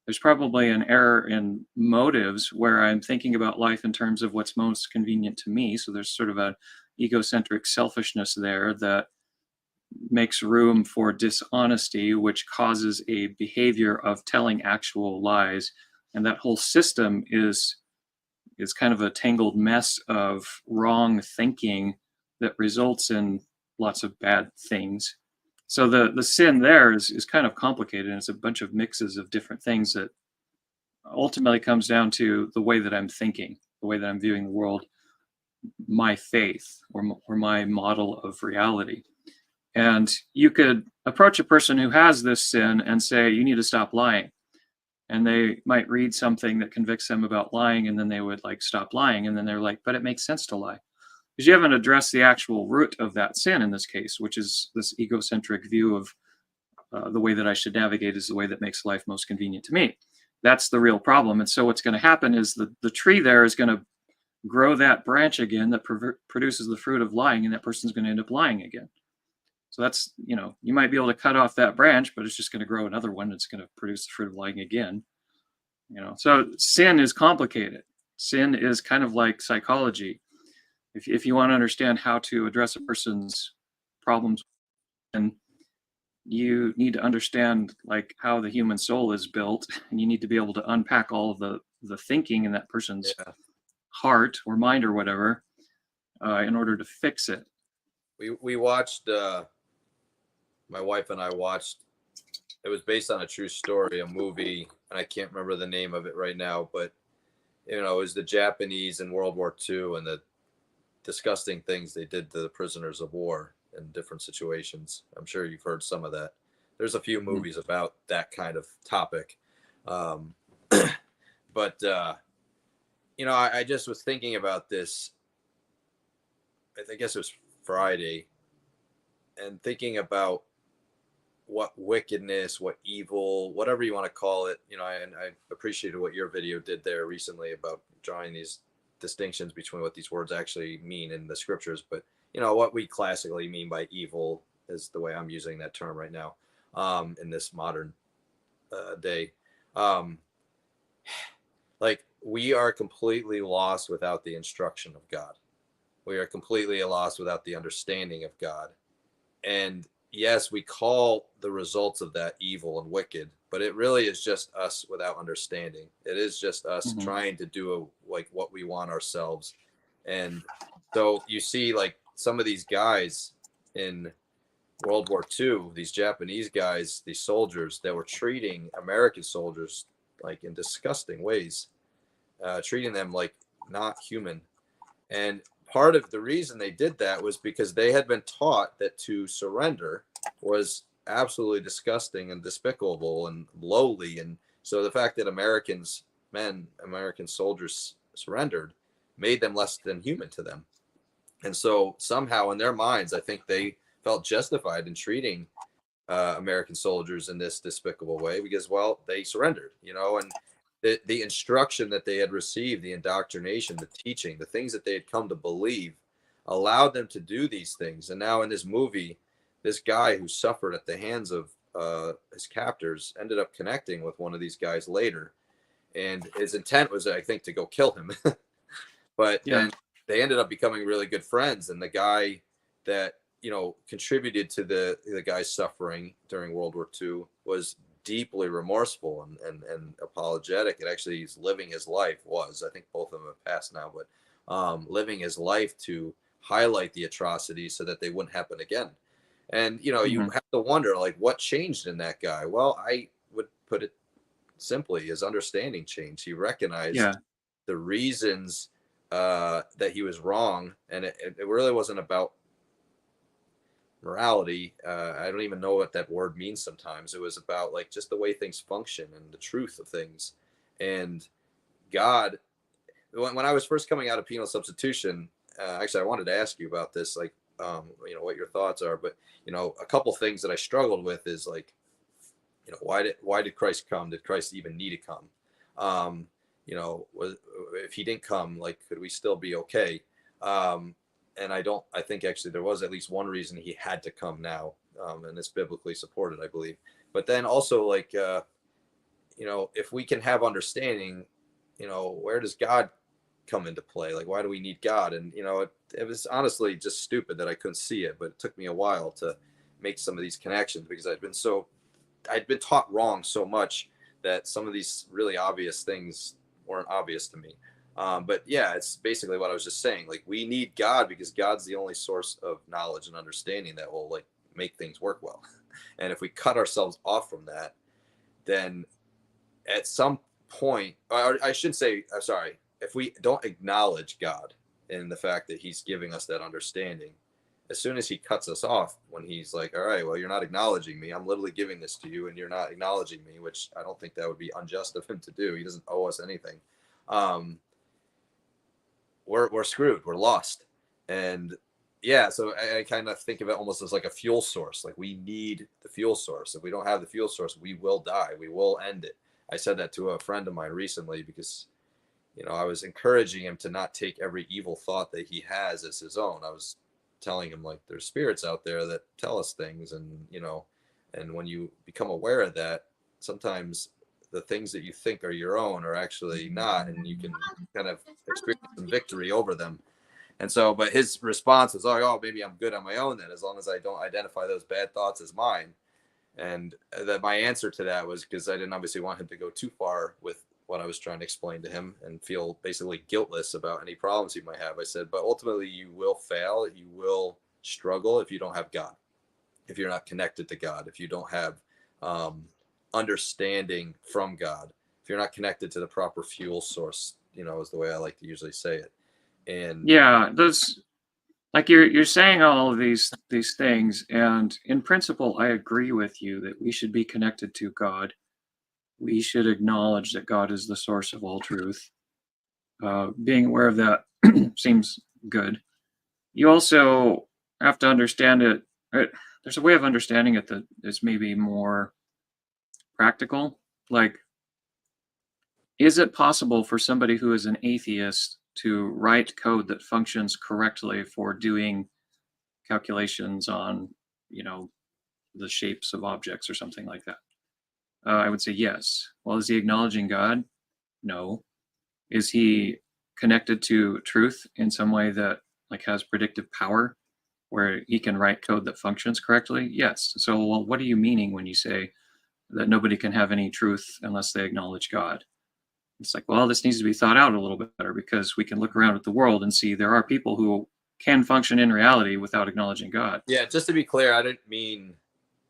There's probably an error in motives where I'm thinking about life in terms of what's most convenient to me. So there's sort of a egocentric selfishness there that makes room for dishonesty, which causes a behavior of telling actual lies. And that whole system is kind of a tangled mess of wrong thinking that results in lots of bad things. So the sin there is kind of complicated, and it's a bunch of mixes of different things that ultimately comes down to the way that I'm thinking, the way that I'm viewing the world, my faith, or my model of reality. And you could approach a person who has this sin and say, you need to stop lying. And they might read something that convicts them about lying, and then they would like stop lying. And then they're like, but it makes sense to lie. Because you haven't addressed the actual root of that sin in this case, which is this egocentric view of the way that I should navigate is the way that makes life most convenient to me. That's the real problem. And so what's going to happen is the tree there is going to grow that branch again that produces the fruit of lying, and that person's going to end up lying again. So that's, you might be able to cut off that branch, but it's just going to grow another one that's going to produce the fruit of lying again. So sin is complicated. Sin is kind of like psychology. If you want to understand how to address a person's problems, and you need to understand like how the human soul is built, and you need to be able to unpack all of the thinking in that person's heart or mind or whatever in order to fix it. We watched, my wife and I watched, it was based on a true story, a movie, and I can't remember the name of it right now, but it was the Japanese in World War II and the disgusting things they did to the prisoners of war in different situations. I'm sure you've heard some of that. There's a few movies about that kind of topic. But I just was thinking about this, I guess it was Friday, and thinking about what wickedness, what evil, whatever you want to call it, and I appreciated what your video did there recently about drawing these distinctions between what these words actually mean in the scriptures. But, what we classically mean by evil is the way I'm using that term right now in this modern day. Like, we are completely lost without the instruction of God. We are completely lost without the understanding of God. And yes, we call the results of that evil and wicked, but it really is just us without understanding. It is just us trying to do like what we want ourselves. And so you see like some of these guys in World War II, these Japanese guys, these soldiers that were treating American soldiers like in disgusting ways, treating them like not human. And part of the reason they did that was because they had been taught that to surrender was absolutely disgusting and despicable and lowly. And so the fact that American soldiers surrendered made them less than human to them. And so somehow in their minds, I think they felt justified in treating American soldiers in this despicable way because, well, they surrendered, and the instruction that they had received, the indoctrination, the teaching, the things that they had come to believe allowed them to do these things. And now in this movie, this guy who suffered at the hands of his captors ended up connecting with one of these guys later. And his intent was, I think, to go kill him. But then they ended up becoming really good friends. And the guy that, contributed to the guy's suffering during World War II was deeply remorseful and apologetic. And actually he's living his life I think both of them have passed now, but living his life to highlight the atrocities so that they wouldn't happen again. And, you know, you Hmm. have to wonder, like, what changed in that guy? Well, I would put it simply, his understanding changed. He Yeah. recognized the reasons that he was wrong. And it really wasn't about morality. I don't even know what that word means sometimes. It was about like just the way things function and the truth of things. And God, when I was first coming out of penal substitution, actually, I wanted to ask you about this, like, you know, what your thoughts are. But, you know, a couple things that I struggled with is like, you know, why did Christ come? Did Christ even need to come? You know, if he didn't come, like, could we still be okay? And I think actually there was at least one reason he had to come now, and it's biblically supported, I believe. But then also, like, you know, if we can have understanding, you know, where does God come into play? Like, why do we need God? And, you know, it was honestly just stupid that I couldn't see it, but it took me a while to make some of these connections because I'd been taught wrong so much that some of these really obvious things weren't obvious to me. But yeah, it's basically what I was just saying. Like, we need God because God's the only source of knowledge and understanding that will like make things work well. And if we cut ourselves off from that, then at some point, or I should say, I'm sorry, if we don't acknowledge God and the fact that he's giving us that understanding, as soon as he cuts us off, when he's like, all right, well, you're not acknowledging me. I'm literally giving this to you and you're not acknowledging me, which I don't think that would be unjust of him to do. He doesn't owe us anything. Um, we're screwed. We're lost. And yeah, so I kind of think of it almost as like a fuel source. Like, we need the fuel source. If we don't have the fuel source, we will die. We will end it. I said that to a friend of mine recently because, you know, I was encouraging him to not take every evil thought that he has as his own. I was telling him, like, there's spirits out there that tell us things, and, you know, and when you become aware of that, sometimes the things that you think are your own are actually not, and you can kind of experience some victory over them. And so, but his response was, oh, maybe I'm good on my own then, as long as I don't identify those bad thoughts as mine. And that my answer to that was, because I didn't obviously want him to go too far with what I was trying to explain to him and feel basically guiltless about any problems he might have. I said, but ultimately you will fail. You will struggle if you don't have God, if you're not connected to God, if you don't have understanding from God, if you're not connected to the proper fuel source, you know, is the way I like to usually say it. And Yeah, those, like, you're saying all of these things, and in principle, I agree with you that we should be connected to God. We should acknowledge that God is the source of all truth. Being aware of that seems good. You also have to understand it. There's a way of understanding it that is maybe more practical. Like, is it possible for somebody who is an atheist to write code that functions correctly for doing calculations on, you know, the shapes of objects or something like that? I would say yes. Well, is he acknowledging God? No. Is he connected to truth in some way that like has predictive power where he can write code that functions correctly? Yes. So, well, what are you meaning when you say that nobody can have any truth unless they acknowledge God? It's like, well, this needs to be thought out a little bit better because we can look around at the world and see there are people who can function in reality without acknowledging God. yeah, just to be clear, I didn't mean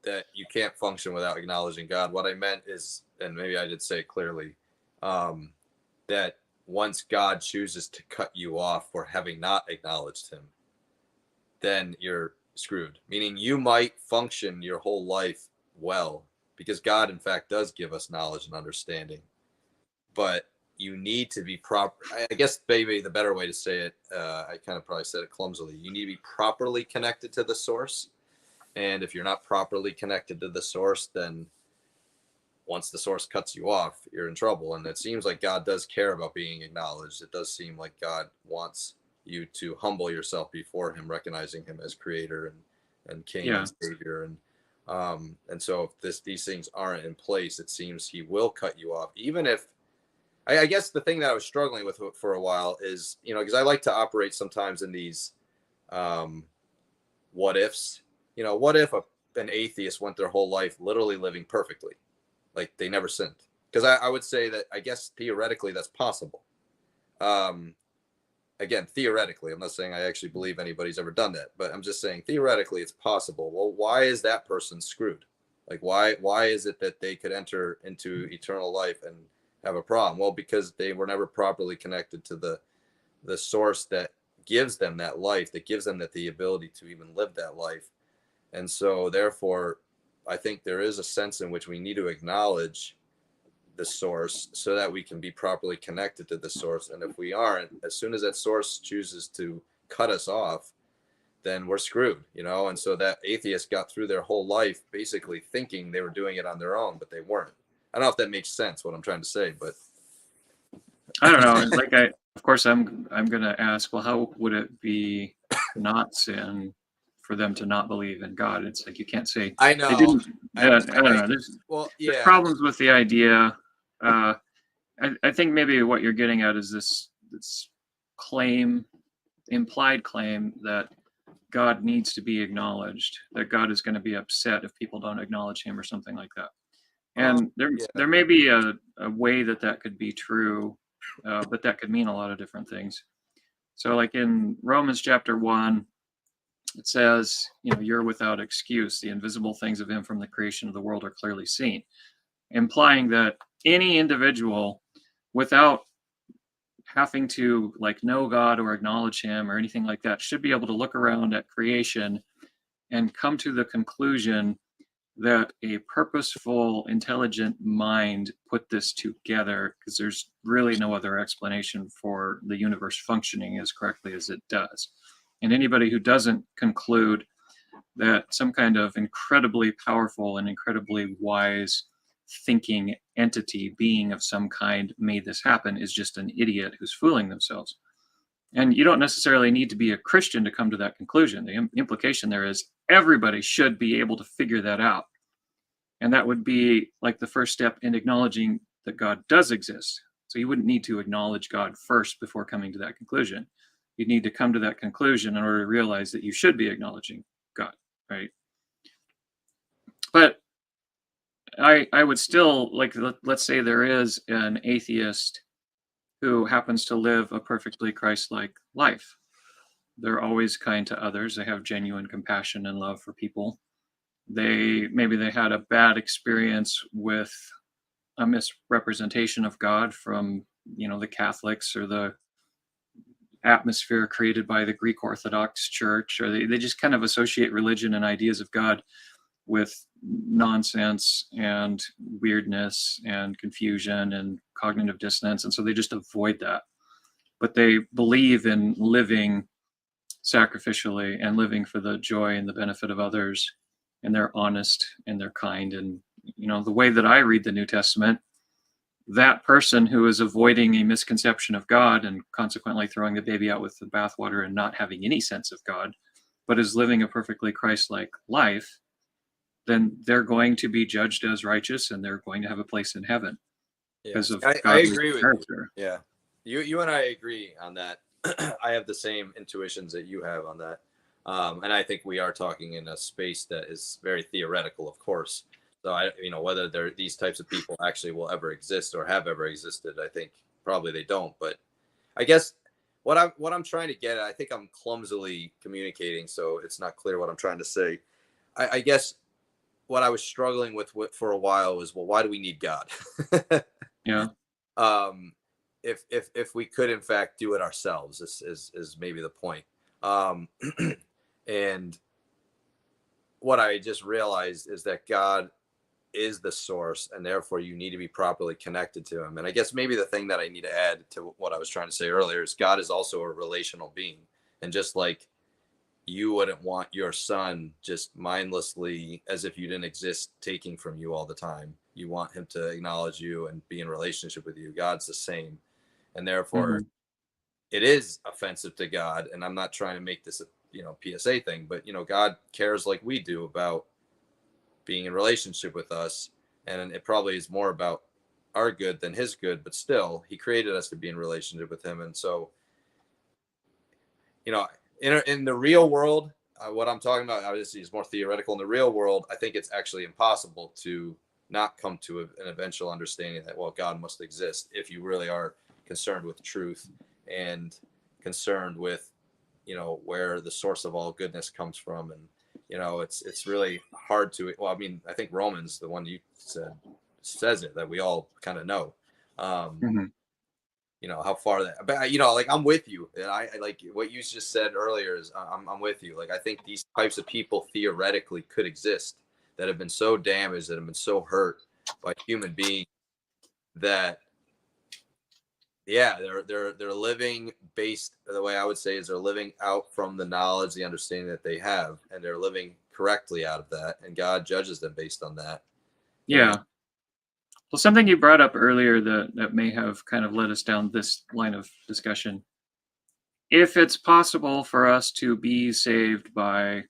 that you can't function without acknowledging God. What I meant is, and maybe I did say it clearly, that once God chooses to cut you off for having not acknowledged him, then you're screwed. Meaning you might function your whole life well because God, in fact, does give us knowledge and understanding. But you need to be proper. I guess maybe the better way to say it, I kind of probably said it clumsily. You need to be properly connected to the source. And if you're not properly connected to the source, then once the source cuts you off, you're in trouble. And it seems like God does care about being acknowledged. It does seem like God wants you to humble yourself before him, recognizing him as creator and king Yeah. and savior. And so if these things aren't in place, it seems he will cut you off. Even if, I guess the thing that I was struggling with for a while is, you know, because I like to operate sometimes in these what ifs. You know, what if an atheist went their whole life literally living perfectly? Like they never sinned. Because I would say that I guess theoretically that's possible. Um, again, theoretically, I'm not saying I actually believe anybody's ever done that, but I'm just saying theoretically it's possible. Well, why is that person screwed? Like, why is it that they could enter into eternal life and have a problem? Well, because they were never properly connected to the source that gives them that life, that gives them the ability to even live that life. And so therefore, I think there is a sense in which we need to acknowledge the source so that we can be properly connected to the source. And if we aren't, as soon as that source chooses to cut us off, then we're screwed, you know? And so that atheist got through their whole life basically thinking they were doing it on their own, but they weren't. I don't know if that makes sense, what I'm trying to say, but I don't know. Like of course, I'm going to ask, well, how would it be not sin for them to not believe in God? It's like you can't say I they know. didn't. I I don't know. There's yeah. problems with the idea. I think maybe what you're getting at is this claim, implied claim that God needs to be acknowledged, that God is going to be upset if people don't acknowledge him or something like that. And there may be a way that could be true, but that could mean a lot of different things. So like in Romans chapter 1, it says, you're without excuse. The invisible things of him from the creation of the world are clearly seen, implying that any individual, without having to know God or acknowledge him or anything like that, should be able to look around at creation and come to the conclusion that a purposeful, intelligent mind put this together, because there's really no other explanation for the universe functioning as correctly as it does. And anybody who doesn't conclude that some kind of incredibly powerful and incredibly wise thinking entity, being of some kind, made this happen is just an idiot who's fooling themselves. And you don't necessarily need to be a Christian to come to that conclusion. The implication there is everybody should be able to figure that out. And that would be like the first step in acknowledging that God does exist. So you wouldn't need to acknowledge God first before coming to that conclusion. You'd need to come to that conclusion in order to realize that you should be acknowledging God, right? But I would still, let's say there is an atheist who happens to live a perfectly Christ-like life. They're always kind to others. They have genuine compassion and love for people. Maybe they had a bad experience with a misrepresentation of God from, the Catholics or the atmosphere created by the Greek Orthodox Church, or they just kind of associate religion and ideas of God with nonsense and weirdness and confusion and cognitive dissonance. And so they just avoid that. But they believe in living sacrificially and living for the joy and the benefit of others. And they're honest and they're kind. And, the way that I read the New Testament, that person who is avoiding a misconception of God and consequently throwing the baby out with the bathwater and not having any sense of God, but is living a perfectly Christ-like life, then they're going to be judged as righteous and they're going to have a place in heaven because of I agree with character. you. Yeah. You and I agree on that. I have the same intuitions that you have on that. And I think we are talking in a space that is very theoretical, of course. So whether these types of people actually will ever exist or have ever existed, I think probably they don't. But I guess what I'm trying to get at, I think I'm clumsily communicating, so it's not clear what I'm trying to say. I guess what I was struggling with for a while was, well, why do we need God? Yeah. If we could in fact do it ourselves is maybe the point. And what I just realized is that God is the source, and therefore you need to be properly connected to him. And I guess maybe the thing that I need to add to what I was trying to say earlier is God is also a relational being. And just like you wouldn't want your son just mindlessly, as if you didn't exist, taking from you all the time, you want him to acknowledge you and be in relationship with you. God's the same. And therefore it is offensive to God. And I'm not trying to make this a PSA thing, but God cares like we do about being in relationship with us, and it probably is more about our good than his good, but still he created us to be in relationship with him. And so in the real world, what I'm talking about obviously is more theoretical. In the real world, I think it's actually impossible to not come to an eventual understanding that, well, God must exist if you really are concerned with truth and concerned with, where the source of all goodness comes from. And, it's really hard to, well, I mean, I think Romans, the one you said, says it, that we all kind of know. Mhm. How far that, but like, I'm with you. And I like what you just said earlier is I'm with you. Like, I think these types of people theoretically could exist, that have been so damaged, that have been so hurt by human beings, that they're living based, the way I would say is they're living out from the knowledge, the understanding that they have, and they're living correctly out of that, and God judges them based on that. And Yeah. Well, something you brought up earlier that may have kind of led us down this line of discussion. If it's possible for us to be saved by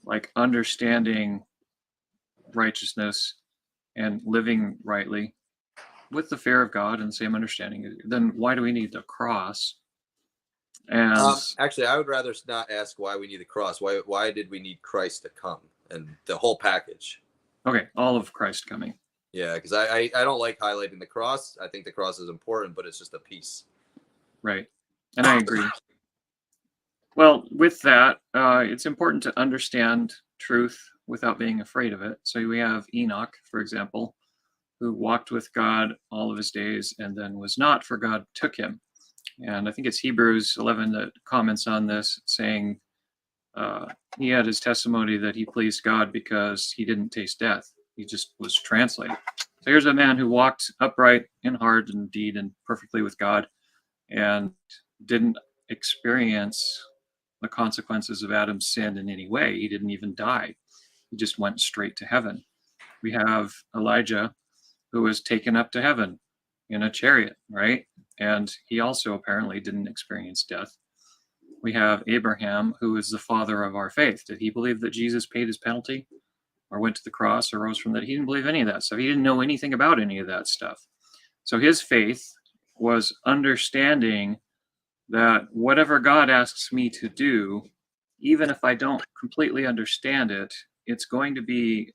like understanding righteousness and living rightly with the fear of God and the same understanding, then why do we need the cross? And actually, I would rather not ask why we need the cross. Why did we need Christ to come, and the whole package? okay, all of Christ coming. Yeah, because I don't like highlighting the cross. I think the cross is important, but it's just a piece. Right. And I agree. Well, with that, it's important to understand truth without being afraid of it. So we have Enoch, for example, who walked with God all of his days and then was not, for God took him. And I think it's Hebrews 11 that comments on this, saying he had his testimony that he pleased God because he didn't taste death. He just was translated. So here's a man who walked upright in heart and deed and perfectly with God, and didn't experience the consequences of Adam's sin in any way. He didn't even die. He just went straight to heaven. We have Elijah, who was taken up to heaven in a chariot, right? And he also apparently didn't experience death. We have Abraham, who is the father of our faith. Did he believe that Jesus paid his penalty or went to the cross or rose from that? He didn't believe any of that stuff. He didn't know anything about any of that stuff. So his faith was understanding that whatever God asks me to do, even if I don't completely understand it, it's going to be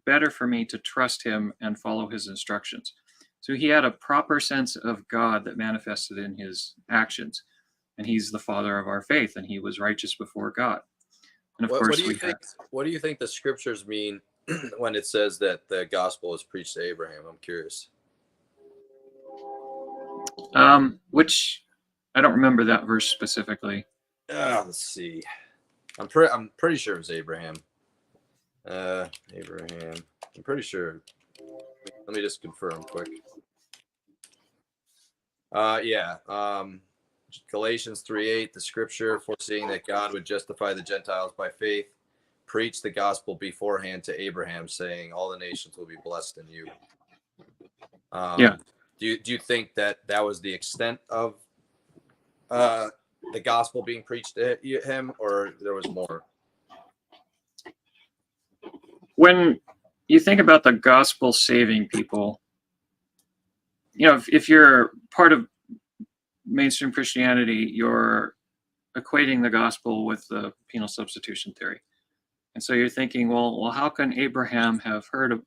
better for me to trust him and follow his instructions. So he had a proper sense of God that manifested in his actions. And he's the father of our faith, and he was righteous before God. And of What course, do you think? What do you think the scriptures mean when it says that the gospel is preached to Abraham? I'm curious. Which I don't remember that verse specifically. Let's see. I'm pretty sure it was Abraham. Abraham. I'm pretty sure. Let me just confirm quick. Yeah. Galatians 3:8, the scripture, foreseeing that God would justify the Gentiles by faith, preached the gospel beforehand to Abraham, saying, all the nations will be blessed in you. Yeah. Do you think that was the extent of the gospel being preached to him, or there was more? When you think about the gospel saving people, if you're part of mainstream Christianity, you're equating the gospel with the penal substitution theory. And so you're thinking, well, how can Abraham have heard of,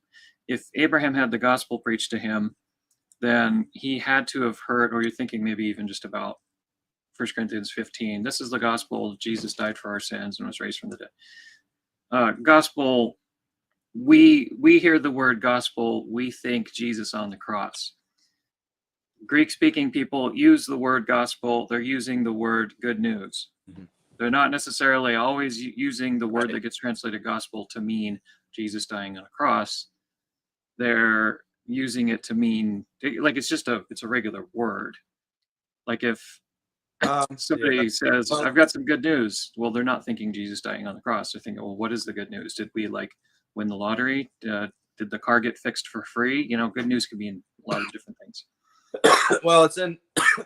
if Abraham had the gospel preached to him, then he had to have heard, or you're thinking maybe even just about 1 Corinthians 15, this is the gospel, Jesus died for our sins and was raised from the dead. Gospel, we hear the word gospel, we think Jesus on the cross. Greek-speaking people use the word gospel, they're using the word good news. Mm-hmm. They're not necessarily always using the word that gets translated gospel to mean Jesus dying on a cross. They're using it to mean, like, it's a regular word. Like if somebody says, I've got some good news, well, they're not thinking Jesus dying on the cross. They're thinking, well, what is the good news? Did we win the lottery? Did the car get fixed for free? Good news could mean a lot of different things. Well, it's in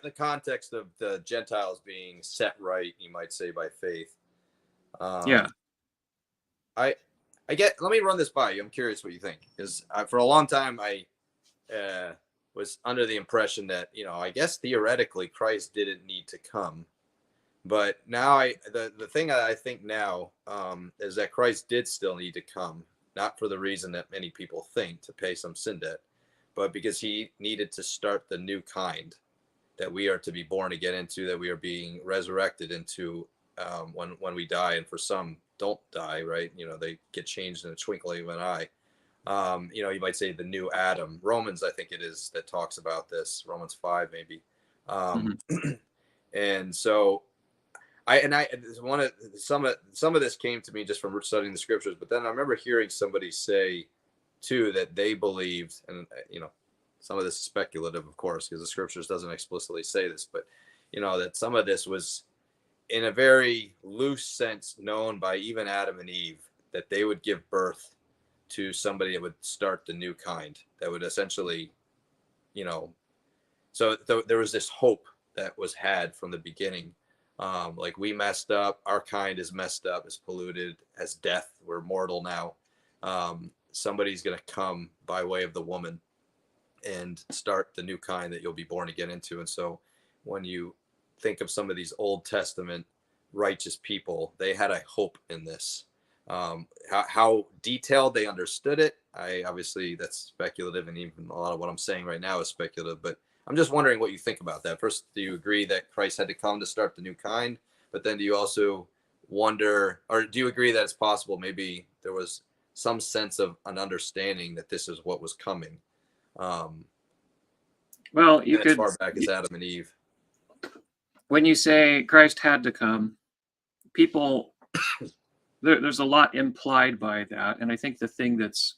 the context of the Gentiles being set right, you might say, by faith. Yeah. I get. Let me run this by you. I'm curious what you think, because for a long time I was under the impression that I guess theoretically Christ didn't need to come, but now the thing that I think now is that Christ did still need to come, not for the reason that many people think, to pay some sin debt, but because he needed to start the new kind. that we are to be born again into, that we are being resurrected into when we die. And for some don't die, right? They get changed in a twinkling of an eye. You might say the new Adam. Romans, I think it is, that talks about this. Romans 5, maybe. And so some of this came to me just from studying the scriptures, but then I remember hearing somebody say too that they believed, and some of this is speculative, of course, because the scriptures doesn't explicitly say this, but that some of this was in a very loose sense known by even Adam and Eve, that they would give birth to somebody that would start the new kind, that would essentially, so there was this hope that was had from the beginning. Like, we messed up, our kind is messed up, is polluted, has death, we're mortal now. Somebody's going to come by way of the woman and start the new kind that you'll be born again into. And so when you think of some of these Old Testament righteous people, they had a hope in this. How detailed they understood it, obviously that's speculative, and even a lot of what I'm saying right now is speculative, but I'm just wondering what you think about that. First, do you agree that Christ had to come to start the new kind? But then do you also wonder, or do you agree that it's possible maybe there was some sense of an understanding that this is what was coming? Well, you could, as far back as Adam and Eve. When you say Christ had to come, people, there's a lot implied by that, and I think the thing that's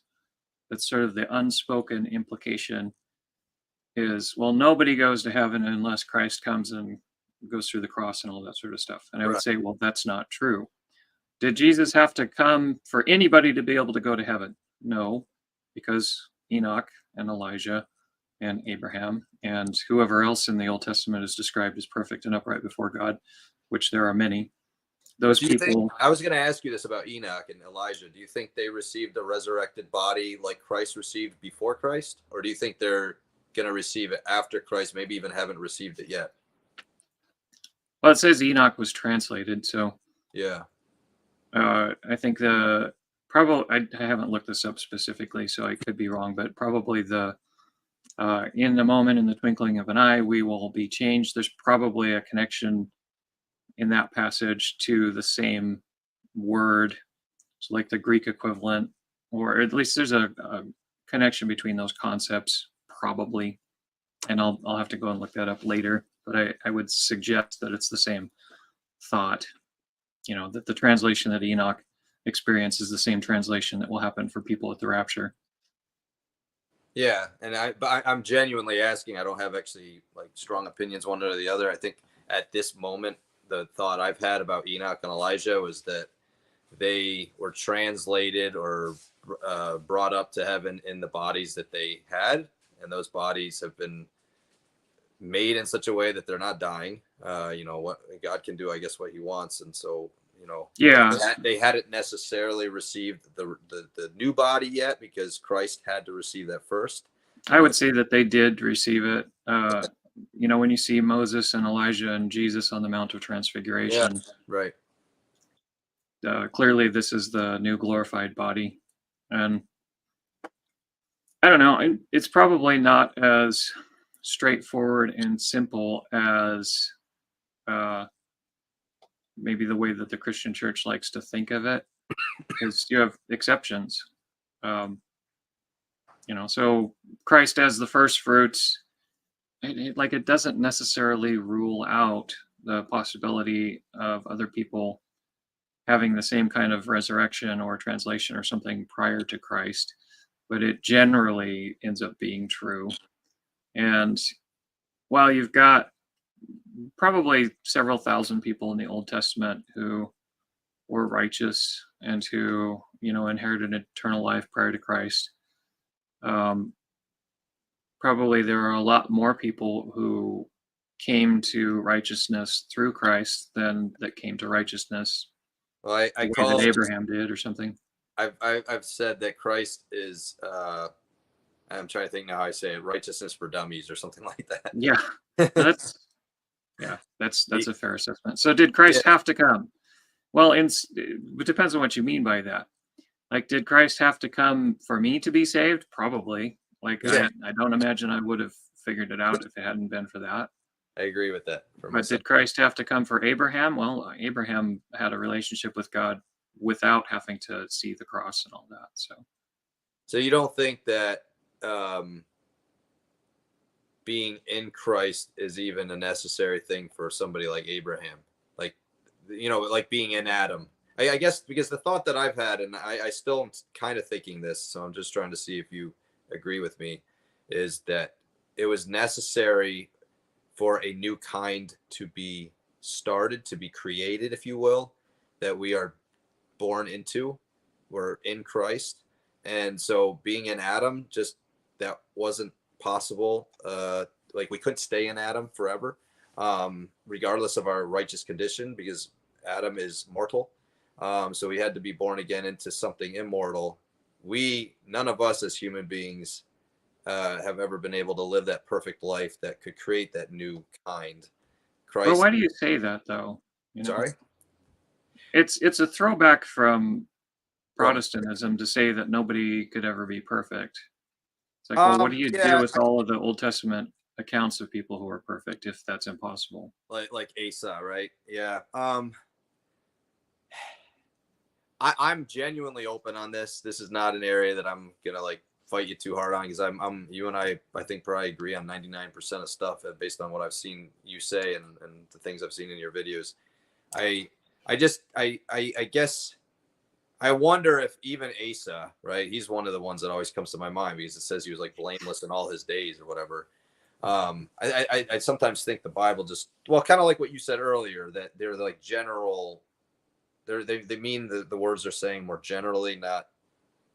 sort of the unspoken implication is, well, nobody goes to heaven unless Christ comes and goes through the cross and all that sort of stuff. And I would say, well, that's not true. Did Jesus have to come for anybody to be able to go to heaven? No, because Enoch and Elijah and Abraham and whoever else in the Old Testament is described as perfect and upright before God, which there are many. Those people. I was going to ask you this about Enoch and Elijah. Do you think they received a resurrected body like Christ received before Christ? Or do you think they're going to receive it after Christ, maybe even haven't received it yet? Well, it says Enoch was translated, so yeah. I think I haven't looked this up specifically, so I could be wrong, but probably in the moment, in the twinkling of an eye, we will be changed. There's probably a connection in that passage to the same word, so like the Greek equivalent, or at least there's a connection between those concepts, probably. And I'll have to go and look that up later, but I would suggest that it's the same thought, that the translation that Enoch experienced is the same translation that will happen for people at the rapture. Yeah, and I'm genuinely asking. I don't have actually like strong opinions one way or the other. I think at this moment, the thought I've had about Enoch and Elijah was that they were translated or brought up to heaven in the bodies that they had, and those bodies have been made in such a way that they're not dying. What God can do, I guess, what he wants. And so, they hadn't necessarily received the new body yet, because Christ had to receive that first. I would say that they did receive it. When you see Moses and Elijah and Jesus on the Mount of Transfiguration, right. Clearly this is the new glorified body. And I don't know, it's probably not as straightforward and simple as maybe the way that the Christian church likes to think of it, because you have exceptions. So Christ as the first fruits, it doesn't necessarily rule out the possibility of other people having the same kind of resurrection or translation or something prior to Christ, but it generally ends up being true. And while you've got probably several thousand people in the Old Testament who were righteous and who, inherited eternal life prior to Christ, probably there are a lot more people who came to righteousness through Christ than that came to righteousness the way that Abraham did or something. I've said that Christ is I'm trying to think now how I say it, righteousness for dummies or something like that. Yeah. That's a fair assessment. So did Christ have to come? Well, it depends on what you mean by that. Like, did Christ have to come for me to be saved? Probably. I don't imagine I would have figured it out if it hadn't been for that. I agree with that for But myself. did Christ have to come for Abraham? Well, Abraham had a relationship with God without having to see the cross and all that. So So you don't think that um, being in Christ is even a necessary thing for somebody like Abraham? Like, like being in Adam. I guess because the thought that I've had, and I still am kind of thinking this, so I'm just trying to see if you agree with me, is that it was necessary for a new kind to be started, to be created, if you will, that we are born into. We're in Christ. And so being in Adam, just that wasn't possible. Like we couldn't stay in Adam forever, regardless of our righteous condition, because Adam is mortal. So we had to be born again into something immortal. None of us as human beings have ever been able to live that perfect life that could create that new kind. well, Christ, why do you say that though? You know, sorry, it's a throwback from from Protestantism to say that nobody could ever be perfect. It's like, well, what do you do yeah, with all of the Old Testament accounts of people who are perfect if that's impossible? like Asa, right? Yeah. I'm genuinely open on this. This is not an area that I'm gonna like fight you too hard on, because I'm you and I think probably agree on 99% of stuff based on what I've seen you say and the things I've seen in your videos. I I guess I wonder if even Asa, right? He's one of the ones that always comes to my mind because it says he was like blameless in all his days or whatever. I sometimes think the Bible just, well, kind of like what you said earlier, that they're like general, they mean the words they're saying more generally, not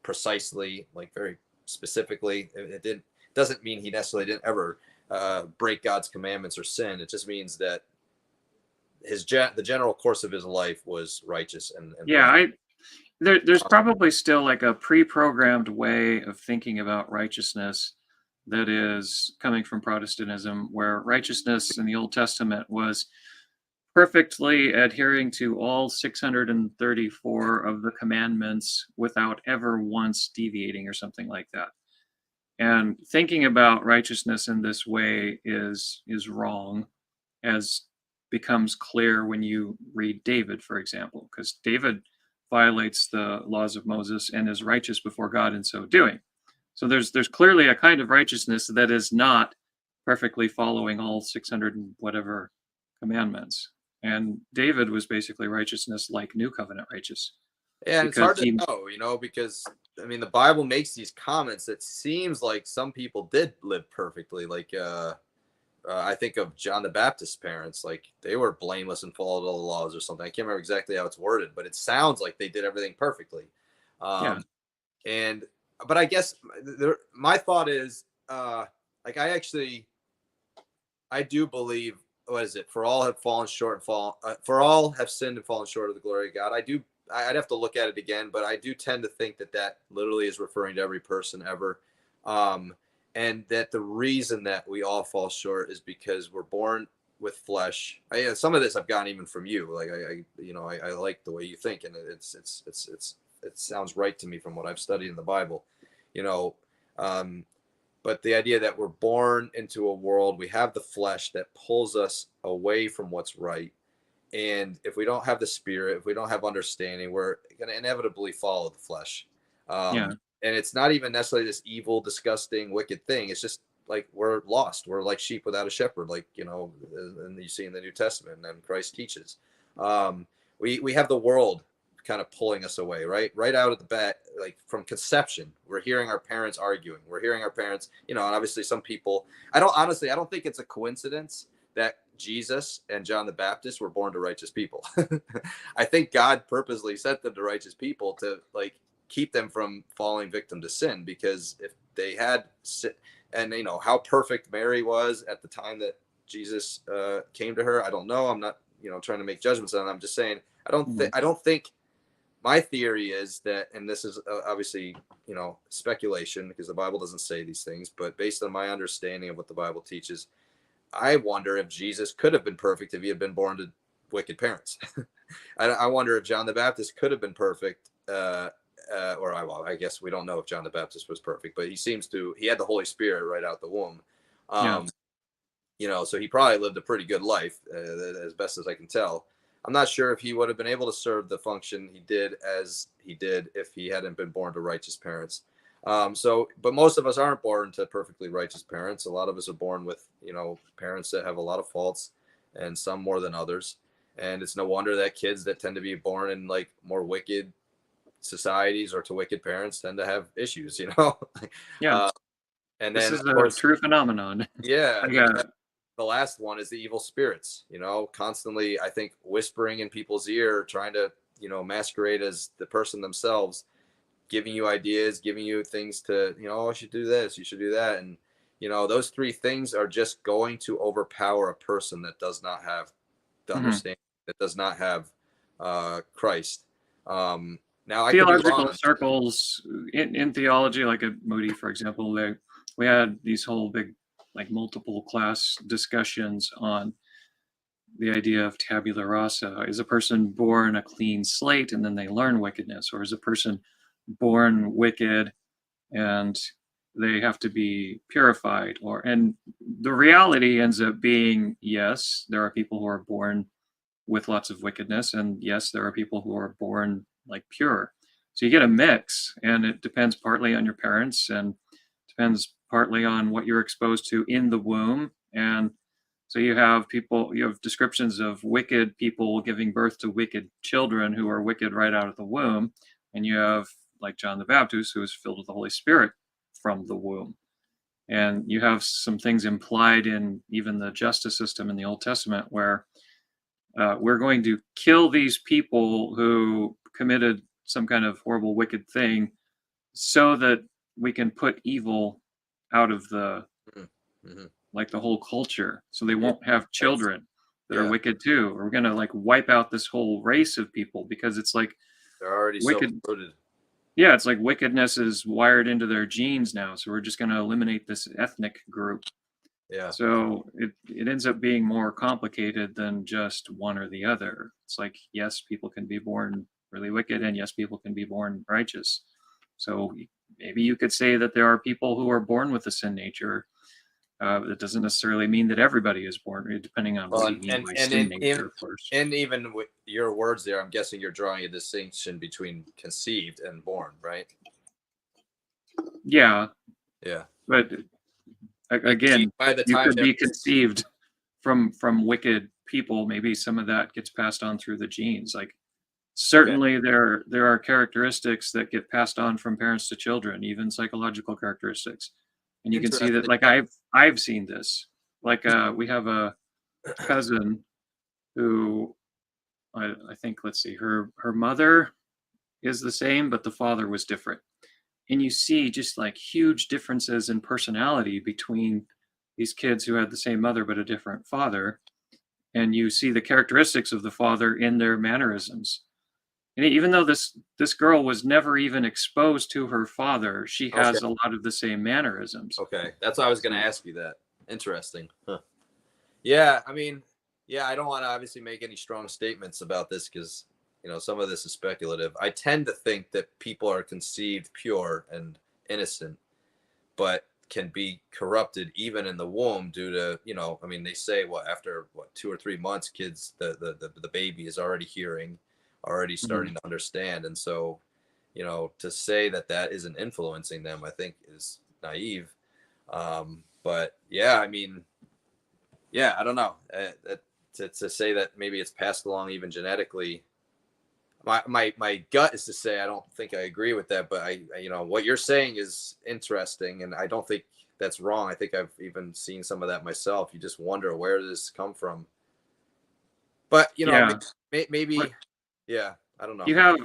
precisely, like very specifically. It doesn't mean he necessarily didn't ever break God's commandments or sin. It just means that the general course of his life was righteous and Yeah, blameless. there's probably still like a pre-programmed way of thinking about righteousness that is coming from Protestantism, where righteousness in the Old Testament was perfectly adhering to all 634 of the commandments without ever once deviating or something like that. And thinking about righteousness in this way is wrong, as becomes clear when you read David, for example, because David violates the laws of Moses and is righteous before God in so doing. So there's clearly a kind of righteousness that is not perfectly following all 600 and whatever commandments. And David was basically righteousness like New Covenant righteous, Yeah, and it's because hard to know, because I mean the Bible makes these comments that seems like some people did live perfectly. Like I think of John the Baptist's parents, like they were blameless and followed all the laws or something. I can't remember exactly how it's worded, but it sounds like they did everything perfectly. yeah, Um, and but I guess my thought is like I do believe, what is it? For all have fallen short and for all have sinned and fallen short of the glory of God. I'd have to look at it again, but I do tend to think that literally is referring to every person ever. Um, and that the reason that we all fall short is because we're born with flesh. Some of this I've gotten even from you. Like I like the way you think, and it sounds right to me from what I've studied in the Bible. You know, um, but the idea that we're born into a world, we have the flesh that pulls us away from what's right. And if we don't have the spirit, if we don't have understanding, we're going to inevitably follow the flesh. yeah, And it's not even necessarily this evil, disgusting, wicked thing. It's just like we're lost. We're like sheep without a shepherd, like, and you see in the New Testament and Christ teaches. We have the world kind of pulling us away, right out of the bat, like from conception. We're hearing our parents arguing. We're hearing our parents, and obviously some people, I don't think it's a coincidence that Jesus and John the Baptist were born to righteous people. I think God purposely sent them to righteous people to like keep them from falling victim to sin, because if they had, and how perfect Mary was at the time that Jesus came to her, I don't know. I'm not trying to make judgments on it. I'm just saying mhm, I don't think, my theory is that, and this is obviously, speculation because the Bible doesn't say these things, but based on my understanding of what the Bible teaches, I wonder if Jesus could have been perfect if he had been born to wicked parents. I wonder if John the Baptist could have been perfect, I guess we don't know if John the Baptist was perfect, but he had the Holy Spirit right out the womb. yeah. Um, so he probably lived a pretty good life, as best as I can tell. I'm not sure if he would have been able to serve the function he did as he did if he hadn't been born to righteous parents. But most of us aren't born to perfectly righteous parents. A lot of us are born with, parents that have a lot of faults, and some more than others. And it's no wonder that kids that tend to be born in like more wicked societies or to wicked parents tend to have issues, Yeah, And this then is of a course, true phenomenon. yeah, I and then got the last one is the evil spirits, constantly, I think, whispering in people's ear, trying to, masquerade as the person themselves, giving you ideas, giving you things to, oh, you should do this, you should do that. And, those three things are just going to overpower a person that does not have the mhm. understanding, that does not have Christ. Now, I could be wrong Theological on. circles in theology, like at Moody, for example, we had these whole big, like multiple class discussions on the idea of tabula rasa. Is a person born a clean slate and then they learn wickedness, or is a person born wicked and they have to be purified? And the reality ends up being, yes, there are people who are born with lots of wickedness, and yes, there are people who are born like pure. So you get a mix, and it depends partly on your parents and depends partly on what you're exposed to in the womb. And so you have descriptions of wicked people giving birth to wicked children who are wicked right out of the womb. And you have like John the Baptist, who is filled with the Holy Spirit from the womb. And you have some things implied in even the justice system in the Old Testament where we're going to kill these people who committed some kind of horrible, wicked thing so that we can put evil out of the Mhm. like the whole culture, so they Yeah, won't have children that are yeah, wicked too. Or we're gonna like wipe out this whole race of people because it's like they're already so wicked. polluted. Yeah, it's like wickedness is wired into their genes now, so we're just gonna eliminate this ethnic group. Yeah, So it ends up being more complicated than just one or the other. It's like, yes, people can be born really wicked, and yes, people can be born righteous. So maybe you could say that there are people who are born with a sin nature. That doesn't necessarily mean that everybody is born, depending on well, what you mean and by and sin in nature, of course. and even with your words there, I'm guessing you're drawing a distinction between conceived and born, right? Yeah, Yeah, but like again, by the you time could they're be conceived from wicked people. Maybe some of that gets passed on through the genes. Like okay, certainly there are characteristics that get passed on from parents to children, even psychological characteristics. And you can see that interesting. like I've seen this. Like we have a cousin who I think, let's see, her mother is the same, but the father was different. And you see just like huge differences in personality between these kids who had the same mother but a different father. And you see the characteristics of the father in their mannerisms. And even though this girl was never even exposed to her father, she Okay, has a lot of the same mannerisms. okay, that's why I was going to So ask you that. Interesting. Huh. Yeah, I mean, yeah, I don't want to obviously make any strong statements about this because some of this is speculative. I tend to think that people are conceived pure and innocent, but can be corrupted even in the womb due to I mean, they say after 2 or 3 months, kids, the baby is already hearing, already mhm. starting to understand. And so to say that that isn't influencing them, I think is naive. But yeah, I mean, yeah, I don't know. To say that maybe it's passed along even genetically, my gut is to say I don't think I agree with that. But what you're saying is interesting, and I don't think that's wrong. I think I've even seen some of that myself. You just wonder where does this come from. But Yeah, maybe, but yeah, I don't know. you have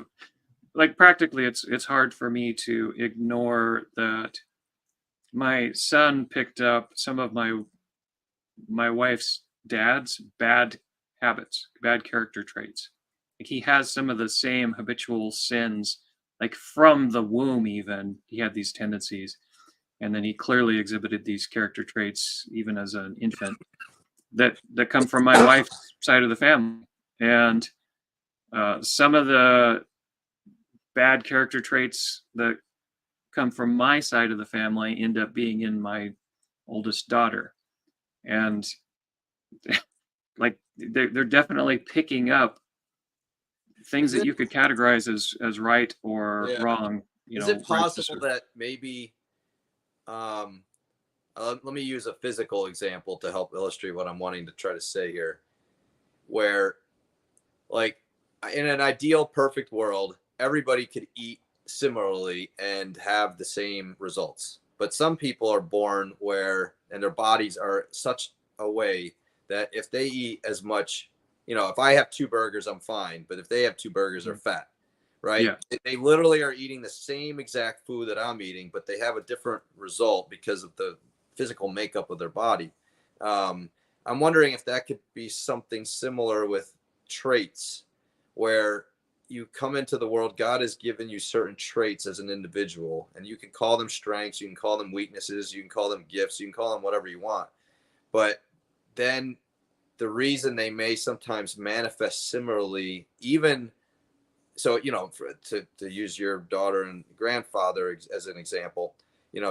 like practically it's hard for me to ignore that my son picked up some of my wife's dad's bad habits, bad character traits. Like he has some of the same habitual sins, like from the womb, even. He had these tendencies. And then he clearly exhibited these character traits even as an infant that come from my wife's side of the family. And some of the bad character traits that come from my side of the family end up being in my oldest daughter. And like they're definitely picking up things Is that it you could categorize as right or yeah? wrong, Is it righteous possible or that maybe um, let me use a physical example to help illustrate what I'm wanting to try to say here. Where, like, in an ideal, perfect world, everybody could eat similarly and have the same results. But some people are born where, and their bodies are such a way that if they eat as much, if I have two burgers, I'm fine. But if they have two burgers, they're fat, right? yeah, They literally are eating the same exact food that I'm eating, but they have a different result because of the physical makeup of their body. Um, I'm wondering if that could be something similar with traits where you come into the world, God has given you certain traits as an individual, and you can call them strengths, you can call them weaknesses, you can call them gifts, you can call them whatever you want. But then the reason they may sometimes manifest similarly, even so, to use your daughter and grandfather as an example,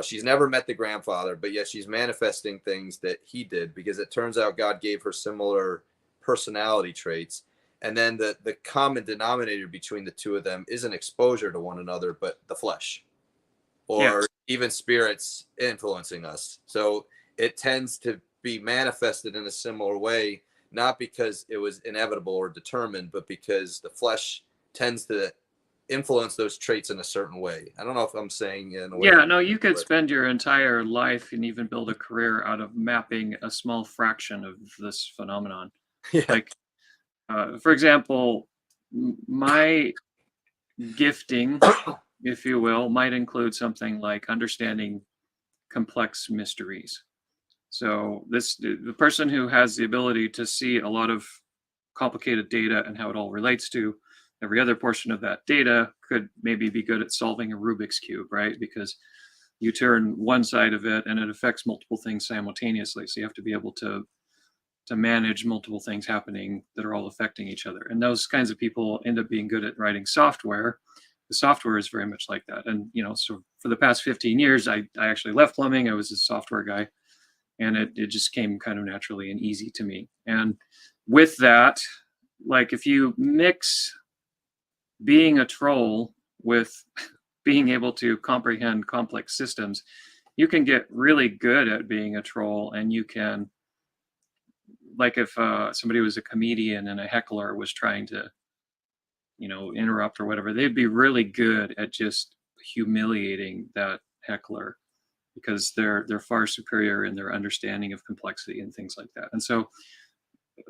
she's never met the grandfather, but yet she's manifesting things that he did because it turns out God gave her similar personality traits. And then the common denominator between the two of them isn't exposure to one another, but the flesh yeah, or even spirits influencing us. So it tends to be manifested in a similar way, not because it was inevitable or determined, but because the flesh tends to influence those traits in a certain way. I don't know if I'm saying in a way yeah. that, No, you could but spend your entire life and even build a career out of mapping a small fraction of this phenomenon. yeah, Like, for example, my gifting, if you will, might include something like understanding complex mysteries. So the person who has the ability to see a lot of complicated data and how it all relates to every other portion of that data could maybe be good at solving a Rubik's cube, right? Because you turn one side of it and it affects multiple things simultaneously. So you have to be able to manage multiple things happening that are all affecting each other. And those kinds of people end up being good at writing software. The software is very much like that. And so for the past 15 years, I actually left plumbing. I was a software guy, and it just came kind of naturally and easy to me. And with that, like if you mix being a troll with being able to comprehend complex systems, you can get really good at being a troll. And you can, like if somebody was a comedian and a heckler was trying to interrupt or whatever, they'd be really good at just humiliating that heckler because they're far superior in their understanding of complexity and things like that. And so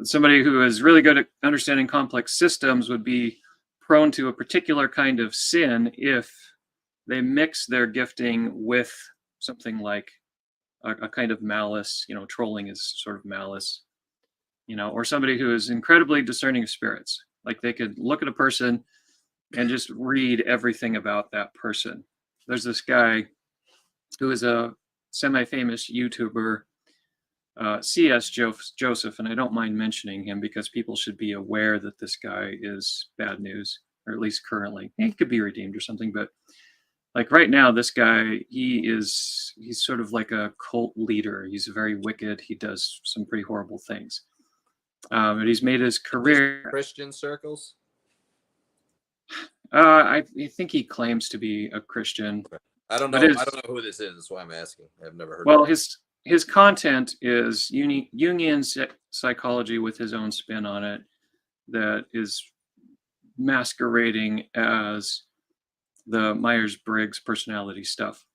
somebody who is really good at understanding complex systems would be prone to a particular kind of sin if they mix their gifting with something like a kind of malice. Trolling is sort of malice. Or somebody who is incredibly discerning of spirits. Like they could look at a person and just read everything about that person. There's this guy who is a semi-famous YouTuber, C.S. Joseph, and I don't mind mentioning him because people should be aware that this guy is bad news, or at least currently. He could be redeemed or something, but like right now, this guy, he's sort of like a cult leader. He's very wicked. He does some pretty horrible things. And he's made his career. Christian circles. I think he claims to be a Christian. I don't But know. I don't know who this is. That's why I'm asking. I've never heard. Well, of his content is Jungian psychology with his own spin on it that is masquerading as the Myers-Briggs personality stuff.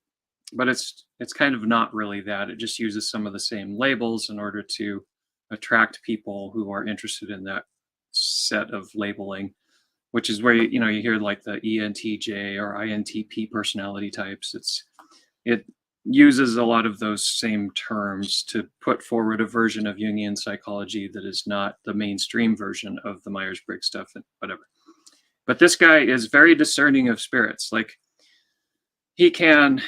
But it's kind of not really that. It just uses some of the same labels in order to attract people who are interested in that set of labeling, which is where you hear like the ENTJ or INTP personality types. It uses a lot of those same terms to put forward a version of Jungian psychology that is not the mainstream version of the Myers-Briggs stuff and whatever. But this guy is very discerning of spirits. Like he can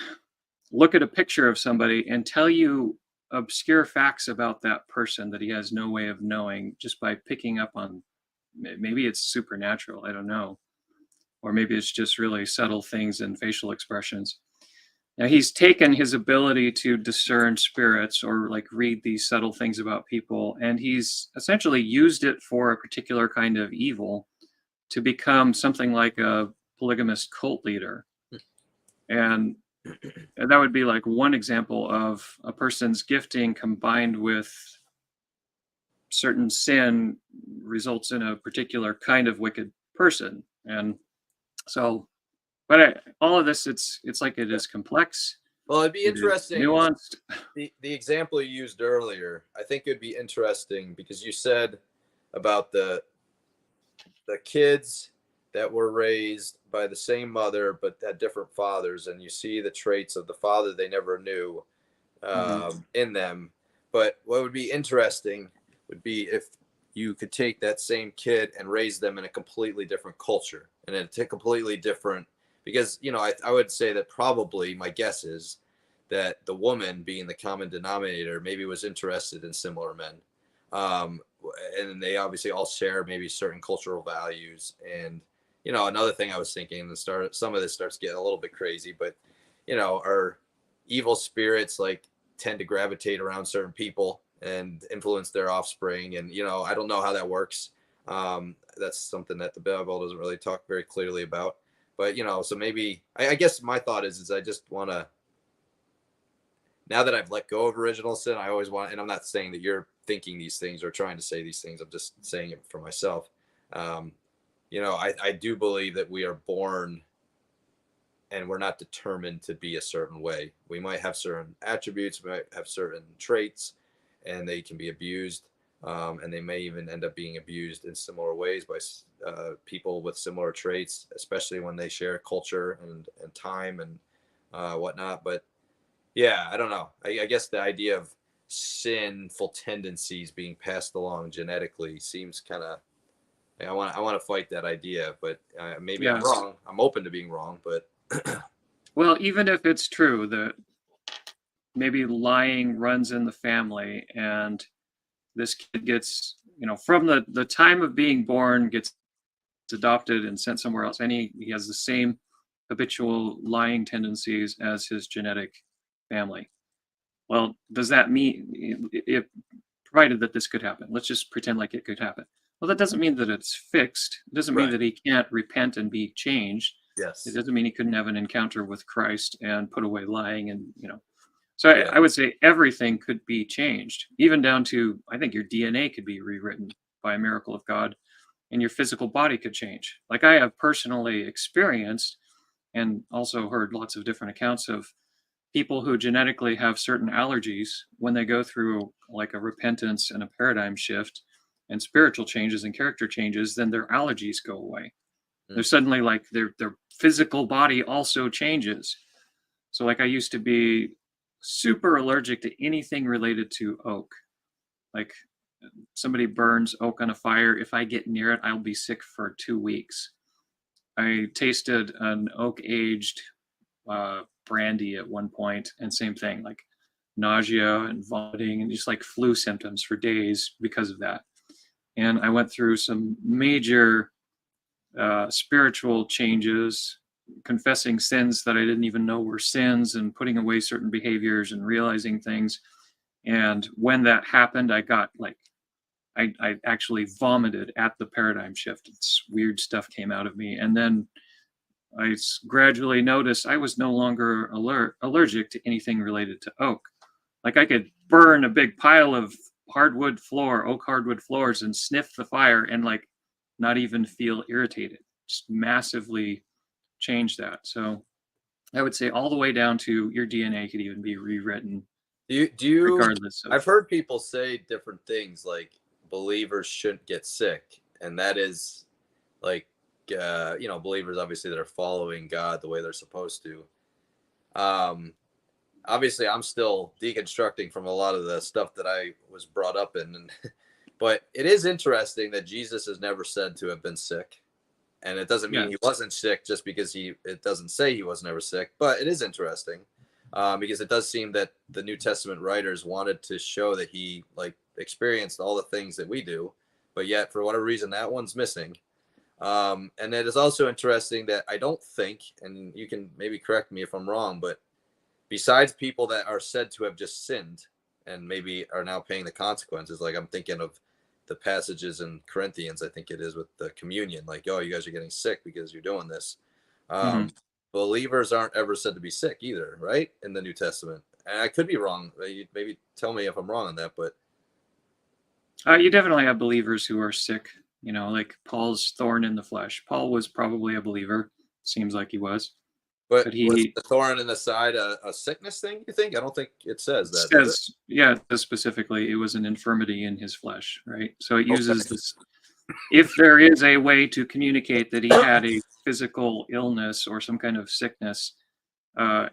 look at a picture of somebody and tell you obscure facts about that person that he has no way of knowing just by picking up on, maybe it's supernatural, I don't know, or maybe it's just really subtle things in facial expressions. Now he's taken his ability to discern spirits or like read these subtle things about people, and he's essentially used it for a particular kind of evil to become something like a polygamous cult leader. And that would be like one example of a person's gifting combined with certain sin results in a particular kind of wicked person. And so, but all of this, it's like it is complex. Well, it'd be It is interesting. nuanced. The example you used earlier, I think it'd be interesting because you said about the kids that were raised by the same mother but had different fathers, and you see the traits of the father they never knew in them. But what would be interesting would be if you could take that same kid and raise them in a completely different culture and a completely different, because I would say that probably my guess is that the woman, being the common denominator, maybe was interested in similar men, and they obviously all share maybe certain cultural values. And another thing I was thinking, some of this starts getting a little bit crazy, but our evil spirits like tend to gravitate around certain people and influence their offspring. And I don't know how that works. That's something that the Bible doesn't really talk very clearly about. But so maybe I guess my thought is I just want to, now that I've let go of original sin, I always want, and I'm not saying that you're thinking these things or trying to say these things, I'm just saying it for myself. I do believe that we are born and we're not determined to be a certain way. We might have certain attributes, we might have certain traits, and they can be abused. And they may even end up being abused in similar ways by people with similar traits, especially when they share culture and time and whatnot. But yeah, I don't know. I guess the idea of sinful tendencies being passed along genetically seems kind of, I want to fight that idea, but maybe I'm wrong. I'm open to being wrong, but Well, even if it's true that maybe lying runs in the family and this kid gets, from the time of being born, gets adopted and sent somewhere else, and he has the same habitual lying tendencies as his genetic family. Well, does that mean, if provided that this could happen, let's just pretend like it could happen. Well, that doesn't mean that it's fixed. It doesn't mean that he can't repent and be changed. yes, It doesn't mean he couldn't have an encounter with Christ and put away lying. And so I would say everything could be changed, even down to, I think your DNA could be rewritten by a miracle of God, and your physical body could change. Like I have personally experienced and also heard lots of different accounts of people who genetically have certain allergies. When they go through like a repentance and a paradigm shift and spiritual changes and character changes, then their allergies go away. They're suddenly like their physical body also changes. So like I used to be super allergic to anything related to oak. Like somebody burns oak on a fire, if I get near it, I'll be sick for 2 weeks. I tasted an oak aged brandy at one point, and same thing, like nausea and vomiting and just like flu symptoms for days because of that. And I went through some major spiritual changes, confessing sins that I didn't even know were sins, and putting away certain behaviors and realizing things. And when that happened, I got like, I actually vomited at the paradigm shift. It's weird stuff came out of me. And then I gradually noticed I was no longer allergic to anything related to oak. Like I could burn a big pile of oak hardwood floors, and sniff the fire and like not even feel irritated. Just massively change that. So I would say all the way down to your DNA could even be rewritten. Do you regardless of, I've heard people say different things like believers shouldn't get sick, and that is like believers obviously that are following God the way they're supposed to. Obviously I'm still deconstructing from a lot of the stuff that I was brought up in, but it is interesting that Jesus is never said to have been sick, and it doesn't mean he wasn't sick just because it doesn't say he was never sick. But it is interesting because it does seem that the New Testament writers wanted to show that he like experienced all the things that we do, but yet for whatever reason that one's missing. And it is also interesting that I don't think, and you can maybe correct me if I'm wrong, but besides people that are said to have just sinned and maybe are now paying the consequences, like I'm thinking of the passages in Corinthians, I think it is, with the communion, like, oh, you guys are getting sick because you're doing this. Mhm. Believers aren't ever said to be sick either, right? In the New Testament. And I could be wrong. Maybe tell me if I'm wrong on that, but You definitely have believers who are sick, like Paul's thorn in the flesh. Paul was probably a believer. Seems like he was. But was he the thorn in the side a sickness thing, you think? I don't think it says that, does it? says, yeah, it says specifically it was an infirmity in his flesh, right? So it Okay. uses this. If there is a way to communicate that he had a physical illness or some kind of sickness, uh,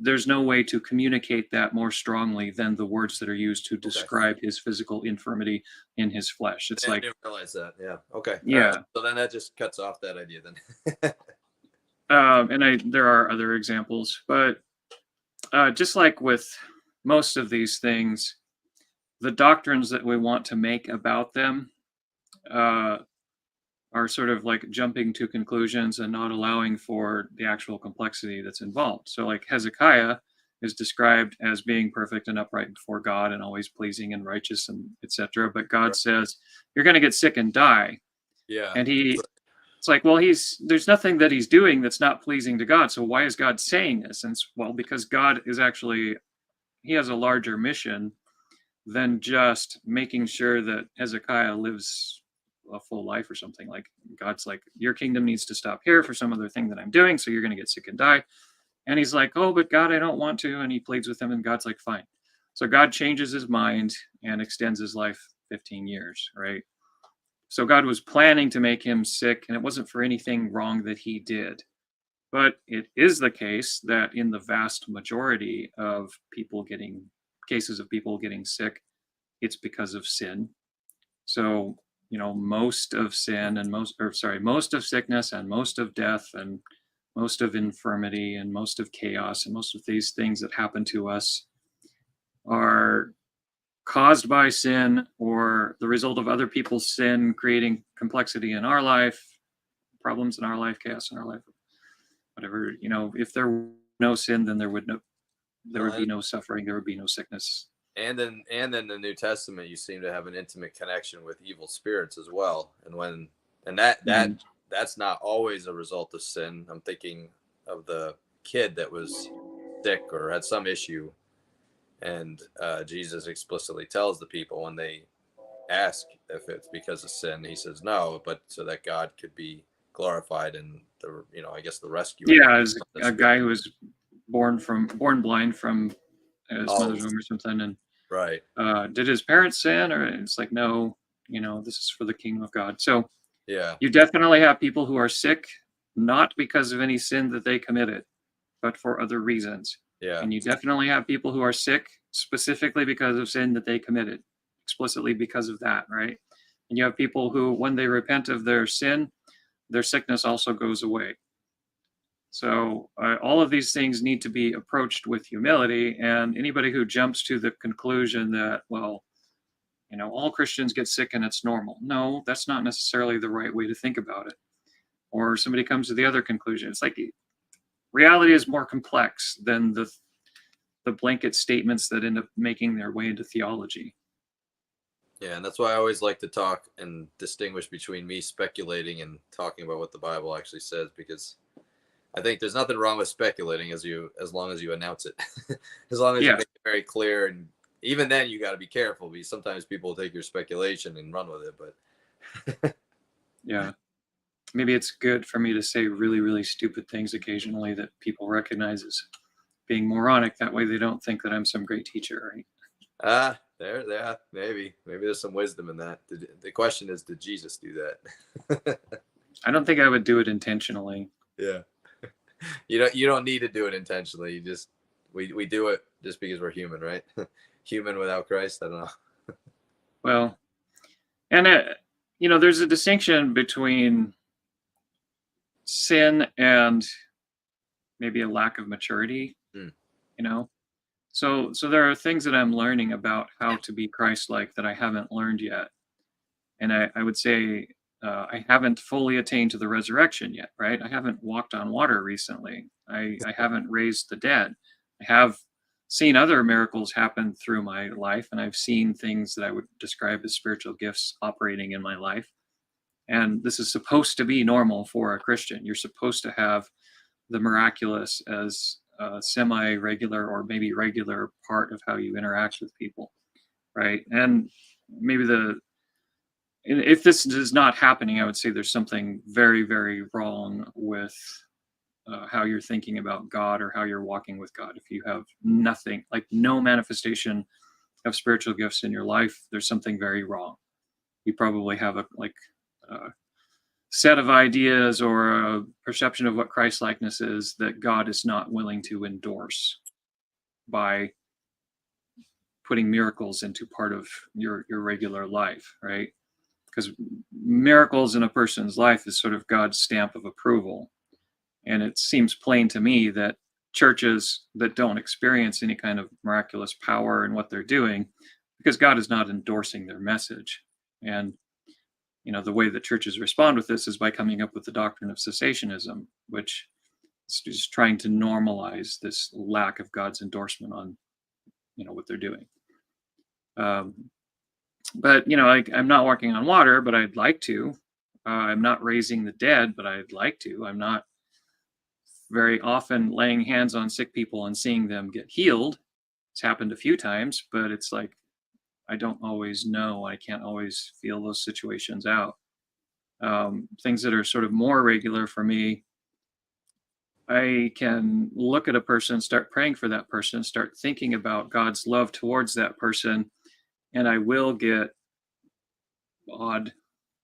there's no way to communicate that more strongly than the words that are used to Okay. describe his physical infirmity in his flesh. It's I like, didn't realize that. Yeah. Okay. All right. yeah. So then that just cuts off that idea then. And there are other examples, but just like with most of these things, the doctrines that we want to make about them uh, are sort of like jumping to conclusions and not allowing for the actual complexity that's involved. So, like Hezekiah is described as being perfect and upright before God and always pleasing and righteous and etc. But God Right. says you're going to get sick and die, Yeah. and it's like, well, there's nothing that he's doing that's not pleasing to God. So why is God saying this? And well, because God is actually, he has a larger mission than just making sure that Hezekiah lives a full life or something. Like God's like, your kingdom needs to stop here for some other thing that I'm doing, so you're going to get sick and die. And he's like, oh, but God, I don't want to. And he pleads with him, and God's like, fine. So God changes his mind and extends his life 15 years, right? So God was planning to make him sick, and it wasn't for anything wrong that he did. But it is the case that in the vast majority of cases of people getting sick, it's because of sin. So, most of sin and most of sickness and most of death and most of infirmity and most of chaos and most of these things that happen to us are caused by sin or the result of other people's sin creating complexity in our life, problems in our life, chaos in our life, whatever. If there were no sin, then there would be no suffering, there would be no sickness. And in the New Testament, you seem to have an intimate connection with evil spirits as well. And that's not always a result of sin. I'm thinking of the kid that was sick or had some issue, and Jesus explicitly tells the people when they ask if it's because of sin, he says no, but so that God could be glorified in I guess the rescue. Yeah, as a guy who was born blind from his mother's womb or something, and right. Did his parents sin? Or it's like, no, this is for the kingdom of God. So Yeah. you definitely have people who are sick, not because of any sin that they committed, but for other reasons. Yeah. And you definitely have people who are sick specifically because of sin that they committed, explicitly because of that, right? And you have people who, when they repent of their sin, their sickness also goes away. So all of these things need to be approached with humility. And anybody who jumps to the conclusion that, well, all Christians get sick and it's normal. No, that's not necessarily the right way to think about it. Or somebody comes to the other conclusion. It's like reality is more complex than the blanket statements that end up making their way into theology. Yeah, and that's why I always like to talk and distinguish between me speculating and talking about what the Bible actually says, because I think there's nothing wrong with speculating as long as you announce it. As long as you make it very clear, and even then you got to be careful, because sometimes people take your speculation and run with it, but yeah. Maybe it's good for me to say really, really stupid things occasionally that people recognize as being moronic. That way they don't think that I'm some great teacher, right? Maybe there's some wisdom in that. The question is, did Jesus do that? I don't think I would do it intentionally. Yeah. You don't need to do it intentionally. You just we do it just because we're human, right? Human without Christ, I don't know. Well, and there's a distinction between sin and maybe a lack of maturity. So there are things that I'm learning about how to be Christ-like that I haven't learned yet. And I would say I haven't fully attained to the resurrection yet, right? I haven't walked on water recently. I haven't raised the dead. I have seen other miracles happen through my life, and I've seen things that I would describe as spiritual gifts operating in my life. And this is supposed to be normal for a Christian. You're supposed to have the miraculous as a semi-regular or maybe regular part of how you interact with people, right? And maybe if this is not happening, I would say there's something very, very wrong with how you're thinking about God or how you're walking with God. If you have nothing, like no manifestation of spiritual gifts in your life, there's something very wrong. You probably have a set of ideas or a perception of what Christlikeness is that God is not willing to endorse by putting miracles into part of your regular life, right? Because miracles in a person's life is sort of God's stamp of approval. And it seems plain to me that churches that don't experience any kind of miraculous power in what they're doing, because God is not endorsing their message. And, the way that churches respond with this is by coming up with the doctrine of cessationism, which is just trying to normalize this lack of God's endorsement on, what they're doing. But, I'm not walking on water, but I'd like to. I'm not raising the dead, but I'd like to. I'm not very often laying hands on sick people and seeing them get healed. It's happened a few times, but it's like, I don't always know. I can't always feel those situations out. Things that are sort of more regular for me, I can look at a person, start praying for that person, start thinking about God's love towards that person, and I will get odd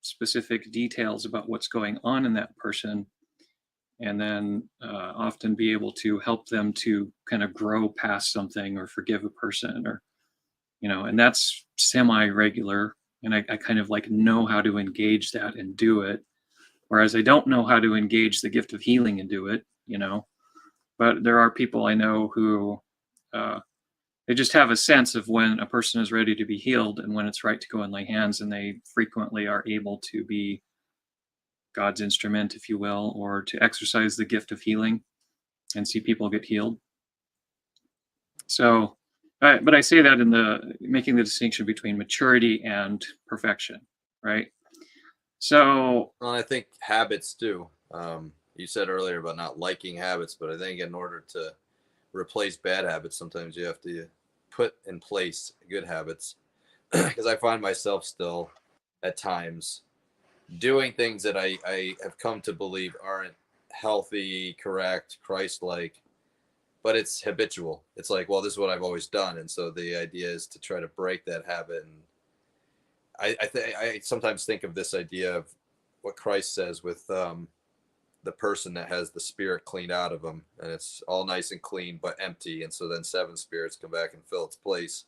specific details about what's going on in that person, and then often be able to help them to kind of grow past something or forgive a person, or and that's semi-regular, and I kind of like know how to engage that and do it, whereas I don't know how to engage the gift of healing and do it, but there are people I know who they just have a sense of when a person is ready to be healed and when it's right to go and lay hands, and they frequently are able to be God's instrument, if you will, or to exercise the gift of healing and see people get healed. So, but I say that in making the distinction between maturity and perfection, right? So, Well, I think habits too. You said earlier about not liking habits, but I think in order to replace bad habits, sometimes you have to put in place good habits. Because I find myself still at times doing things that I have come to believe aren't healthy, correct, Christ-like, but it's habitual. It's like, well, this is what I've always done. And so the idea is to try to break that habit. And I sometimes think of this idea of what Christ says with the person that has the spirit cleaned out of them, and it's all nice and clean but empty, and so then 7 spirits come back and fill its place.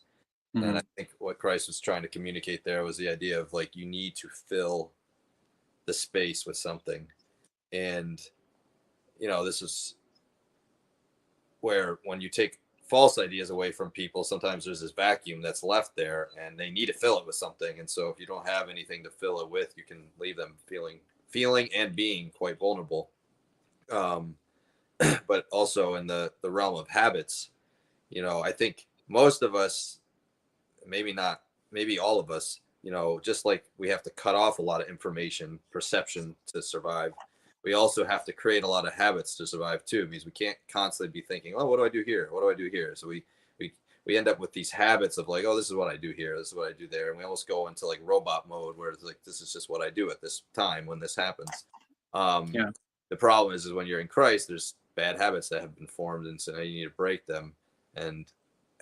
Mm-hmm. And I think what Christ was trying to communicate there was the idea of like, you need to fill the space with something. And this is where when you take false ideas away from people, sometimes there's this vacuum that's left there and they need to fill it with something. And so if you don't have anything to fill it with, you can leave them feeling and being quite vulnerable. But also in the realm of habits, I think most of us, maybe all of us, just like we have to cut off a lot of information, perception to survive, we also have to create a lot of habits to survive too, because we can't constantly be thinking, oh, what do I do here? What do I do here? So we end up with these habits of like, oh, this is what I do here. This is what I do there. And we almost go into like robot mode where it's like, this is just what I do at this time when this happens. Yeah. The problem is when you're in Christ, there's bad habits that have been formed. And so now you need to break them. And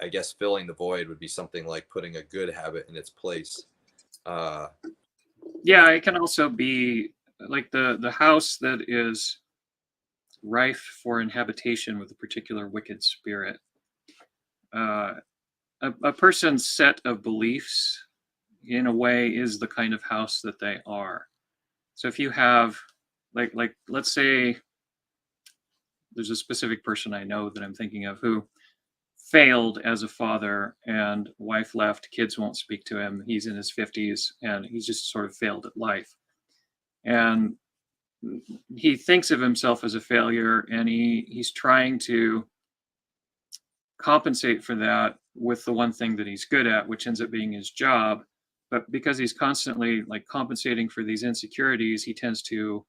I guess filling the void would be something like putting a good habit in its place. Yeah, it can also be like the house that is rife for inhabitation with a particular wicked spirit. A person's set of beliefs, in a way, is the kind of house that they are. So if you have, like let's say there's a specific person I know that I'm thinking of who failed as a father, and wife left, kids won't speak to him, he's in his 50s, and he's just sort of failed at life. And he thinks of himself as a failure, and he's trying to compensate for that with the one thing that he's good at, which ends up being his job. But because he's constantly like compensating for these insecurities, he tends to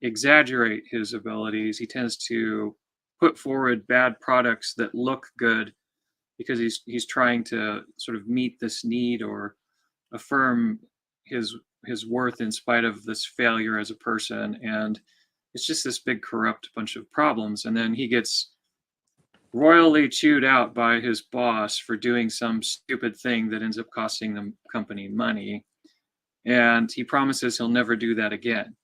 exaggerate his abilities. He tends to put forward bad products that look good because he's trying to sort of meet this need or affirm his worth in spite of this failure as a person. And it's just this big corrupt bunch of problems. And then he gets royally chewed out by his boss for doing some stupid thing that ends up costing the company money. And he promises he'll never do that again.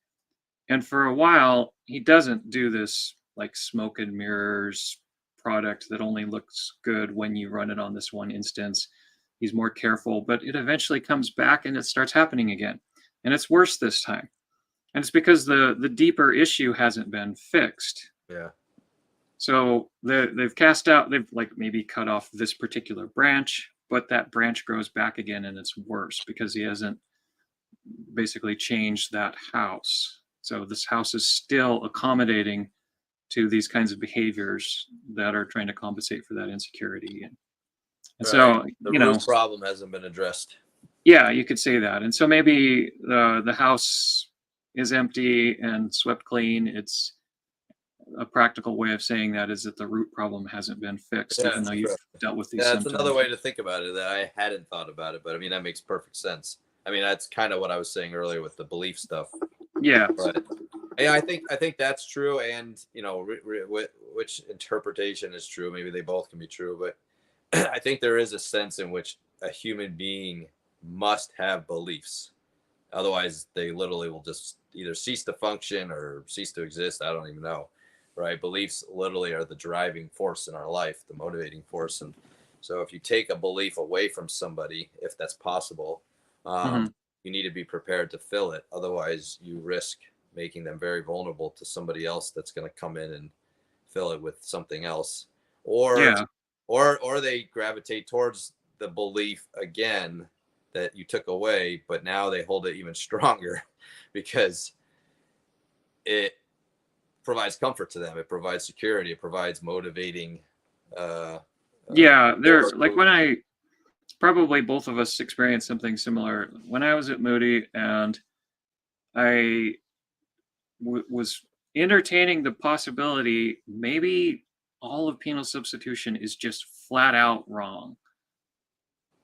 And for a while, he doesn't do this like smoke and mirrors product that only looks good when you run it on this one instance. He's more careful, but it eventually comes back and it starts happening again. And it's worse this time. And it's because the deeper issue hasn't been fixed. Yeah. So they've cast out, they've like maybe cut off this particular branch, but that branch grows back again and it's worse because he hasn't basically changed that house. So this house is still accommodating to these kinds of behaviors that are trying to compensate for that insecurity. And Right. so, The root problem hasn't been addressed. Yeah, you could say that. And so maybe the house is empty and swept clean. It's a practical way of saying that is that the root problem hasn't been fixed, even though you've dealt with these symptoms. That's another way to think about it that I hadn't thought about it, but I mean, that makes perfect sense. I mean, that's kind of what I was saying earlier with the belief stuff. Yeah. But yeah, I think that's true. And, you know, which interpretation is true? Maybe they both can be true, but I think there is a sense in which a human being must have beliefs. Otherwise, they literally will just either cease to function or cease to exist. I don't even know. Right? Beliefs literally are the driving force in our life, the motivating force. And so if you take a belief away from somebody, if that's possible, you need to be prepared to fill it. Otherwise, you risk making them very vulnerable to somebody else that's going to come in and fill it with something else. Or they gravitate towards the belief again that you took away, but now they hold it even stronger because it provides comfort to them. It provides security. It provides motivating. There's like probably both of us experienced something similar. When I was at Moody and I was entertaining the possibility maybe all of penal substitution is just flat out wrong.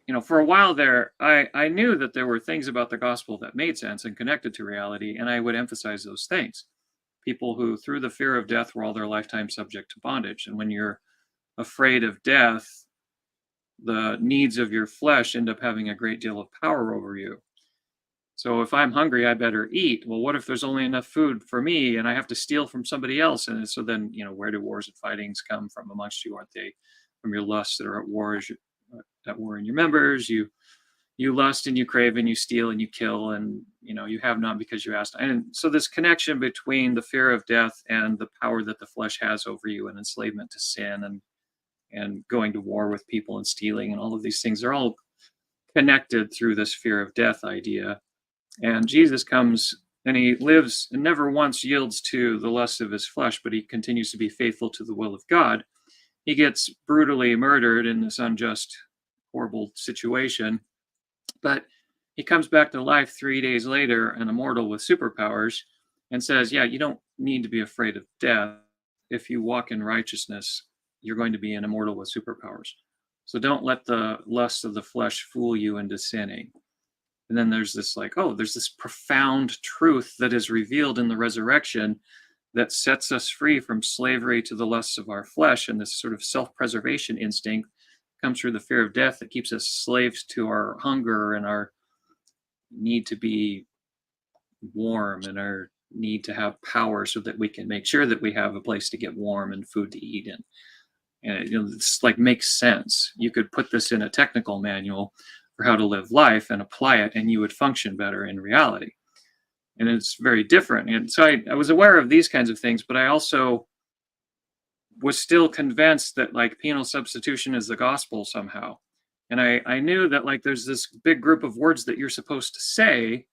You know, for a while there, I knew that there were things about the gospel that made sense and connected to reality, and I would emphasize those things. People who, through the fear of death, were all their lifetime subject to bondage. And when you're afraid of death, the needs of your flesh end up having a great deal of power over you. So if I'm hungry, I better eat. Well, what if there's only enough food for me and I have to steal from somebody else? And so then, you know, where do wars and fightings come from amongst you? Aren't they from your lusts that are at war in your members? You lust and you crave and you steal and you kill, and you know you have not because you asked. And so this connection between the fear of death and the power that the flesh has over you, and enslavement to sin, and going to war with people and stealing, and all of these things are all connected through this fear of death idea. And Jesus comes and he lives and never once yields to the lust of his flesh, but he continues to be faithful to the will of God. He gets brutally murdered in this unjust, horrible situation. But he comes back to life 3 days later, an immortal with superpowers, and says, yeah, you don't need to be afraid of death. If you walk in righteousness, you're going to be an immortal with superpowers. So don't let the lust of the flesh fool you into sinning. And then there's this there's this profound truth that is revealed in the resurrection that sets us free from slavery to the lusts of our flesh, and this sort of self-preservation instinct comes through the fear of death that keeps us slaves to our hunger and our need to be warm and our need to have power so that we can make sure that we have a place to get warm and food to eat in. And you know, it's like makes sense. You could put this in a technical manual for how to live life and apply it, and you would function better in reality. And it's very different. And so I was aware of these kinds of things, but I also was still convinced that like penal substitution is the gospel somehow. And I knew that like there's this big group of words that you're supposed to say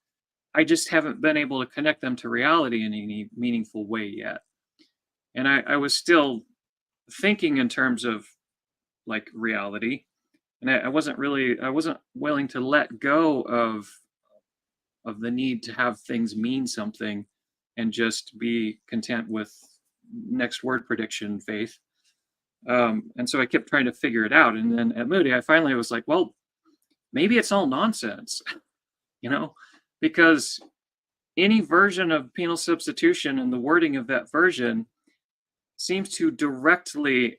I just haven't been able to connect them to reality in any meaningful way yet. And I was still thinking in terms of like reality, and I wasn't willing to let go of the need to have things mean something and just be content with next word prediction faith. And so I kept trying to figure it out. And then at Moody, I finally was like, well, maybe it's all nonsense, you know, because any version of penal substitution and the wording of that version seems to directly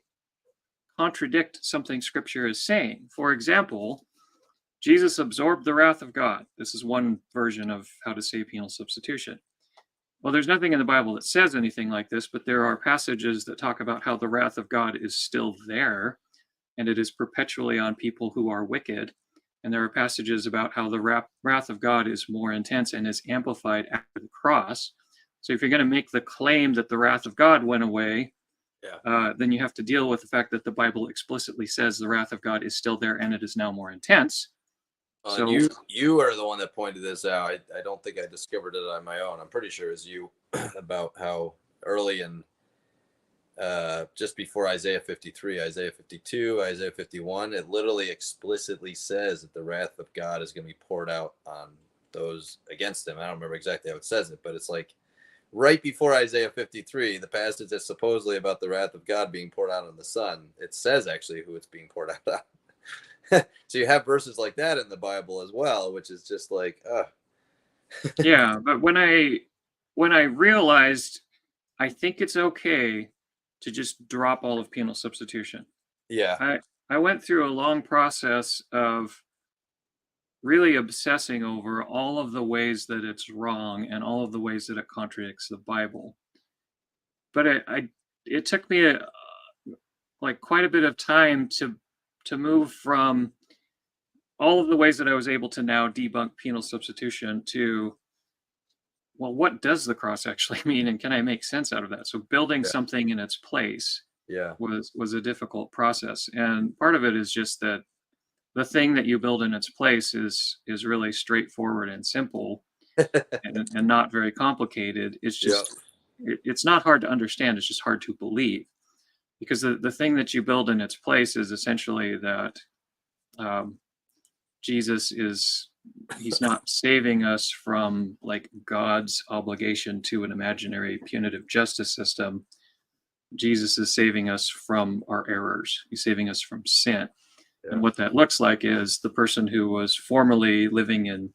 contradict something scripture is saying. For example, Jesus absorbed the wrath of God. This is one version of how to say penal substitution. Well, there's nothing in the Bible that says anything like this, but there are passages that talk about how the wrath of God is still there, and it is perpetually on people who are wicked. And there are passages about how the wrath of God is more intense and is amplified after the cross. So if you're going to make the claim that the wrath of God went away, then you have to deal with the fact that the Bible explicitly says the wrath of God is still there and it is now more intense. So you are the one that pointed this out. I don't think I discovered it on my own. I'm pretty sure it's you about how early in just before Isaiah 53, Isaiah 52, Isaiah 51, it literally explicitly says that the wrath of God is going to be poured out on those against him. I don't remember exactly how it says it, but it's like right before Isaiah 53, the passage that's supposedly about the wrath of God being poured out on the Son, it says actually who it's being poured out on. So you have verses like that in the Bible as well, which is just like, yeah. But when I realized, I think it's okay to just drop all of penal substitution. yeah, I went through a long process of really obsessing over all of the ways that it's wrong and all of the ways that it contradicts the Bible. But it took me like quite a bit of time to move from all of the ways that I was able to now debunk penal substitution to, well, what does the cross actually mean, and can I make sense out of that? So building something in its place was a difficult process, and part of it is just that the thing that you build in its place is really straightforward and simple, and not very complicated. It's just it's not hard to understand. It's just hard to believe, because the thing that you build in its place is essentially that Jesus he's not saving us from like God's obligation to an imaginary punitive justice system. Jesus is saving us from our errors. He's saving us from sin. And what that looks like is the person who was formerly living in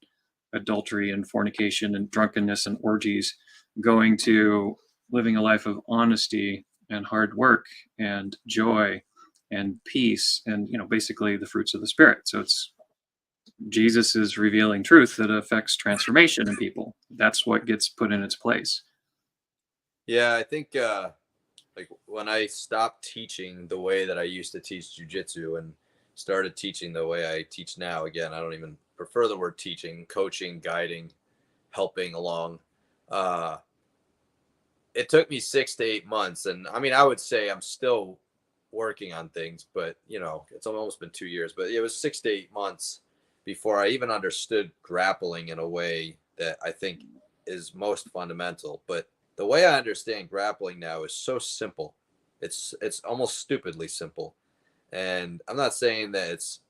adultery and fornication and drunkenness and orgies going to living a life of honesty and hard work and joy and peace and, basically the fruits of the Spirit. So it's Jesus is revealing truth that affects transformation in people. That's what gets put in its place. Yeah, I think like when I stopped teaching the way that I used to teach jujitsu and started teaching the way I teach now, again, I don't even prefer the word teaching, coaching, guiding, helping along. It took me 6 to 8 months. And I mean, I would say I'm still working on things, but it's almost been 2 years, but it was 6 to 8 months before I even understood grappling in a way that I think is most fundamental. But the way I understand grappling now is so simple. It's almost stupidly simple. And I'm not saying that it's,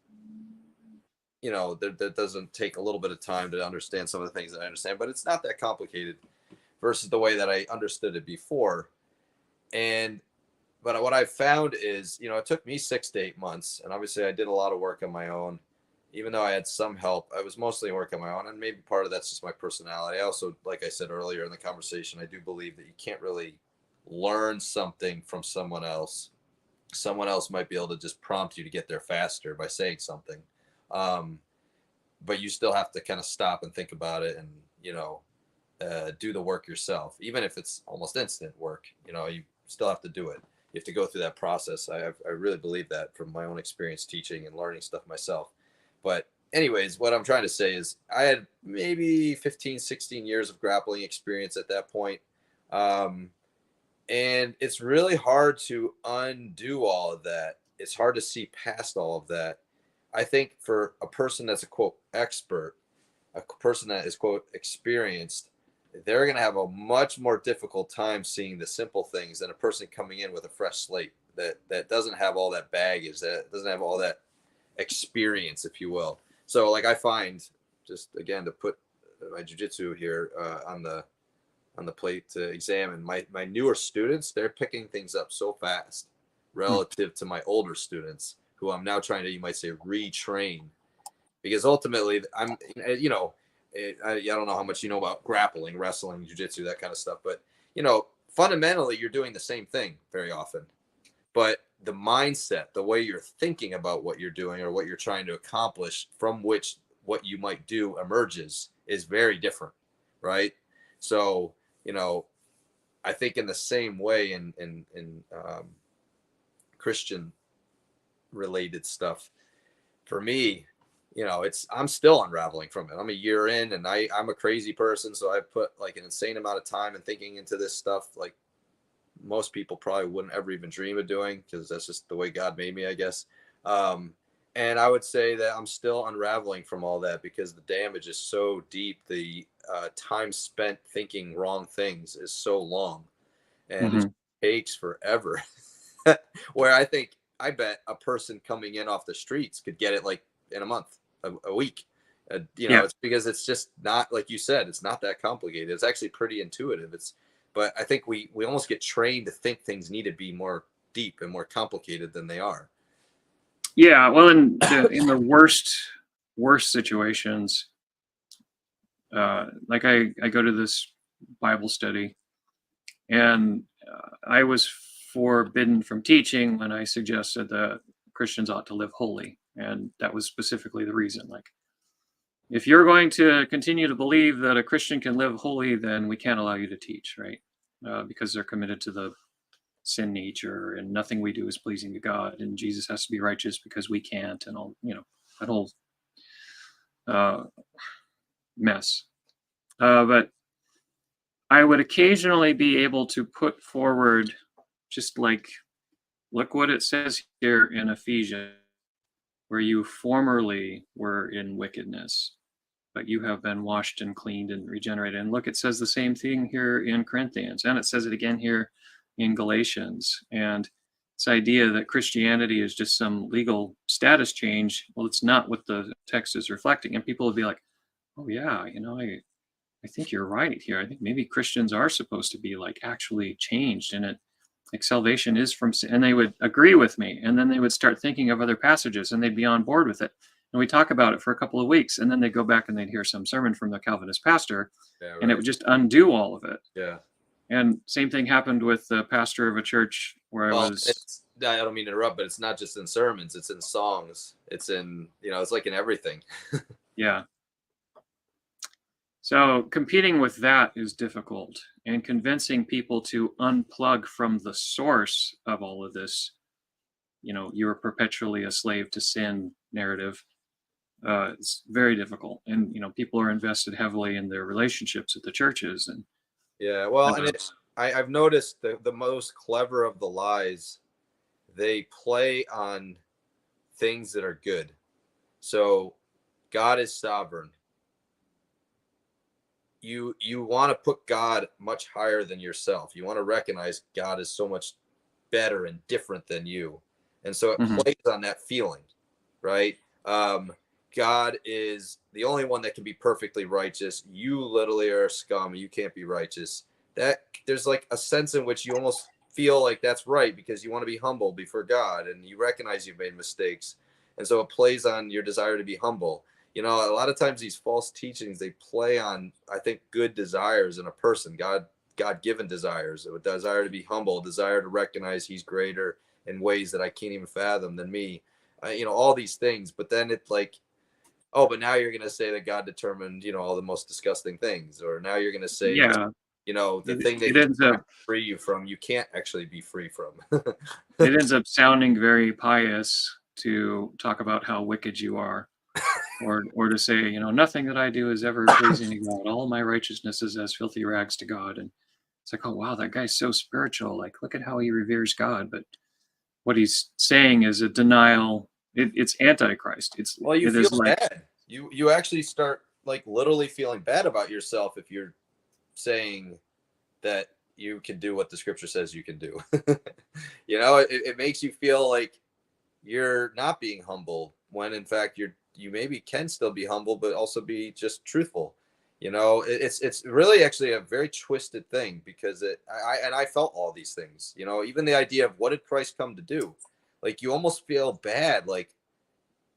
that doesn't take a little bit of time to understand some of the things that I understand, but it's not that complicated versus the way that I understood it before. But what I found is, it took me 6 to 8 months. And obviously I did a lot of work on my own. Even though I had some help, I was mostly working on my own. And maybe part of that's just my personality. I also, like I said earlier in the conversation, I do believe that you can't really learn something from someone else. Someone else might be able to just prompt you to get there faster by saying something. But you still have to kind of stop and think about it and, do the work yourself. Even if it's almost instant work, you still have to do it. You have to go through that process. I really believe that from my own experience teaching and learning stuff myself. But anyways, what I'm trying to say is I had maybe 15, 16 years of grappling experience at that point. And it's really hard to undo all of that. It's hard to see past all of that. I think for a person that's a quote expert, a person that is, quote, experienced, they're going to have a much more difficult time seeing the simple things than a person coming in with a fresh slate that doesn't have all that baggage, that doesn't have all that experience, if you will. So like I find, just again to put my jiu-jitsu here on the plate to examine, my newer students, they're picking things up so fast relative to my older students, who I'm now trying to, you might say, retrain, because ultimately I'm, you know, I don't know how much you know about grappling, wrestling, jiu-jitsu, that kind of stuff, but you know, fundamentally you're doing the same thing very often, but the mindset, the way you're thinking about what you're doing or what you're trying to accomplish, from which what you might do emerges, is very different, right? So, you know, I think in the same way in Christian related stuff, for me, you know, I'm still unraveling from it. I'm a year in, and I'm a crazy person, so I put like an insane amount of time and thinking into this stuff, like most people probably wouldn't ever even dream of doing, because that's just the way God made me, I guess. And I would say that I'm still unraveling from all that, because the damage is so deep. The time spent thinking wrong things is so long, and it takes forever. Where I bet a person coming in off the streets could get it like in a month, a week. You know, it's because it's just not, like you said, it's not that complicated. It's actually pretty intuitive. But I think we almost get trained to think things need to be more deep and more complicated than they are. Yeah, well, in the worst situations, like I go to this Bible study, and I was forbidden from teaching when I suggested that Christians ought to live holy, and that was specifically the reason. Like, if you're going to continue to believe that a Christian can live holy, then we can't allow you to teach, right? Because they're committed to the sin nature, and nothing we do is pleasing to God, and Jesus has to be righteous because we can't, and all, you know, that whole mess. But I would occasionally be able to put forward, just like, look what it says here in Ephesians, where you formerly were in wickedness, but you have been washed and cleaned and regenerated. And look, it says the same thing here in Corinthians, and it says it again here in Galatians. And this idea that Christianity is just some legal status change, well, it's not what the text is reflecting. And people will be like, oh yeah, you know, I think you're right here. I think maybe Christians are supposed to be like actually changed, and it, like, salvation is from sin. And they would agree with me, and then they would start thinking of other passages, and they'd be on board with it. And we talk about it for a couple of weeks, and then they'd go back and they'd hear some sermon from the Calvinist pastor, and it would just undo all of it. Yeah. And same thing happened with the pastor of a church where I don't mean to interrupt, but it's not just in sermons, it's in songs. It's in, you know, it's like in everything. Yeah. So competing with that is difficult, and convincing people to unplug from the source of all of this, you know, you're perpetually a slave to sin narrative, it's very difficult. And, you know, people are invested heavily in their relationships at the churches. And yeah, well, and I've noticed the most clever of the lies, they play on things that are good. So God is sovereign. You want to put God much higher than yourself. You want to recognize God is so much better and different than you. And so it plays on that feeling, right? God is the only one that can be perfectly righteous. You literally are a scum. You can't be righteous. That there's like a sense in which you almost feel like that's right, because you want to be humble before God, and you recognize you've made mistakes. And so it plays on your desire to be humble. You know, a lot of times these false teachings, they play on, I think, good desires in a person, God-given desires, a desire to be humble, a desire to recognize he's greater in ways that I can't even fathom than me. You know, all these things. But then it's like, oh, but now you're going to say that God determined, you know, all the most disgusting things. Or now you're going to say, you know, the thing that he's trying to free you from, you can't actually be free from. It ends up sounding very pious to talk about how wicked you are. Or to say, you know, nothing that I do is ever pleasing to God. All my righteousness is as filthy rags to God. And it's like, oh, wow, that guy's so spiritual. Like, look at how he reveres God. But what he's saying is a denial. It's antichrist. Well, you feel bad. You actually start like literally feeling bad about yourself if you're saying that you can do what the scripture says you can do. It makes you feel like you're not being humble when in fact you maybe can still be humble, but also be just truthful. It's really actually a very twisted thing, because I felt all these things, even the idea of what did Christ come to do? Like, you almost feel bad, like,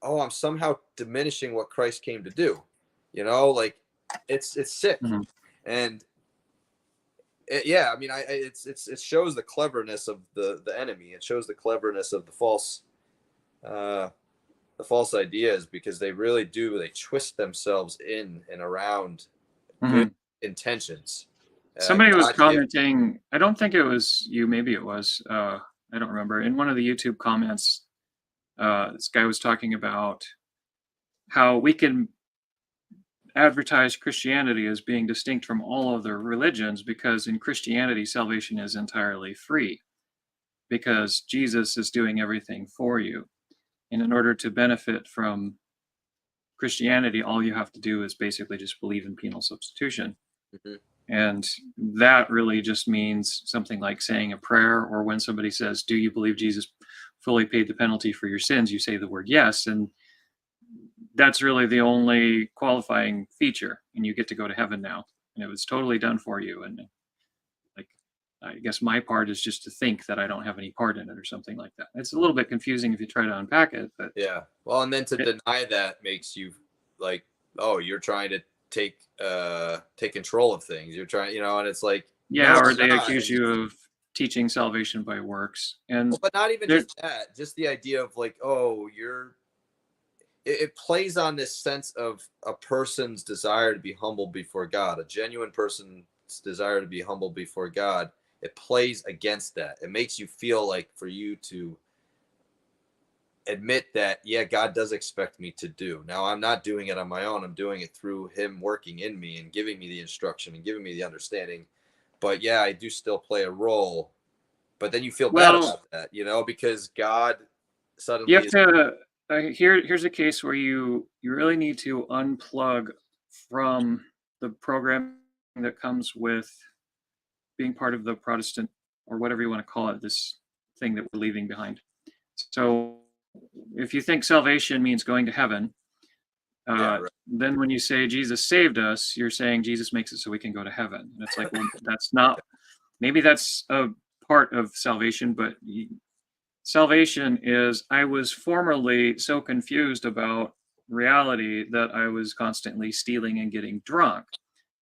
oh, I'm somehow diminishing what Christ came to do. Like, it's sick. Mhm. And yeah, I mean, it shows the cleverness of the enemy. It shows the cleverness of uh, the false ideas, because they really do. They twist themselves in and around good Mhm. intentions. Somebody was God gave. commenting, I don't think it was you, maybe it was, I don't remember. In one of the YouTube comments, this guy was talking about how we can advertise Christianity as being distinct from all other religions because in Christianity, salvation is entirely free because Jesus is doing everything for you. And in order to benefit from Christianity, all you have to do is basically just believe in penal substitution. Mhm. And that really just means something like saying a prayer, or when somebody says, "Do you believe Jesus fully paid the penalty for your sins?" You say the word yes. And that's really the only qualifying feature. And you get to go to heaven now. And it was totally done for you. And like, I guess my part is just to think that I don't have any part in it or something like that. It's a little bit confusing if you try to unpack it, but Yeah. Well, and then to it, deny that makes you like, oh, you're trying to take control of things. You're trying, and it's like, yeah, no, or I'm they not. accuse you of teaching salvation by works. And Well, but not even there, just that. Just the idea of like, oh, it plays on this sense of a person's desire to be humble before God, a genuine person's desire to be humble before God. It plays against that. It makes you feel like, for you to admit that, yeah, God does expect me to do. Now, I'm not doing it on my own. I'm doing it through him working in me and giving me the instruction and giving me the understanding. But yeah, I do still play a role. But then you feel bad well, about that, because God you suddenly have is. to. Here's a case where you really need to unplug from the program that comes with being part of the Protestant, or whatever you want to call it, this thing that we're leaving behind. So, if you think salvation means going to heaven, Yeah, right. then when you say Jesus saved us, you're saying Jesus makes it so we can go to heaven. And it's like, well, that's not. Maybe that's a part of salvation, but salvation is I was formerly so confused about reality that I was constantly stealing and getting drunk,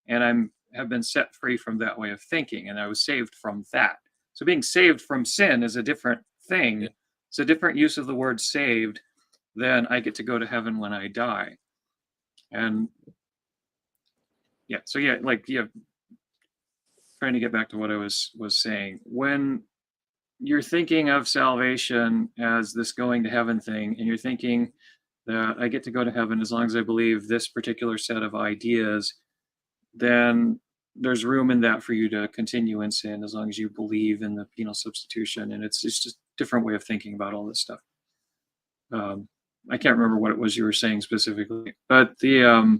and I'm have been set free from that way of thinking, and I was saved from that. So being saved from sin is a different thing. Yeah. It's a different use of the word saved than I get to go to heaven when I die. And yeah, so yeah, like yeah, trying to get back to what I was saying. When you're thinking of salvation as this going to heaven thing, and you're thinking that I get to go to heaven as long as I believe this particular set of ideas, then there's room in that for you to continue in sin as long as you believe in the penal substitution. And it's just a different way of thinking about all this stuff. Um, I can't remember what it was you were saying specifically, but the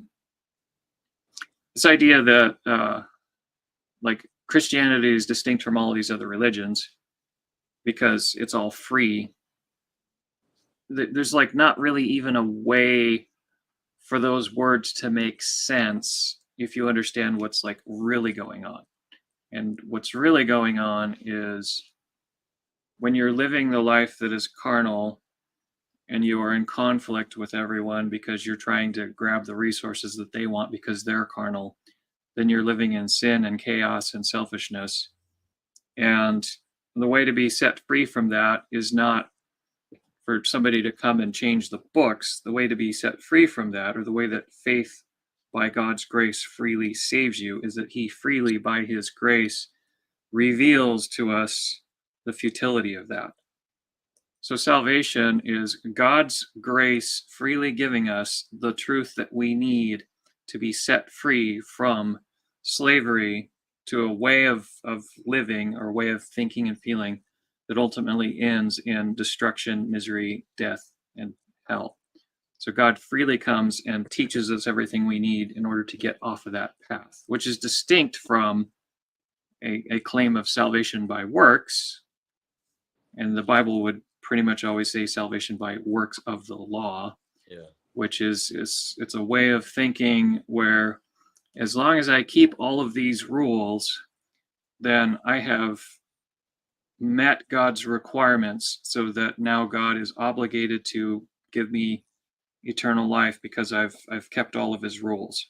this idea that like Christianity is distinct from all these other religions because it's all free. There's like not really even a way for those words to make sense if you understand what's like really going on. And what's really going on is when you're living the life that is carnal and you are in conflict with everyone because you're trying to grab the resources that they want because they're carnal, then you're living in sin and chaos and selfishness. And the way to be set free from that is not for somebody to come and change the books. The way to be set free from that, or the way that faith by God's grace freely saves you, is that he freely, by his grace, reveals to us the futility of that. So salvation is God's grace freely giving us the truth that we need to be set free from slavery to a way of living or way of thinking and feeling that ultimately ends in destruction, misery, death, and hell. So God freely comes and teaches us everything we need in order to get off of that path, which is distinct from a claim of salvation by works. And the Bible would pretty much always say salvation by works of the law, which is it's a way of thinking where as long as I keep all of these rules, then I have met God's requirements, so that now God is obligated to give me eternal life because I've kept all of his rules.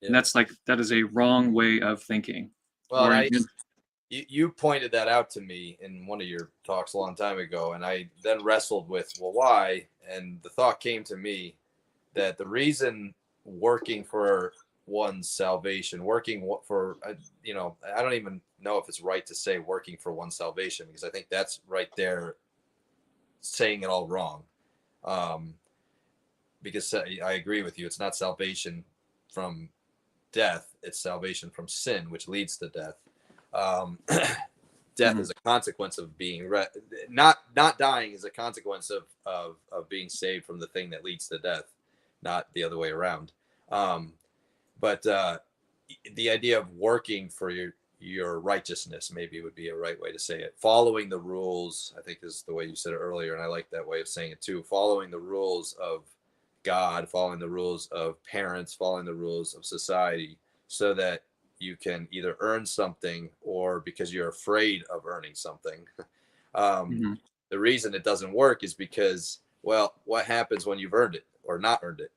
And that is a wrong way of thinking. Well, you pointed that out to me in one of your talks a long time ago, and I then wrestled with, well, why? And the thought came to me that the reason working for one's salvation, working for, I don't even know if it's right to say working for one's salvation, because I think that's right there saying it all wrong. Because I agree with you, it's not salvation from death, it's salvation from sin, which leads to death. Death is a consequence of being not dying is a consequence of being saved from the thing that leads to death, not the other way around. But the idea of working for your righteousness maybe would be a right way to say it. Following the rules, I think, is the way you said it earlier, and I like that way of saying it too. Following the rules of God, following the rules of parents, following the rules of society, so that you can either earn something or because you're afraid of earning something. The reason it doesn't work is because, well, what happens when you've earned it or not earned it?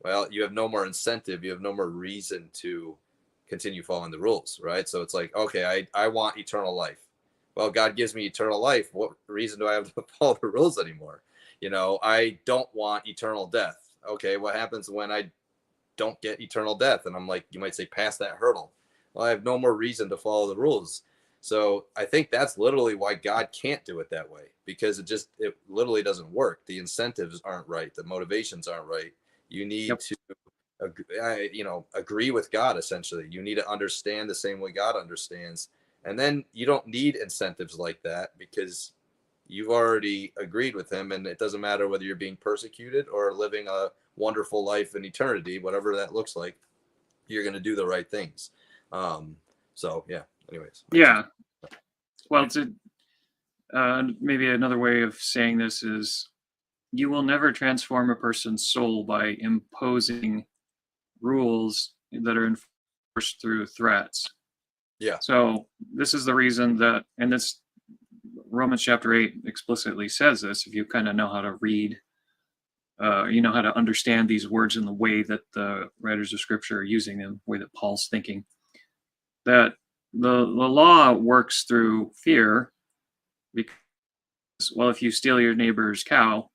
Well, you have no more incentive. You have no more reason to continue following the rules, right? So it's like, okay, I want eternal life. Well, God gives me eternal life. What reason do I have to follow the rules anymore? I don't want eternal death. Okay, what happens when I don't get eternal death? And I'm like, you might say, pass that hurdle. Well, I have no more reason to follow the rules. So I think that's literally why God can't do it that way, because it literally doesn't work. The incentives aren't right. The motivations aren't right. You need to, agree with God, essentially. You need to understand the same way God understands. And then you don't need incentives like that, because you've already agreed with him, and it doesn't matter whether you're being persecuted or living a wonderful life in eternity, whatever that looks like, you're going to do the right things. Anyways. Yeah. Well, it's maybe another way of saying this is, you will never transform a person's soul by imposing rules that are enforced through threats. Yeah. So this is the reason that, and this Romans chapter 8 explicitly says this, if you kind of know how to read, you know how to understand these words in the way that the writers of Scripture are using them, the way that Paul's thinking, that the law works through fear, because, well, if you steal your neighbor's cow,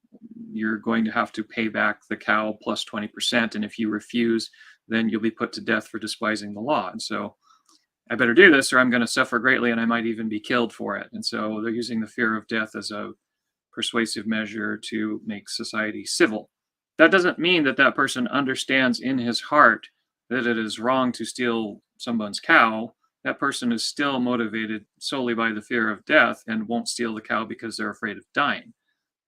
you're going to have to pay back the cow plus 20%. And if you refuse, then you'll be put to death for despising the law. And so I better do this, or I'm going to suffer greatly, and I might even be killed for it. And so they're using the fear of death as a persuasive measure to make society civil. That doesn't mean that that person understands in his heart that it is wrong to steal someone's cow. That person is still motivated solely by the fear of death and won't steal the cow because they're afraid of dying.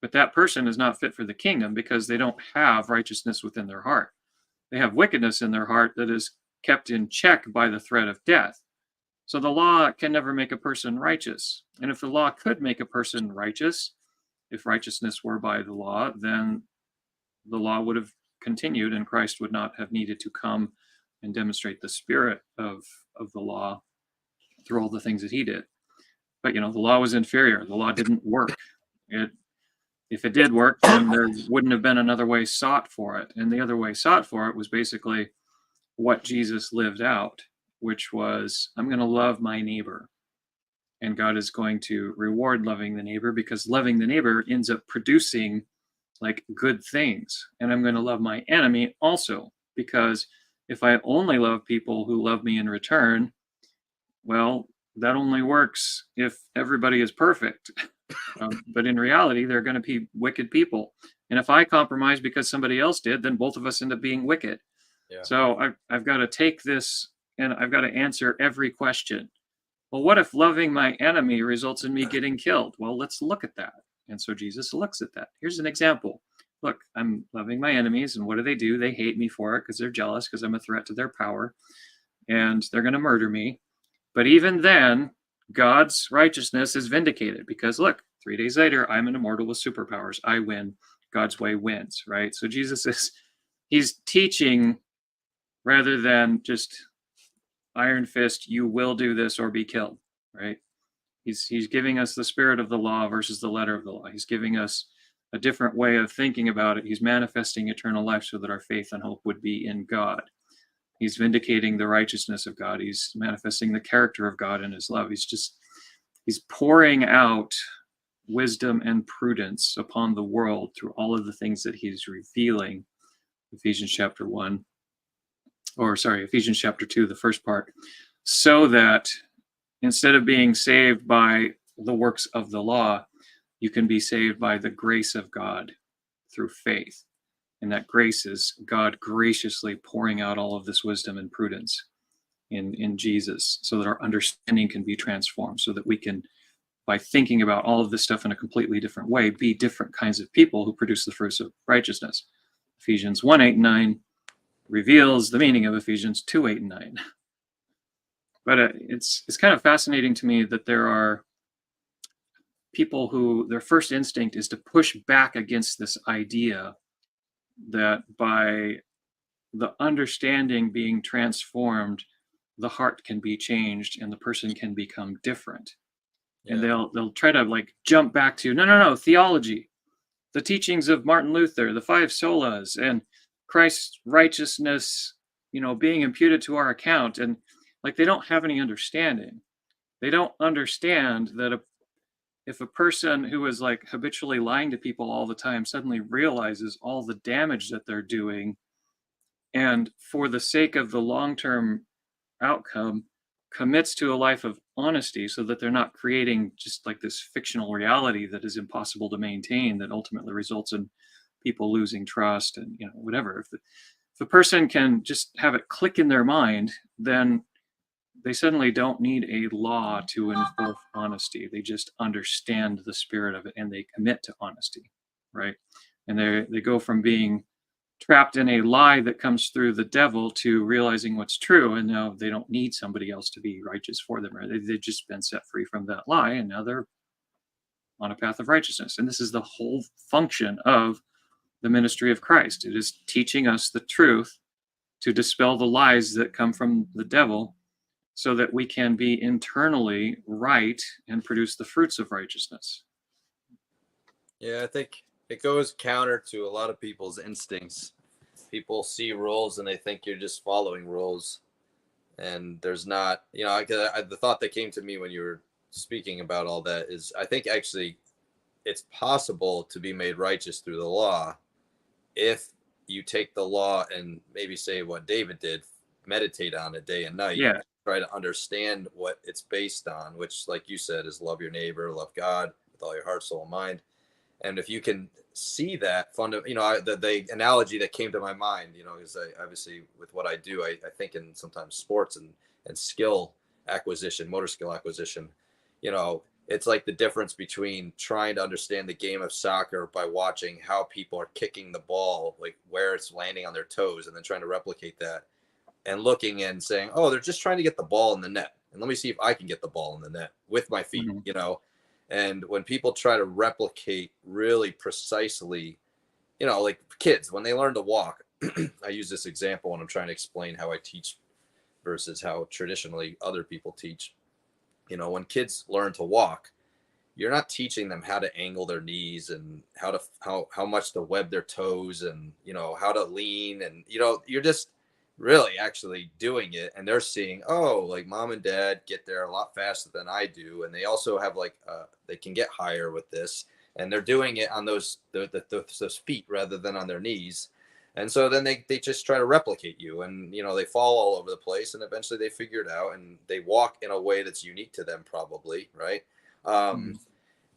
But that person is not fit for the kingdom because they don't have righteousness within their heart. They have wickedness in their heart that is kept in check by the threat of death. So the law can never make a person righteous. And if the law could make a person righteous, if righteousness were by the law, then the law would have continued and Christ would not have needed to come and demonstrate the spirit of the law through all the things that he did. But, the law was inferior. The law didn't work. If it did work, then there wouldn't have been another way sought for it. And the other way sought for it was basically what Jesus lived out, which was, I'm going to love my neighbor. And God is going to reward loving the neighbor, because loving the neighbor ends up producing like good things. And I'm going to love my enemy also, because if I only love people who love me in return, well, that only works if everybody is perfect. But in reality, they're going to be wicked people. And if I compromise because somebody else did, then both of us end up being wicked. Yeah. So I've got to take this and I've got to answer every question. Well, what if loving my enemy results in me getting killed? Well, let's look at that. And so Jesus looks at that. Here's an example. look, I'm loving my enemies, and what do? They hate me for it because they're jealous because I'm a threat to their power, and they're going to murder me. But even then, God's righteousness is vindicated because look, 3 days later, I'm an immortal with superpowers. I win. God's way wins, right? So Jesus is, he's teaching rather than just iron fist, you will do this or be killed, right? He's giving us the spirit of the law versus the letter of the law. He's giving us a different way of thinking about it. He's manifesting eternal life so that our faith and hope would be in God. He's vindicating the righteousness of God. He's manifesting the character of God in his love. He's pouring out wisdom and prudence upon the world through all of the things that he's revealing. Ephesians chapter 2, the first part, so that instead of being saved by the works of the law, you can be saved by the grace of God through faith. And that grace is God graciously pouring out all of this wisdom and prudence in Jesus so that our understanding can be transformed, so that we can, by thinking about all of this stuff in a completely different way, be different kinds of people who produce the fruits of righteousness. Ephesians 1:8-9 reveals the meaning of Ephesians 2:8-9. But it's kind of fascinating to me that there are people who their first instinct is to push back against this idea that by the understanding being transformed, the heart can be changed and the person can become different. Yeah. And they'll try to like jump back to no, theology, the teachings of Martin Luther, the five solas, and Christ's righteousness, being imputed to our account. And like they don't have any understanding. They don't understand that if a person who is like habitually lying to people all the time suddenly realizes all the damage that they're doing, and for the sake of the long-term outcome, commits to a life of honesty so that they're not creating just like this fictional reality that is impossible to maintain, that ultimately results in people losing trust and whatever. If the person can just have it click in their mind, then they suddenly don't need a law to enforce honesty. They just understand the spirit of it and they commit to honesty, right? And they go from being trapped in a lie that comes through the devil to realizing what's true, and now they don't need somebody else to be righteous for them, right? They've just been set free from that lie, and now they're on a path of righteousness. And this is the whole function of the ministry of Christ. It is teaching us the truth to dispel the lies that come from the devil, so that we can be internally right and produce the fruits of righteousness. Yeah, I think it goes counter to a lot of people's instincts. People see rules and they think you're just following rules. And there's not, the thought that came to me when you were speaking about all that is I think actually it's possible to be made righteous through the law if you take the law and maybe say what David did, meditate on it day and night. Yeah. Try to understand what it's based on, which, like you said, is love your neighbor, love God with all your heart, soul, and mind. And if you can see that the analogy that came to my mind, is I obviously with what I do, I think in sometimes sports and skill acquisition, motor skill acquisition, it's like the difference between trying to understand the game of soccer by watching how people are kicking the ball, like where it's landing on their toes, and then trying to replicate that. And looking and saying, oh, they're just trying to get the ball in the net. And let me see if I can get the ball in the net with my feet, And when people try to replicate really precisely, like kids, when they learn to walk, I use this example when I'm trying to explain how I teach versus how traditionally other people teach. When kids learn to walk, you're not teaching them how to angle their knees and how much to web their toes and, how to lean. And, you're just really actually doing it, and they're seeing, oh, like mom and dad get there a lot faster than I do, and they also have they can get higher with this, and they're doing it on those feet rather than on their knees. And so then they just try to replicate you, and they fall all over the place, and eventually they figure it out and they walk in a way that's unique to them, probably, right?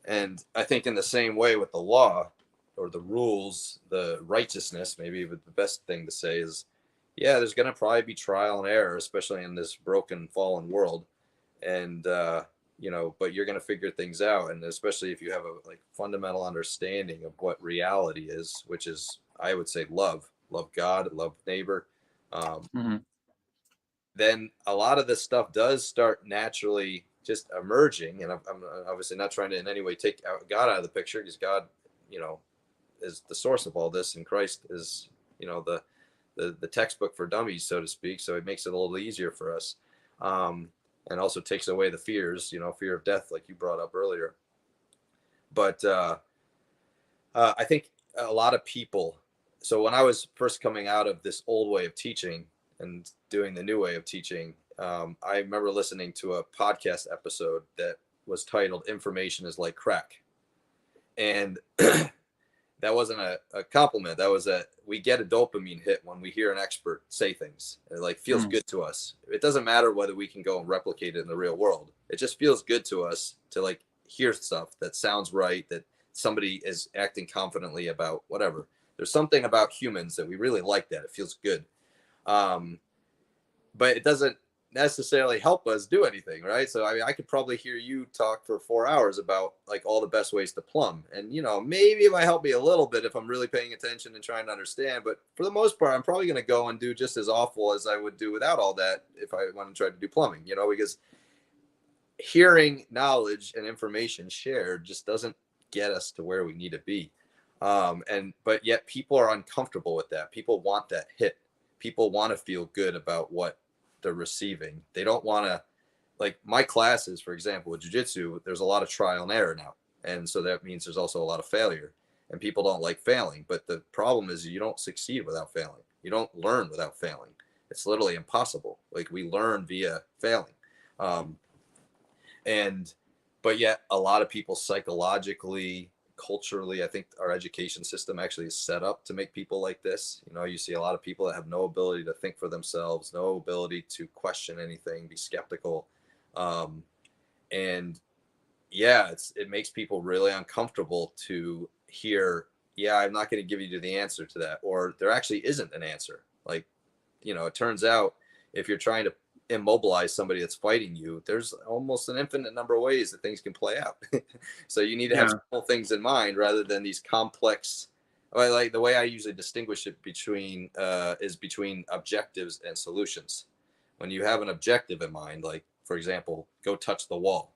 And I think in the same way with the law or the rules, the righteousness, maybe the best thing to say is, yeah, there's going to probably be trial and error, especially in this broken, fallen world. And, but you're going to figure things out. And especially if you have a like fundamental understanding of what reality is, which is, I would say, love God, love neighbor. Mm-hmm. Then a lot of this stuff does start naturally just emerging. And I'm obviously not trying to in any way take God out of the picture, because God, is the source of all this, and Christ is, the textbook for dummies, so to speak. So it makes it a little easier for us, and also takes away the fears, fear of death, like you brought up earlier. But I think a lot of people. So when I was first coming out of this old way of teaching and doing the new way of teaching, I remember listening to a podcast episode that was titled "Information is Like Crack," and that wasn't a compliment. That was we get a dopamine hit when we hear an expert say things. It like feels good to us. It doesn't matter whether we can go and replicate it in the real world. It just feels good to us to like hear stuff that sounds right, that somebody is acting confidently about whatever. There's something about humans that we really like, that it feels good. But it doesn't necessarily help us do anything, right? So I mean, I could probably hear you talk for 4 hours about like all the best ways to plumb, and maybe it might help me a little bit if I'm really paying attention and trying to understand. But for the most part, I'm probably going to go and do just as awful as I would do without all that if I want to try to do plumbing, because hearing knowledge and information shared just doesn't get us to where we need to be. But yet people are uncomfortable with that. People want that hit. People want to feel good about what they're receiving. They don't want to, like my classes, for example, with jiu-jitsu, there's a lot of trial and error now. And so that means there's also a lot of failure, and people don't like failing. But the problem is you don't succeed without failing. You don't learn without failing. It's literally impossible. Like we learn via failing. But yet a lot of people psychologically, culturally, I think our education system actually is set up to make people like this. You see a lot of people that have no ability to think for themselves, no ability to question anything, be skeptical. And yeah, it makes people really uncomfortable to hear, yeah, I'm not going to give you the answer to that, or there actually isn't an answer. Like, it turns out if you're trying to immobilize somebody that's fighting you, there's almost an infinite number of ways that things can play out. So you need to have simple things in mind rather than these complex. Like the way I usually distinguish it between objectives and solutions. When you have an objective in mind, like for example, go touch the wall,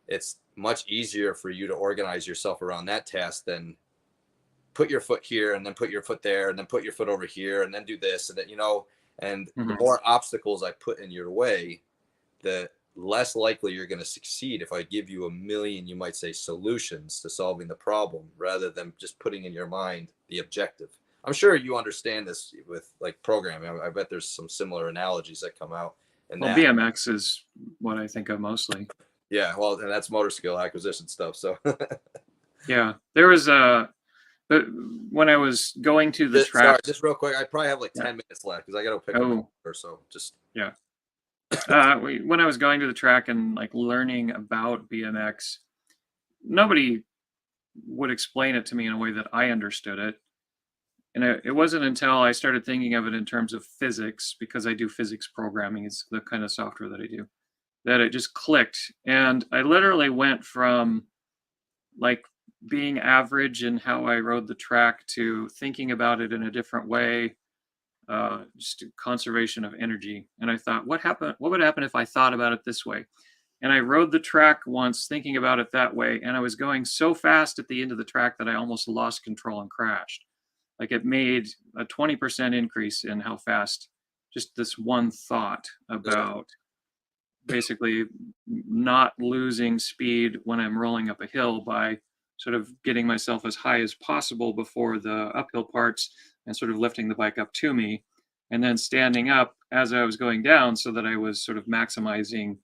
it's much easier for you to organize yourself around that task than put your foot here and then put your foot there and then put your foot over here and then do this and then and the more obstacles I put in your way, the less likely you're going to succeed if I give you a million, you might say, solutions to solving the problem rather than just putting in your mind the objective. I'm sure you understand this with like programming. I bet there's some similar analogies that come out. And well, BMX is what I think of mostly. Yeah, well, and that's motor skill acquisition stuff. So yeah, there was but when I was going to the track, sorry, just real quick, I probably have like 10 minutes left because I got to pick up or so. Just when I was going to the track and like learning about BMX, nobody would explain it to me in a way that I understood it. And it wasn't until I started thinking of it in terms of physics, because I do physics programming, it's the kind of software that I do, that it just clicked. And I literally went from like being average in how I rode the track to thinking about it in a different way, just conservation of energy. And I thought, what would happen if I thought about it this way? And I rode the track once thinking about it that way, and I was going so fast at the end of the track that I almost lost control and crashed. Like it made a 20% increase in how fast just this one thought about basically not losing speed when I'm rolling up a hill by sort of getting myself as high as possible before the uphill parts and sort of lifting the bike up to me, and then standing up as I was going down so that I was sort of maximizing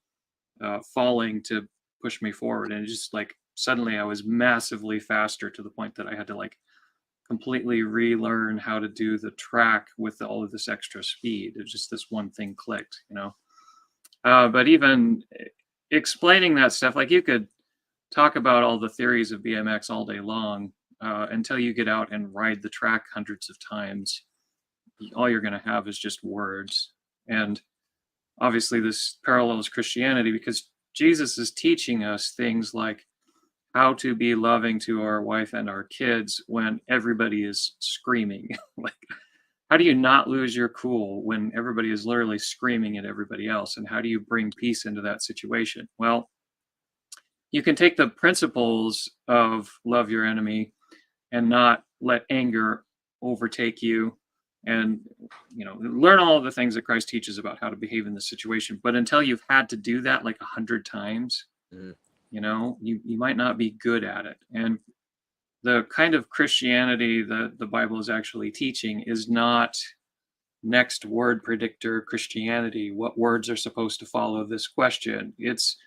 falling to push me forward. And just like suddenly I was massively faster to the point that I had to like completely relearn how to do the track with all of this extra speed. It was just this one thing clicked, but even explaining that stuff, like you could talk about all the theories of BMX all day long until you get out and ride the track hundreds of times. All you're going to have is just words. And obviously this parallels Christianity, because Jesus is teaching us things like how to be loving to our wife and our kids when everybody is screaming. Like, how do you not lose your cool when everybody is literally screaming at everybody else? And how do you bring peace into that situation? Well, you can take the principles of love your enemy and not let anger overtake you, and learn all of the things that Christ teaches about how to behave in this situation. But until you've had to do that like 100 times, Mhm. you might not be good at it. And the kind of Christianity that the Bible is actually teaching is not next word predictor Christianity. What words are supposed to follow this question? It's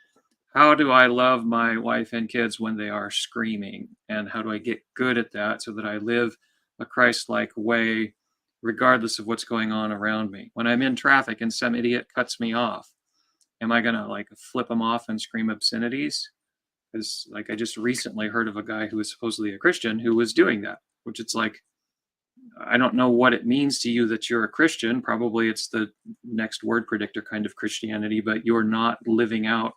how do I love my wife and kids when they are screaming? And how do I get good at that so that I live a Christ-like way regardless of what's going on around me? When I'm in traffic and some idiot cuts me off, am I going to like flip them off and scream obscenities? Because like I just recently heard of a guy who was supposedly a Christian who was doing that, which it's like, I don't know what it means to you that you're a Christian. Probably it's the next word predictor kind of Christianity, but you're not living out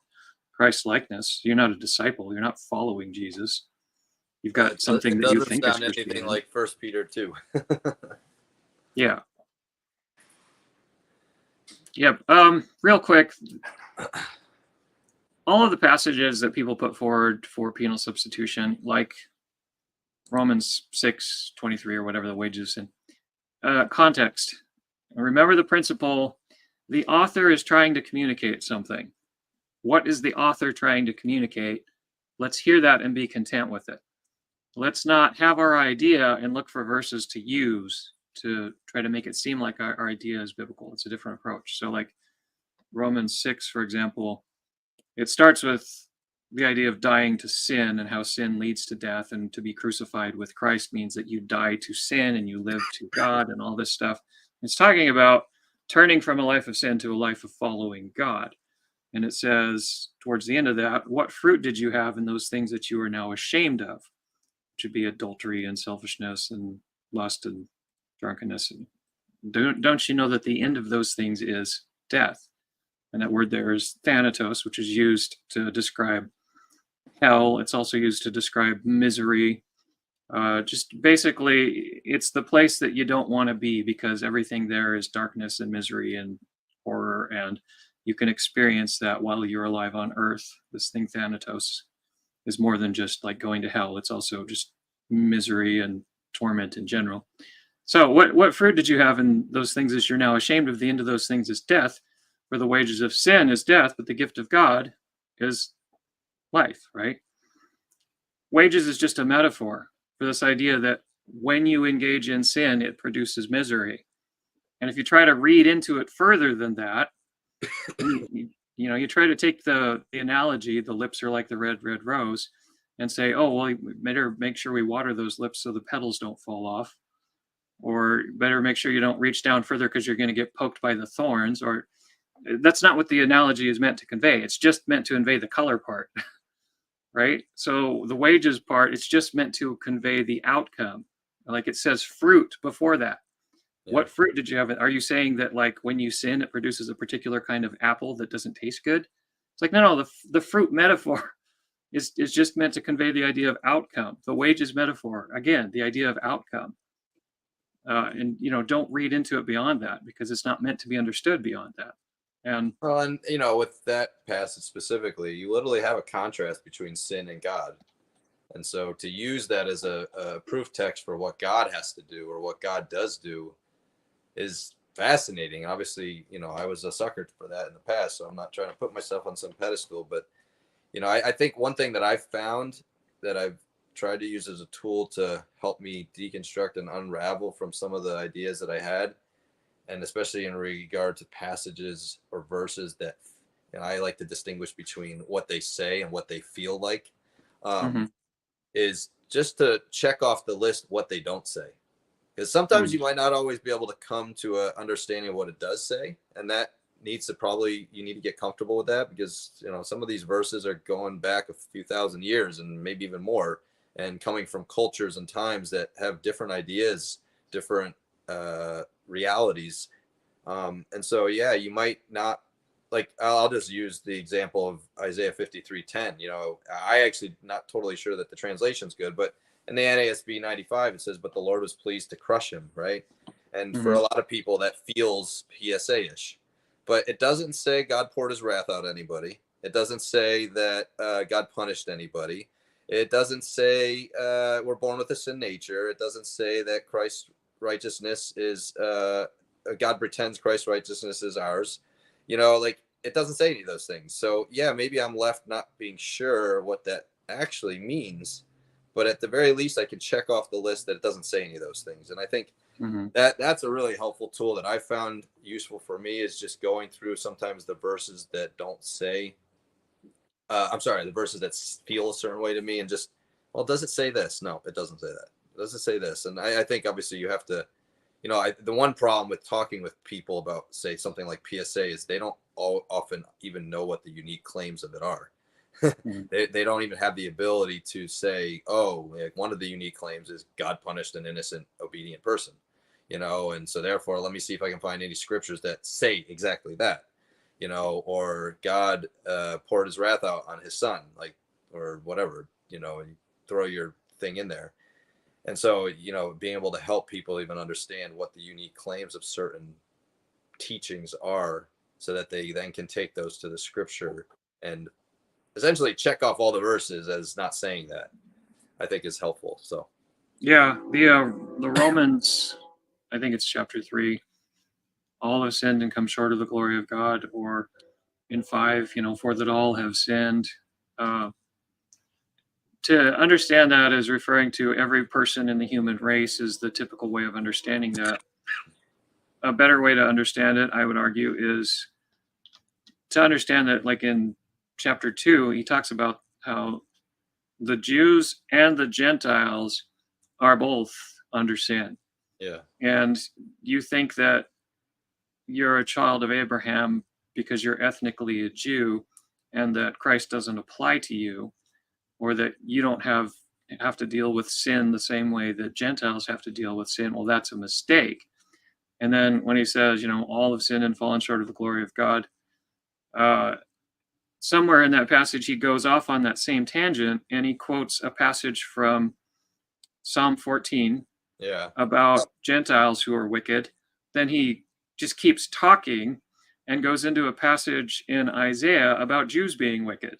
Christ likeness. You're not a disciple. You're not following Jesus. You've got something It that you doesn't think is sound anything Christianity. like First Peter 2. Yeah. Yep. Real quick, all of the passages that people put forward for penal substitution, like Romans 6:23 or whatever, the wages in context. Remember the principle: the author is trying to communicate something. What is the author trying to communicate? Let's hear that and be content with it. Let's not have our idea and look for verses to use to try to make it seem like our idea is biblical. It's a different approach. So like Romans 6, for example, it starts with the idea of dying to sin and how sin leads to death, and to be crucified with Christ means that you die to sin and you live to God and all this stuff. It's talking about turning from a life of sin to a life of following God. And it says towards the end of that, what fruit did you have in those things that you are now ashamed of? Which would be adultery and selfishness and lust and drunkenness. And don't you know that the end of those things is death? And that word there is thanatos, which is used to describe hell. It's also used to describe misery. Just basically, it's the place that you don't want to be, because everything there is darkness and misery and horror, and you can experience that while you're alive on earth. This thing, thanatos, is more than just like going to hell. It's also just misery and torment in general. So what fruit did you have in those things that you're now ashamed of? The end of those things is death, for the wages of sin is death, but the gift of God is life, right? Wages is just a metaphor for this idea that when you engage in sin, it produces misery. And if you try to read into it further than that, you try to take the analogy, the lips are like the red rose, and say, oh, well, we better make sure we water those lips so the petals don't fall off, or better make sure you don't reach down further because you're going to get poked by the thorns. Or that's not what the analogy is meant to convey. It's just meant to convey the color part, right? So the wages part, it's just meant to convey the outcome. Like it says fruit before that. Yeah. What fruit did you have? Are you saying that like when you sin, it produces a particular kind of apple that doesn't taste good? It's like, no, the fruit metaphor is just meant to convey the idea of outcome. The wages metaphor, again, the idea of outcome. And don't read into it beyond that, because it's not meant to be understood beyond that. And with that passage specifically, you literally have a contrast between sin and God. And so to use that as a proof text for what God has to do or what God does do is fascinating. Obviously, I was a sucker for that in the past, so I'm not trying to put myself on some pedestal, but I think one thing that I've found that I've tried to use as a tool to help me deconstruct and unravel from some of the ideas that I had, and especially in regard to passages or verses that I like to distinguish between what they say and what they feel like, is just to check off the list what they don't say. Because sometimes you might not always be able to come to an understanding of what it does say, and that needs to you need to get comfortable with that, because some of these verses are going back a few thousand years and maybe even more, and coming from cultures and times that have different ideas, different realities, and so you might not like I'll just use the example of Isaiah 53:10. I actually not totally sure that the translation's good, but in the NASB 95 it says, "But the Lord was pleased to crush him," right? And for Mm-hmm. a lot of people that feels PSA-ish, but it doesn't say God poured his wrath out on anybody. It doesn't say that God punished anybody. It doesn't say we're born with a sin nature. It doesn't say that Christ's righteousness is God pretends Christ's righteousness is ours. Like it doesn't say any of those things. So yeah, maybe I'm left not being sure what that actually means, but at the very least, I can check off the list that it doesn't say any of those things. And I think Mm-hmm. that's a really helpful tool that I found useful for me, is just going through sometimes the verses that don't say, I'm sorry, the verses that feel a certain way to me, and just, well, does it say this? No, it doesn't say that. Does it say this? And I think obviously you have to, the one problem with talking with people about, say, something like PSA is they don't often even know what the unique claims of it are. Mm-hmm. They don't even have the ability to say, oh, like one of the unique claims is God punished an innocent, obedient person, and so therefore, let me see if I can find any scriptures that say exactly that, or God poured his wrath out on his son, like, or whatever, and you throw your thing in there. And so, being able to help people even understand what the unique claims of certain teachings are, so that they then can take those to the scripture and essentially check off all the verses as not saying that, I think is helpful. So Yeah, the Romans, I think it's chapter 3. All have sinned and come short of the glory of God, or in 5, for that all have sinned. To understand that as referring to every person in the human race is the typical way of understanding that. A better way to understand it, I would argue, is to understand that, like in chapter 2, he talks about how the Jews and the Gentiles are both under sin. yeah, And you think that you're a child of Abraham because you're ethnically a Jew, and that Christ doesn't apply to you, or that you don't have to deal with sin the same way that Gentiles have to deal with sin. Well, that's a mistake. And then when he says, all have sinned and fallen short of the glory of God, somewhere in that passage, he goes off on that same tangent, and he quotes a passage from Psalm 14 yeah. about Gentiles who are wicked. Then he just keeps talking and goes into a passage in Isaiah about Jews being wicked.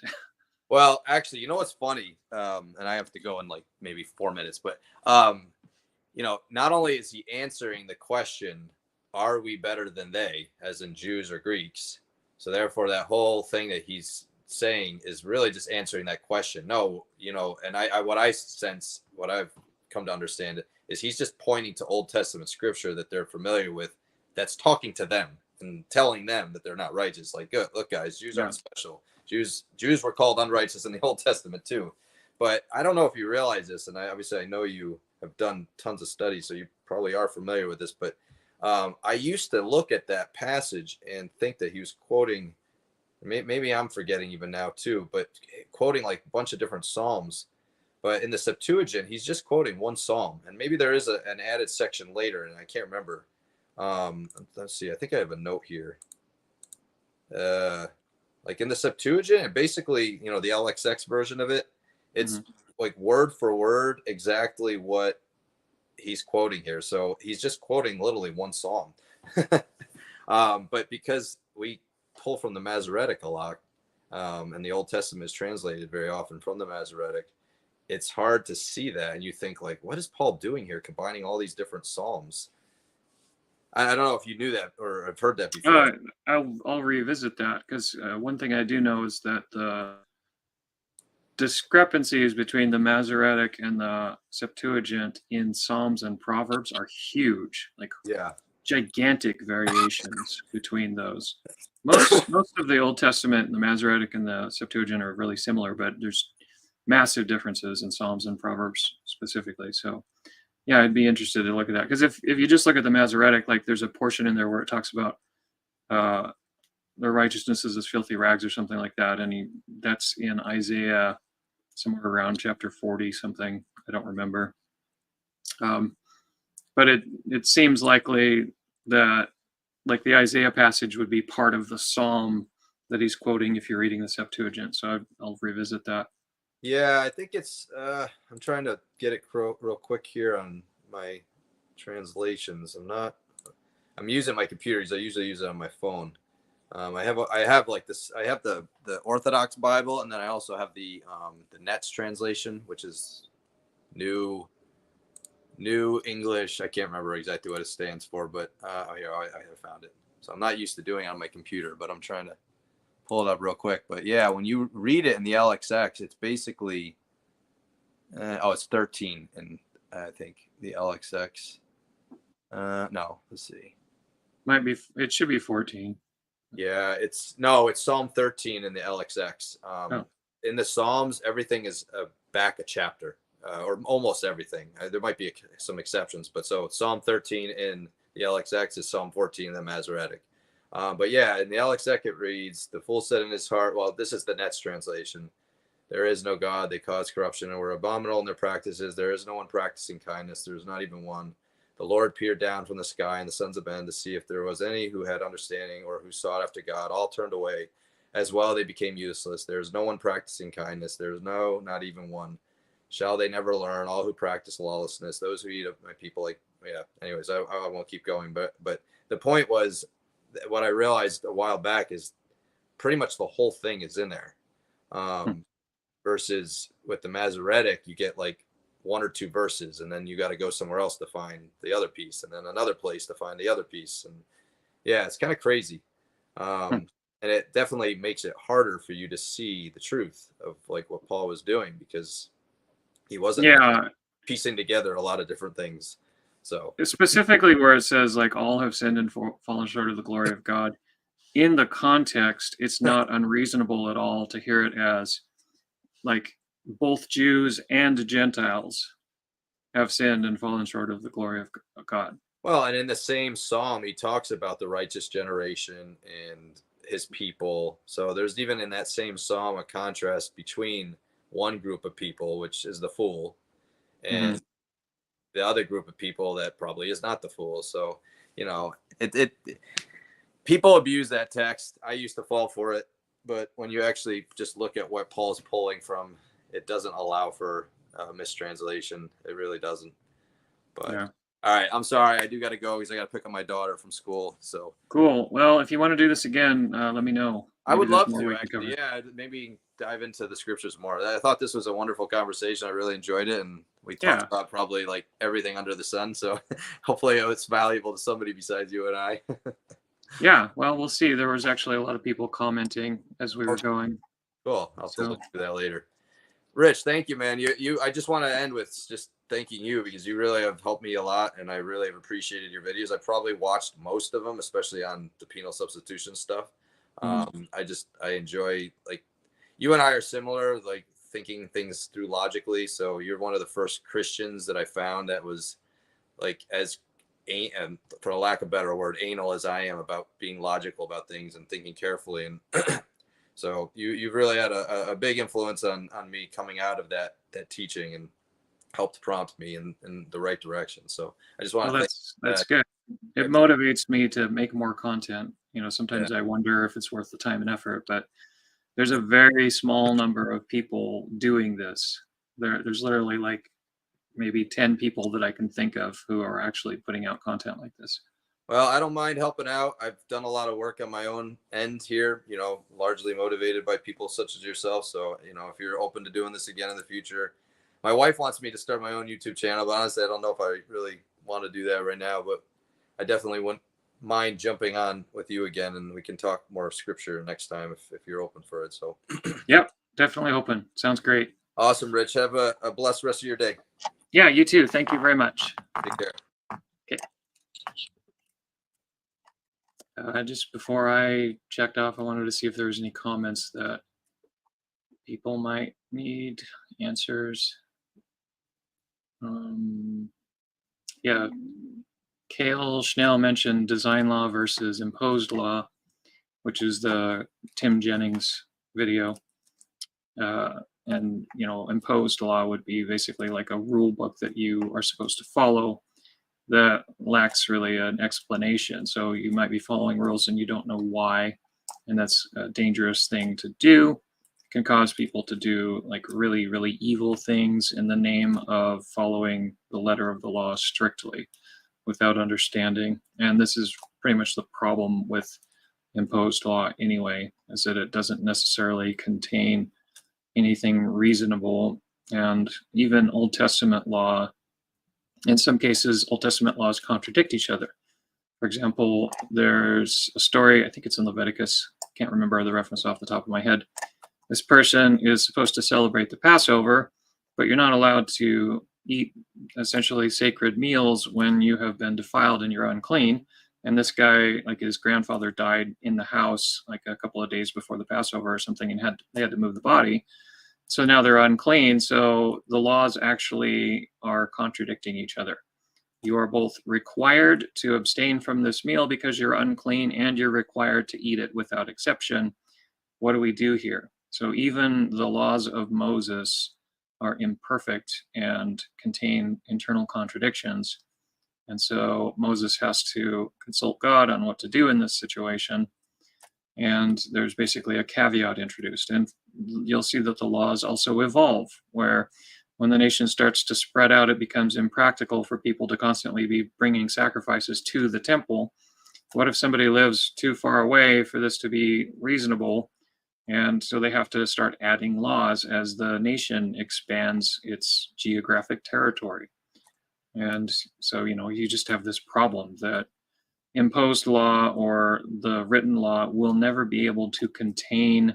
Well, actually, what's funny, and I have to go in like maybe 4 minutes, but not only is he answering the question, are we better than they, as in Jews or Greeks? So therefore, that whole thing that he's saying is really just answering that question. No, and what I sense, what I've come to understand, is he's just pointing to Old Testament scripture that they're familiar with, that's talking to them and telling them that they're not righteous. Like, look, guys, Jews aren't special. Jews were called unrighteous in the Old Testament too. But I don't know if you realize this, and I know you have done tons of studies, so you probably are familiar with this, but I used to look at that passage and think that he was quoting, maybe I'm forgetting even now too, but quoting like a bunch of different Psalms. But in the Septuagint, he's just quoting one Psalm, and maybe there is an added section later, and I can't remember. Let's see, I think I have a note here. Like in the Septuagint, basically, the LXX version of it, it's like word for word exactly what he's quoting here. So he's just quoting literally one Psalm. But because we pull from the Masoretic a lot, and the Old Testament is translated very often from the Masoretic, it's hard to see that, and you think like, what is Paul doing here, combining all these different Psalms? I don't know if you knew that or have heard that before. I'll revisit that, because one thing I do know is that the discrepancies between the Masoretic and the Septuagint in Psalms and Proverbs are huge, like gigantic variations between those. Most of the Old Testament and the Masoretic and the Septuagint are really similar, but there's massive differences in Psalms and Proverbs specifically. So yeah, I'd be interested to look at that, because if you just look at the Masoretic, like there's a portion in there where it talks about their righteousness is as filthy rags or something like that, and that's in Isaiah somewhere around chapter 40 something. I don't remember. But it seems likely that like the Isaiah passage would be part of the Psalm that he's quoting if you're reading the Septuagint. So I'll revisit that. Yeah, I think it's. I'm trying to get it real quick here on my translations. I'm using my computer because I usually use it on my phone. I have like this. I have the Orthodox Bible, and then I also have the Nets translation, which is New English. I can't remember exactly what it stands for, but here I have found it. So I'm not used to doing it on my computer, but I'm trying to pull it up real quick. But yeah, when you read it in the LXX, it's basically it's 13 in I think the LXX. No, let's see. It should be 14. Yeah, it's Psalm 13 in the LXX. In the Psalms, everything is back a chapter, or almost everything. There might be some exceptions, but so Psalm 13 in the LXX is Psalm 14 in the Masoretic. But yeah, in the LXX it reads, "The fool said in his heart," well, this is the Nets translation, "There is no God, they cause corruption and were abominable in their practices. There is no one practicing kindness, there is not even one. The Lord peered down from the sky and the sons of men to see if there was any who had understanding or who sought after God. All turned away. As well they became useless. There is no one practicing kindness. There is not even one. Shall they never learn? All who practice lawlessness, those who eat of my people." Like, yeah, anyways, I won't keep going. But the point was, what I realized a while back is pretty much the whole thing is in there. Versus with the Masoretic, you get like one or two verses, and then you got to go somewhere else to find the other piece, and then another place to find the other piece. And yeah, it's kind of crazy. And it definitely makes it harder for you to see the truth of like what Paul was doing, because he wasn't piecing together a lot of different things. So specifically where it says like all have sinned and fallen short of the glory of God, in the context, it's not unreasonable at all to hear it as like both Jews and Gentiles have sinned and fallen short of the glory of God. Well, and in the same psalm, he talks about the righteous generation and his people. So there's even in that same psalm a contrast between one group of people, which is the fool, and the other group of people that probably is not the fool. So, you know, it people abuse that text. I used to fall for it, but when you actually just look at what Paul's pulling from, it doesn't allow for mistranslation. It really doesn't. But yeah. All right, I'm sorry. I do got to go because I got to pick up my daughter from school. So cool. Well, if you want to do this again, let me know. I would love to, actually. Yeah, maybe dive into the scriptures more. I thought this was a wonderful conversation. I really enjoyed it, and we talked about probably like everything under the sun. So hopefully it's valuable to somebody besides you and I. Yeah, well, we'll see. There was actually a lot of people commenting as we were going. Cool. I'll look through that later. Rich, thank you, man. I just want to end with just thanking you, because you really have helped me a lot, and I really have appreciated your videos. I probably watched most of them, especially on the penal substitution stuff. I enjoy, like, you and I are similar, like thinking things through logically. So you're one of the first Christians that I found that was like as for a lack of a better word, anal as I am about being logical about things and thinking carefully. And so you've really had a big influence on me coming out of that teaching, and helped prompt me in the right direction. So I just want to that's good. It motivates me to make more content. You know, sometimes I wonder if it's worth the time and effort, but there's a very small number of people doing this. There's literally like maybe 10 people that I can think of who are actually putting out content like this. Well, I don't mind helping out. I've done a lot of work on my own end here, you know, largely motivated by people such as yourself. So, you know, if you're open to doing this again in the future, my wife wants me to start my own YouTube channel, but honestly, I don't know if I really want to do that right now, but I definitely wouldn't mind jumping on with you again, and we can talk more scripture next time if you're open for it. So, yep, definitely open. Sounds great. Awesome, Rich. Have a blessed rest of your day. Yeah, you too. Thank you very much. Take care. Okay. Just before I checked off, I wanted to see if there was any comments that people might need answers. Yeah, Cale Schnell mentioned design law versus imposed law, which is the Tim Jennings video. And, you know, imposed law would be basically like a rule book that you are supposed to follow that lacks really an explanation. So you might be following rules and you don't know why. and that's a dangerous thing to do. It can cause people to do like really, really evil things in the name of following the letter of the law strictly without understanding. And this is pretty much the problem with imposed law anyway, is that it doesn't necessarily contain anything reasonable. And even Old Testament law, in some cases, Old Testament laws contradict each other. For example, there's a story, I think it's in Leviticus, can't remember the reference off the top of my head. This person is supposed to celebrate the Passover, but you're not allowed to eat essentially sacred meals when you have been defiled and you're unclean. And this guy, like his grandfather died in the house like a couple of days before the Passover or something, and they had to move the body. So now they're unclean. So the laws actually are contradicting each other. You are both required to abstain from this meal because you're unclean, and you're required to eat it without exception. What do we do here? So even the laws of Moses are imperfect and contain internal contradictions. And so Moses has to consult God on what to do in this situation. And there's basically a caveat introduced. And you'll see that the laws also evolve, where when the nation starts to spread out, it becomes impractical for people to constantly be bringing sacrifices to the temple. What if somebody lives too far away for this to be reasonable? And so they have to start adding laws as the nation expands its geographic territory. And so, you just have this problem that imposed law or the written law will never be able to contain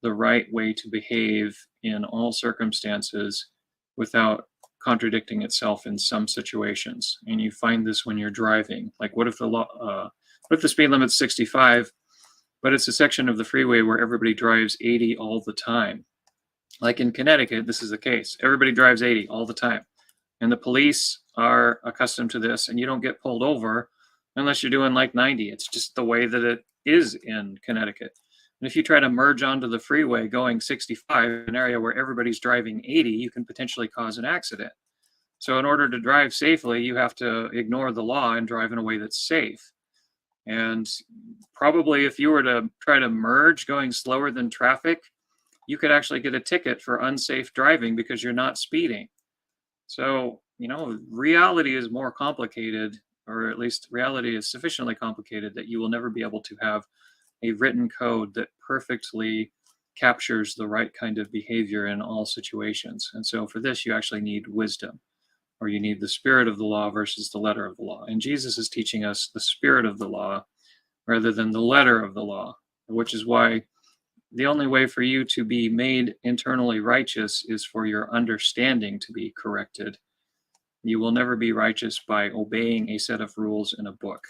the right way to behave in all circumstances without contradicting itself in some situations. And you find this when you're driving. Like, what if the speed limit's 65, but it's a section of the freeway where everybody drives 80 all the time? Like in Connecticut, this is the case. Everybody drives 80 all the time. And the police are accustomed to this, and you don't get pulled over unless you're doing like 90. It's just the way that it is in Connecticut. And if you try to merge onto the freeway going 65, an area where everybody's driving 80, you can potentially cause an accident. So in order to drive safely, you have to ignore the law and drive in a way that's safe. And probably if you were to try to merge going slower than traffic, you could actually get a ticket for unsafe driving because you're not speeding. So, reality is more complicated, or at least reality is sufficiently complicated that you will never be able to have a written code that perfectly captures the right kind of behavior in all situations. And so for this, you actually need wisdom, or you need the spirit of the law versus the letter of the law. And Jesus is teaching us the spirit of the law rather than the letter of the law, which is why the only way for you to be made internally righteous is for your understanding to be corrected. You will never be righteous by obeying a set of rules in a book.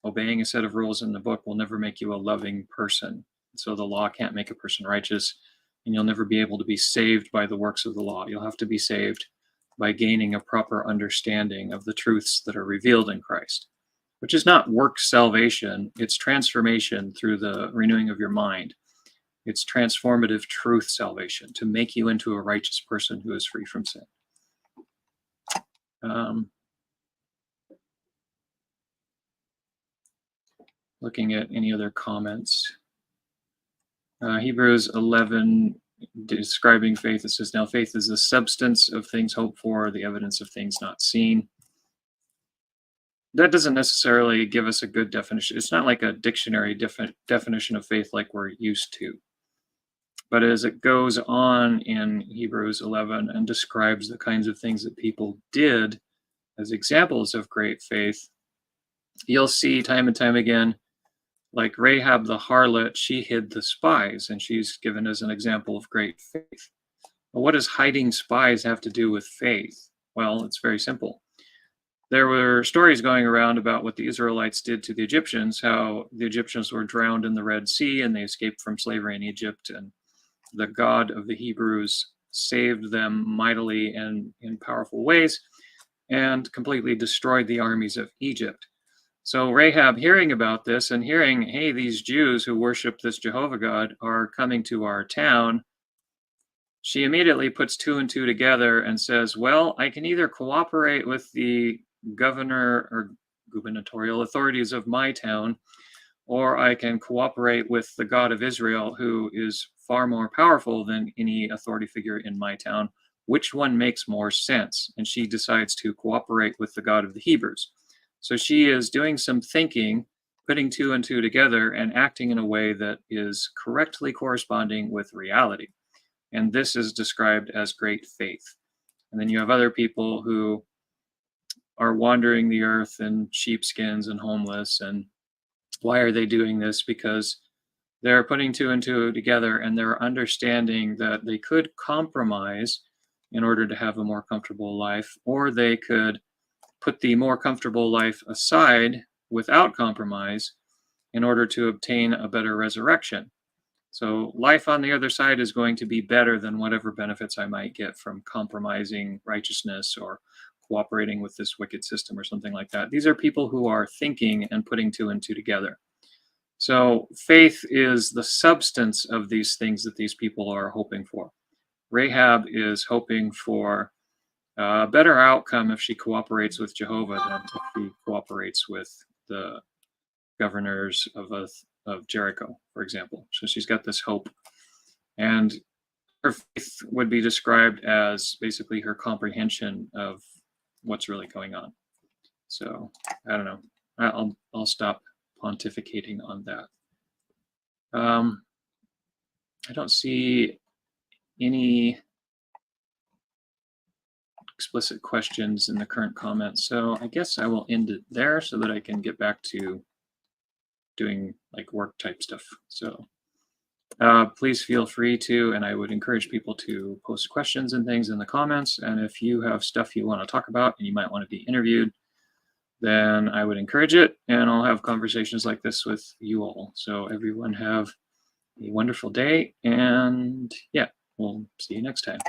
Obeying a set of rules in the book will never make you a loving person. So the law can't make a person righteous, and you'll never be able to be saved by the works of the law. You'll have to be saved by gaining a proper understanding of the truths that are revealed in Christ, which is not work salvation. It's transformation through the renewing of your mind. It's transformative truth salvation to make you into a righteous person who is free from sin. Looking at any other comments. Hebrews 11, describing faith, it says, now faith is the substance of things hoped for, the evidence of things not seen. That doesn't necessarily give us a good definition. It's not like a dictionary definition of faith like we're used to. But as it goes on in Hebrews 11 and describes the kinds of things that people did as examples of great faith, you'll see time and time again, like Rahab the harlot, she hid the spies, and she's given as an example of great faith. But what does hiding spies have to do with faith? Well, it's very simple. There were stories going around about what the Israelites did to the Egyptians, how the Egyptians were drowned in the Red Sea and they escaped from slavery in Egypt, and the God of the Hebrews saved them mightily and in powerful ways and completely destroyed the armies of Egypt. So Rahab, hearing about this and hearing, hey, these Jews who worship this Jehovah God are coming to our town, she immediately puts two and two together and says, well, I can either cooperate with the governor or gubernatorial authorities of my town, or I can cooperate with the God of Israel, who is far more powerful than any authority figure in my town. Which one makes more sense? And she decides to cooperate with the God of the Hebrews. So she is doing some thinking, putting two and two together, and acting in a way that is correctly corresponding with reality. And this is described as great faith. And then you have other people who are wandering the earth in sheepskins and homeless. And why are they doing this? Because they're putting two and two together, and they're understanding that they could compromise in order to have a more comfortable life, or they could put the more comfortable life aside without compromise in order to obtain a better resurrection. So life on the other side is going to be better than whatever benefits I might get from compromising righteousness or cooperating with this wicked system or something like that. These are people who are thinking and putting two and two together. So faith is the substance of these things that these people are hoping for. Rahab is hoping for a better outcome if she cooperates with Jehovah than if she cooperates with the governors of Jericho, for example. So she's got this hope. And her faith would be described as basically her comprehension of what's really going on. So I don't know. I'll stop pontificating on that. I don't see any explicit questions in the current comments, so I guess I will end it there so that I can get back to doing like work type stuff. So please feel free to, and I would encourage people to post questions and things in the comments. And if you have stuff you want to talk about and you might want to be interviewed, then I would encourage it, and I'll have conversations like this with you all. So everyone have a wonderful day, and yeah, we'll see you next time.